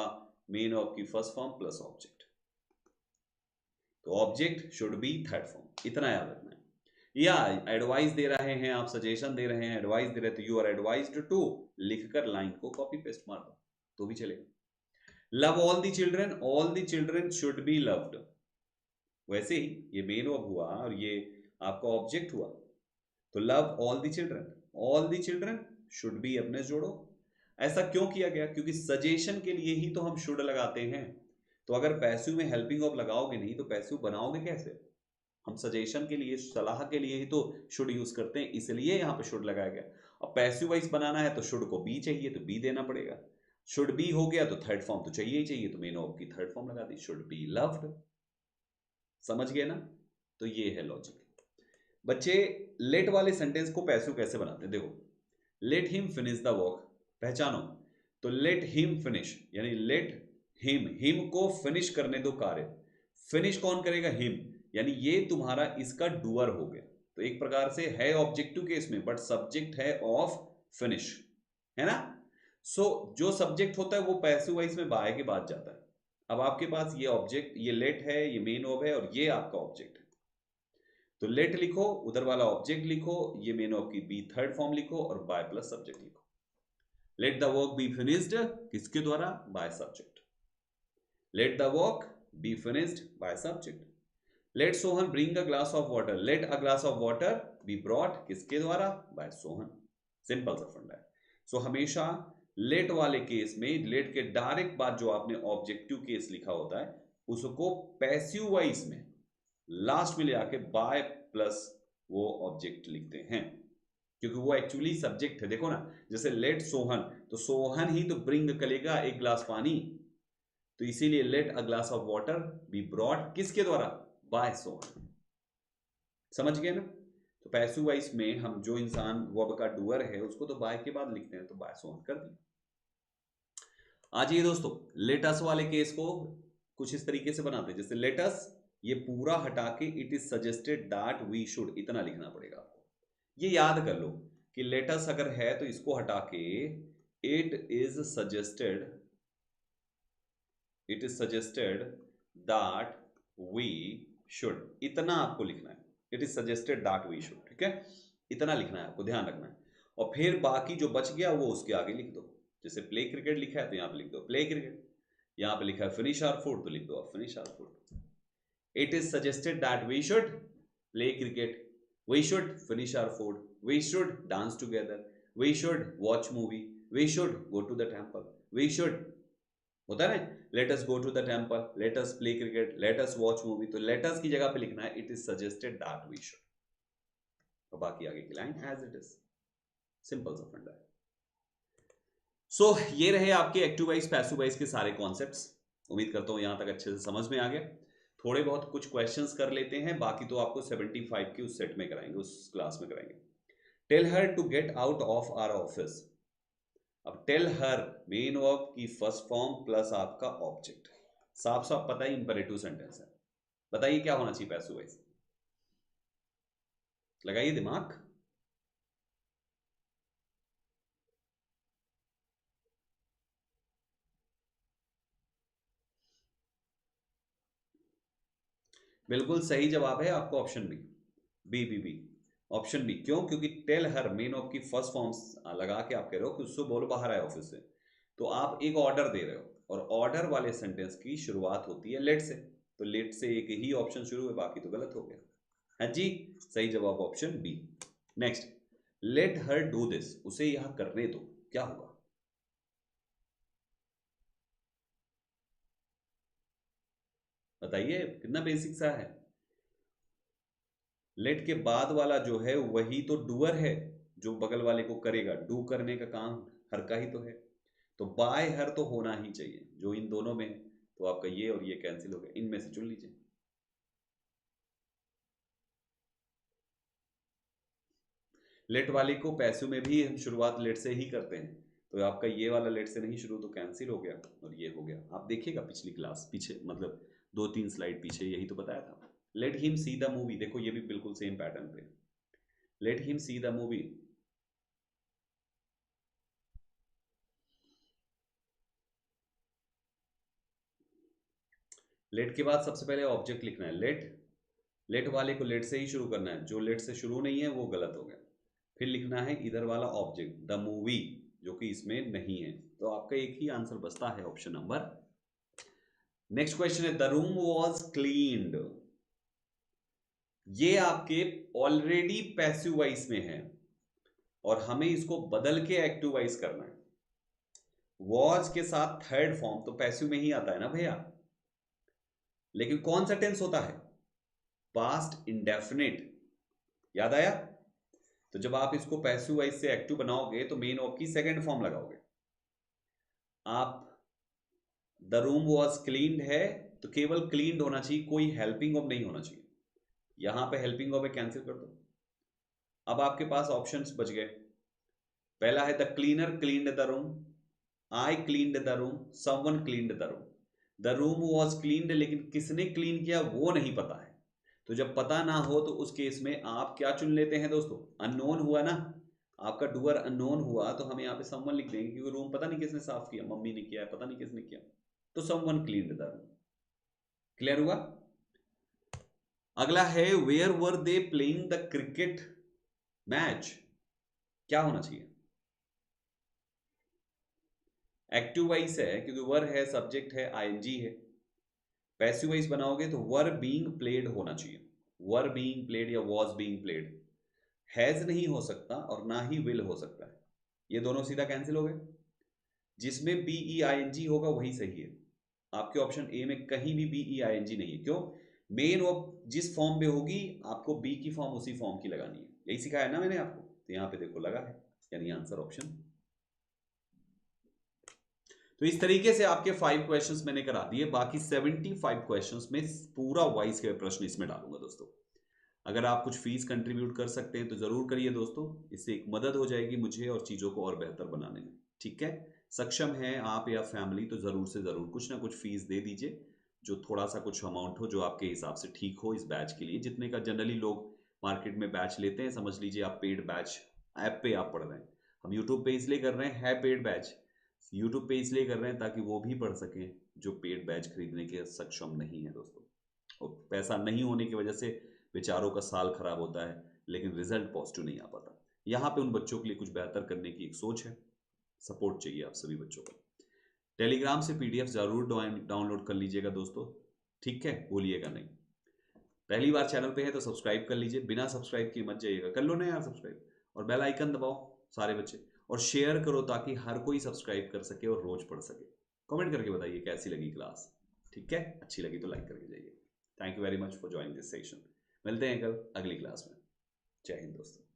मेन ऑफ की फर्स्ट फॉर्म प्लस ऑब्जेक्ट। तो object should be third form, इतना याद रखना है। या एडवाइस दे रहे हैं आप, सजेशन दे रहे हैं, एडवाइस दे रहे हैं, तो यू आर एडवाइज्ड टू लिखकर लाइन को कॉपी पेस्ट मार दो तो भी चलेगा। Love all the children, all the children should be loved. वैसे ही ये मेन ऑफ हुआ और ये आपका ऑब्जेक्ट हुआ, तो love all the children, all the children should be अपने जोड़ो। ऐसा क्यों किया गया? क्योंकि सजेशन के लिए ही तो हम शुड लगाते हैं। तो अगर पैसिव में हेल्पिंग ऑफ लगाओगे नहीं तो पैसिव बनाओगे कैसे? हम सजेशन के लिए, सलाह के लिए ही तो शुड यूज करते हैं, इसलिए यहां पे शुड लगाया गया। अब पैसिव वाइज बनाना है तो शुड को बी चाहिए तो बी देना पड़ेगा। शुड बी हो गया तो थर्ड फॉर्म तो चाहिए ही चाहिए, तो मेन ऑफ की थर्ड फॉर्म लगा दी, शुड बी लव्ड। समझ गए ना? तो ये है लॉजिक। बच्चे लेट वाले सेंटेंस को पैसिव कैसे बनाते हैं? देखो, let him finish the walk, पहचानो। तो लेट हिम फिनिश यानी लेट हिम, हिम को फिनिश करने दो कार्य। फिनिश कौन करेगा? हिम, यानी ये तुम्हारा इसका डूअर हो गया। तो एक प्रकार से है ऑब्जेक्टिव केस में, बट सब्जेक्ट है ऑफ फिनिश, है ना? जो सब्जेक्ट होता है वो पैसिव वॉइस में बाय के बाद जाता है। अब आपके पास ये ऑब्जेक्ट, ये लेट है, ये मेन ऑफ है, और ये आपका ऑब्जेक्ट है। तो लेट लिखो, उधर वाला ऑब्जेक्ट लिखो, ये मेन ऑफ की बी थर्ड फॉर्म लिखो, और बाय प्लस सब्जेक्ट लिखो। Let the work be finished किसके द्वारा? By subject. Let the work be finished by subject. Let Sohan bring a glass of water, let a glass of water be brought किसके द्वारा? By Sohan. Simple सा फंडा है। सो हमेशा late वाले केस में लेट के डायरेक्ट बाद जो आपने ऑब्जेक्टिव केस लिखा होता है उसको पैसिव वॉइस में लास्ट में ले आके बाय प्लस वो ऑब्जेक्ट लिखते हैं, क्योंकि वो एक्चुअली सब्जेक्ट है। देखो ना, जैसे लेट सोहन, तो सोहन ही तो ब्रिंग करेगा एक ग्लास पानी, तो इसीलिए let a glass of water be brought किसके द्वारा? बाय सोहन। समझ गए ना? तो पैसिव वॉइस में हम जो इंसान वर्ब का डूअर है उसको तो बाय के बाद लिखते हैं, तो बाय सोहन कर दिया। आज ये दोस्तों लेटस वाले केस को कुछ इस तरीके से बनाते हैं, जैसे लेटस, ये पूरा हटा के it is suggested that we should, इतना लिखना पड़ेगा आपको। ये याद कर लो कि लेटस अगर है तो इसको हटा के it is suggested, it is suggested that we should, इतना आपको लिखना है। It is suggested that we should, ठीक है? इतना लिखना है आपको, ध्यान रखना है। और फिर बाकी जो बच गया वो उसके आगे लिख दो। जैसे प्ले क्रिकेट लिखा है तो यहां पे लिख दो प्ले क्रिकेट, यहां पे लिखा है फिनिश आवर फूड तो लिख दो आप finish our food. It is suggested that we should play cricket, we should finish our food, we should dance together, we should watch movie, we should go to the temple, we should, होता है ना, let us go to the temple, let us play cricket, let us watch movie, तो let us की जगह पे लिखना है it is suggested that we should, और बाकी आगे की line as it is. Simple सा फंडा है। सो ये रहे आपके एक्टिव वाइज पैसिव वाइज के सारे कॉन्सेप्ट्स। उम्मीद करता हूं यहां तक अच्छे से समझ में आ गया। थोड़े बहुत कुछ क्वेश्चंस कर लेते हैं, बाकी तो आपको 75 की उस सेट में कराएंगे, उस क्लास में कराएंगे। Tell her to get out of our office. अब टेल हर मेन वर्ब की फर्स्ट फॉर्म प्लस आपका ऑब्जेक्ट, साफ साफ पता ही इंपेरेटिव सेंटेंस है। बताइए क्या होना चाहिए पैसिव वाइज? लगाइए दिमाग। बिल्कुल सही जवाब है आपको option B, B B B, option B. क्यों? क्योंकि टेल हर मेन ऑफ की फर्स्ट फॉर्म्स लगा के आप कह रहे हो कि उससे बोलो बाहर आए ऑफिस से, तो आप एक ऑर्डर दे रहे हो, और ऑर्डर वाले सेंटेंस की शुरुआत होती है लेट से, तो लेट से एक ही ऑप्शन शुरू है, बाकी तो गलत हो गया। हाँ जी, सही जवाब option B. Next, let her do this, उसे यह करने दो, क्या होगा? बताइए, कितना बेसिक सा है। लेट के बाद वाला जो है वही तो डूअर है, जो बगल वाले को करेगा, डू करने का काम हर का ही तो है, तो बाय हर तो होना ही चाहिए, जो इन दोनों में है। तो आपका ये और ये कैंसिल हो गया, इनमें से चुन लीजिए। लेट वाले को पैसों में भी हम शुरुआत लेट से ही करते हैं, तो आपका ये वाला लेट से नहीं शुरू, तो कैंसिल हो गया और ये हो गया। आप देखिएगा पिछली क्लास पीछे, मतलब 2-3 स्लाइड पीछे यही तो बताया था। Let him see the movie, देखो ये भी बिल्कुल सेम पैटर्न पे। Let him see the movie, let के बाद सबसे पहले ऑब्जेक्ट लिखना है लेट। लेट वाले को लेट से ही शुरू करना है, जो लेट से शुरू नहीं है वो गलत हो गया। फिर लिखना है इधर वाला ऑब्जेक्ट द मूवी, जो कि इसमें नहीं है, तो आपका एक ही आंसर बचता है, ऑप्शन नंबर। नेक्स्ट क्वेश्चन है द रूम वॉज क्लीन्ड। ये आपके ऑलरेडी पैसिव वॉइस में है और हमें इसको बदल के एक्टिव वॉइस करना है। वॉज के साथ थर्ड फॉर्म तो पैसिव में ही आता है ना भैया, लेकिन कौन सा टेंस होता है? Past indefinite. याद आया? तो जब आप इसको पैसिव वॉइस से एक्टिव बनाओगे तो मेन वर्ब की सेकंड फॉर्म लगाओगे। आप द रूम वॉज क्लीन्ड है तो केवल क्लीन्ड होना चाहिए, कोई हेल्पिंग वर्ब नहीं होना चाहिए। यहां पे हेल्पिंग वर्ब है, कैंसिल कर दो। अब आपके पास ऑप्शंस बच गए। पहला है the cleaner cleaned the room, I cleaned the room, someone cleaned the room. The room was cleaned, लेकिन किसने क्लीन किया वो नहीं पता है। तो जब पता ना हो तो उस केस में आप क्या चुन लेते हैं दोस्तों? अननोन हुआ ना, आपका डूअर अननोन हुआ, तो हम यहाँ पे समवन लिख देंगे, क्योंकि रूम पता नहीं किसने साफ किया, मम्मी ने किया है, पता नहीं किसने किया, तो someone cleaned the room. Clear हुआ? अगला है where were they playing the cricket match, क्या होना चाहिए? एक्टिव वाइस है क्योंकि वर है, सब्जेक्ट है, आईएनजी है। पैसिव वाइस बनाओगे तो वर बीइंग प्लेड होना चाहिए, वर बीइंग प्लेड या वॉज बीइंग प्लेड। हैज नहीं हो सकता और ना ही विल हो सकता है, ये दोनों सीधा कैंसिल हो गए। जिसमें बीई आईएनजी होगा वही सही है। आपके ऑप्शन ए में कहीं भी बीई आईएनजी नहीं है, क्यों? मेन वो जिस फॉर्म में होगी आपको बी की फॉर्म उसी फॉर्म की लगानी है, यही सिखाया ना मैंने आपको, तो यहां पे देखो लगा है, यानी आंसर ऑप्शन। तो इस तरीके से आपके 5 क्वेश्चंस मैंने करा दिए, बाकी 75 क्वेश्चंस में पूरा वाइज के प्रश्न इसमें डालूंगा दोस्तों। अगर आप कुछ फीस कंट्रीब्यूट कर सकते हैं तो जरूर करिए दोस्तों, इससे एक मदद हो जाएगी मुझे और चीजों को और बेहतर बनाने में। ठीक है, सक्षम है आप या फैमिली तो जरूर से जरूर कुछ ना कुछ फीस दे दीजिए, जो थोड़ा सा कुछ अमाउंट हो जो आपके हिसाब से ठीक हो इस बैच के लिए, जितने का जनरली लोग मार्केट में बैच लेते हैं। समझ लीजिए आप पेड बैच ऐप पे आप पढ़ रहे हैं, हम यूट्यूब पे इसलिए कर रहे हैं, है पेड बैच यूट्यूब पे इसलिए कर रहे हैं ताकि वो भी पढ़ सकें जो पेड बैच खरीदने के सक्षम नहीं है दोस्तों। और पैसा नहीं होने की वजह से बेचारों का साल खराब होता है, लेकिन रिजल्ट पॉजिटिव नहीं आ पाता। यहाँ पे उन बच्चों के लिए कुछ बेहतर करने की एक सोच है, सपोर्ट चाहिए आप सभी बच्चों का। टेलीग्राम से पीडीएफ जरूर डाउनलोड कर लीजिएगा दोस्तों, ठीक है, भूलिएगा नहीं। पहली बार चैनल पे है तो सब्सक्राइब कर लीजिए, बिना सब्सक्राइब किए मत जाइएगा, कर लो ना यार सब्सक्राइब, और बेल आइकन दबाओ सारे बच्चे, और शेयर करो ताकि हर कोई सब्सक्राइब कर सके और रोज पढ़ सके। कमेंट करके बताइए कैसी लगी क्लास, ठीक है, अच्छी लगी तो लाइक करके जाइए। Thank you very much for joining this session. मिलते हैं कल अगली क्लास में। जय हिंद दोस्तों।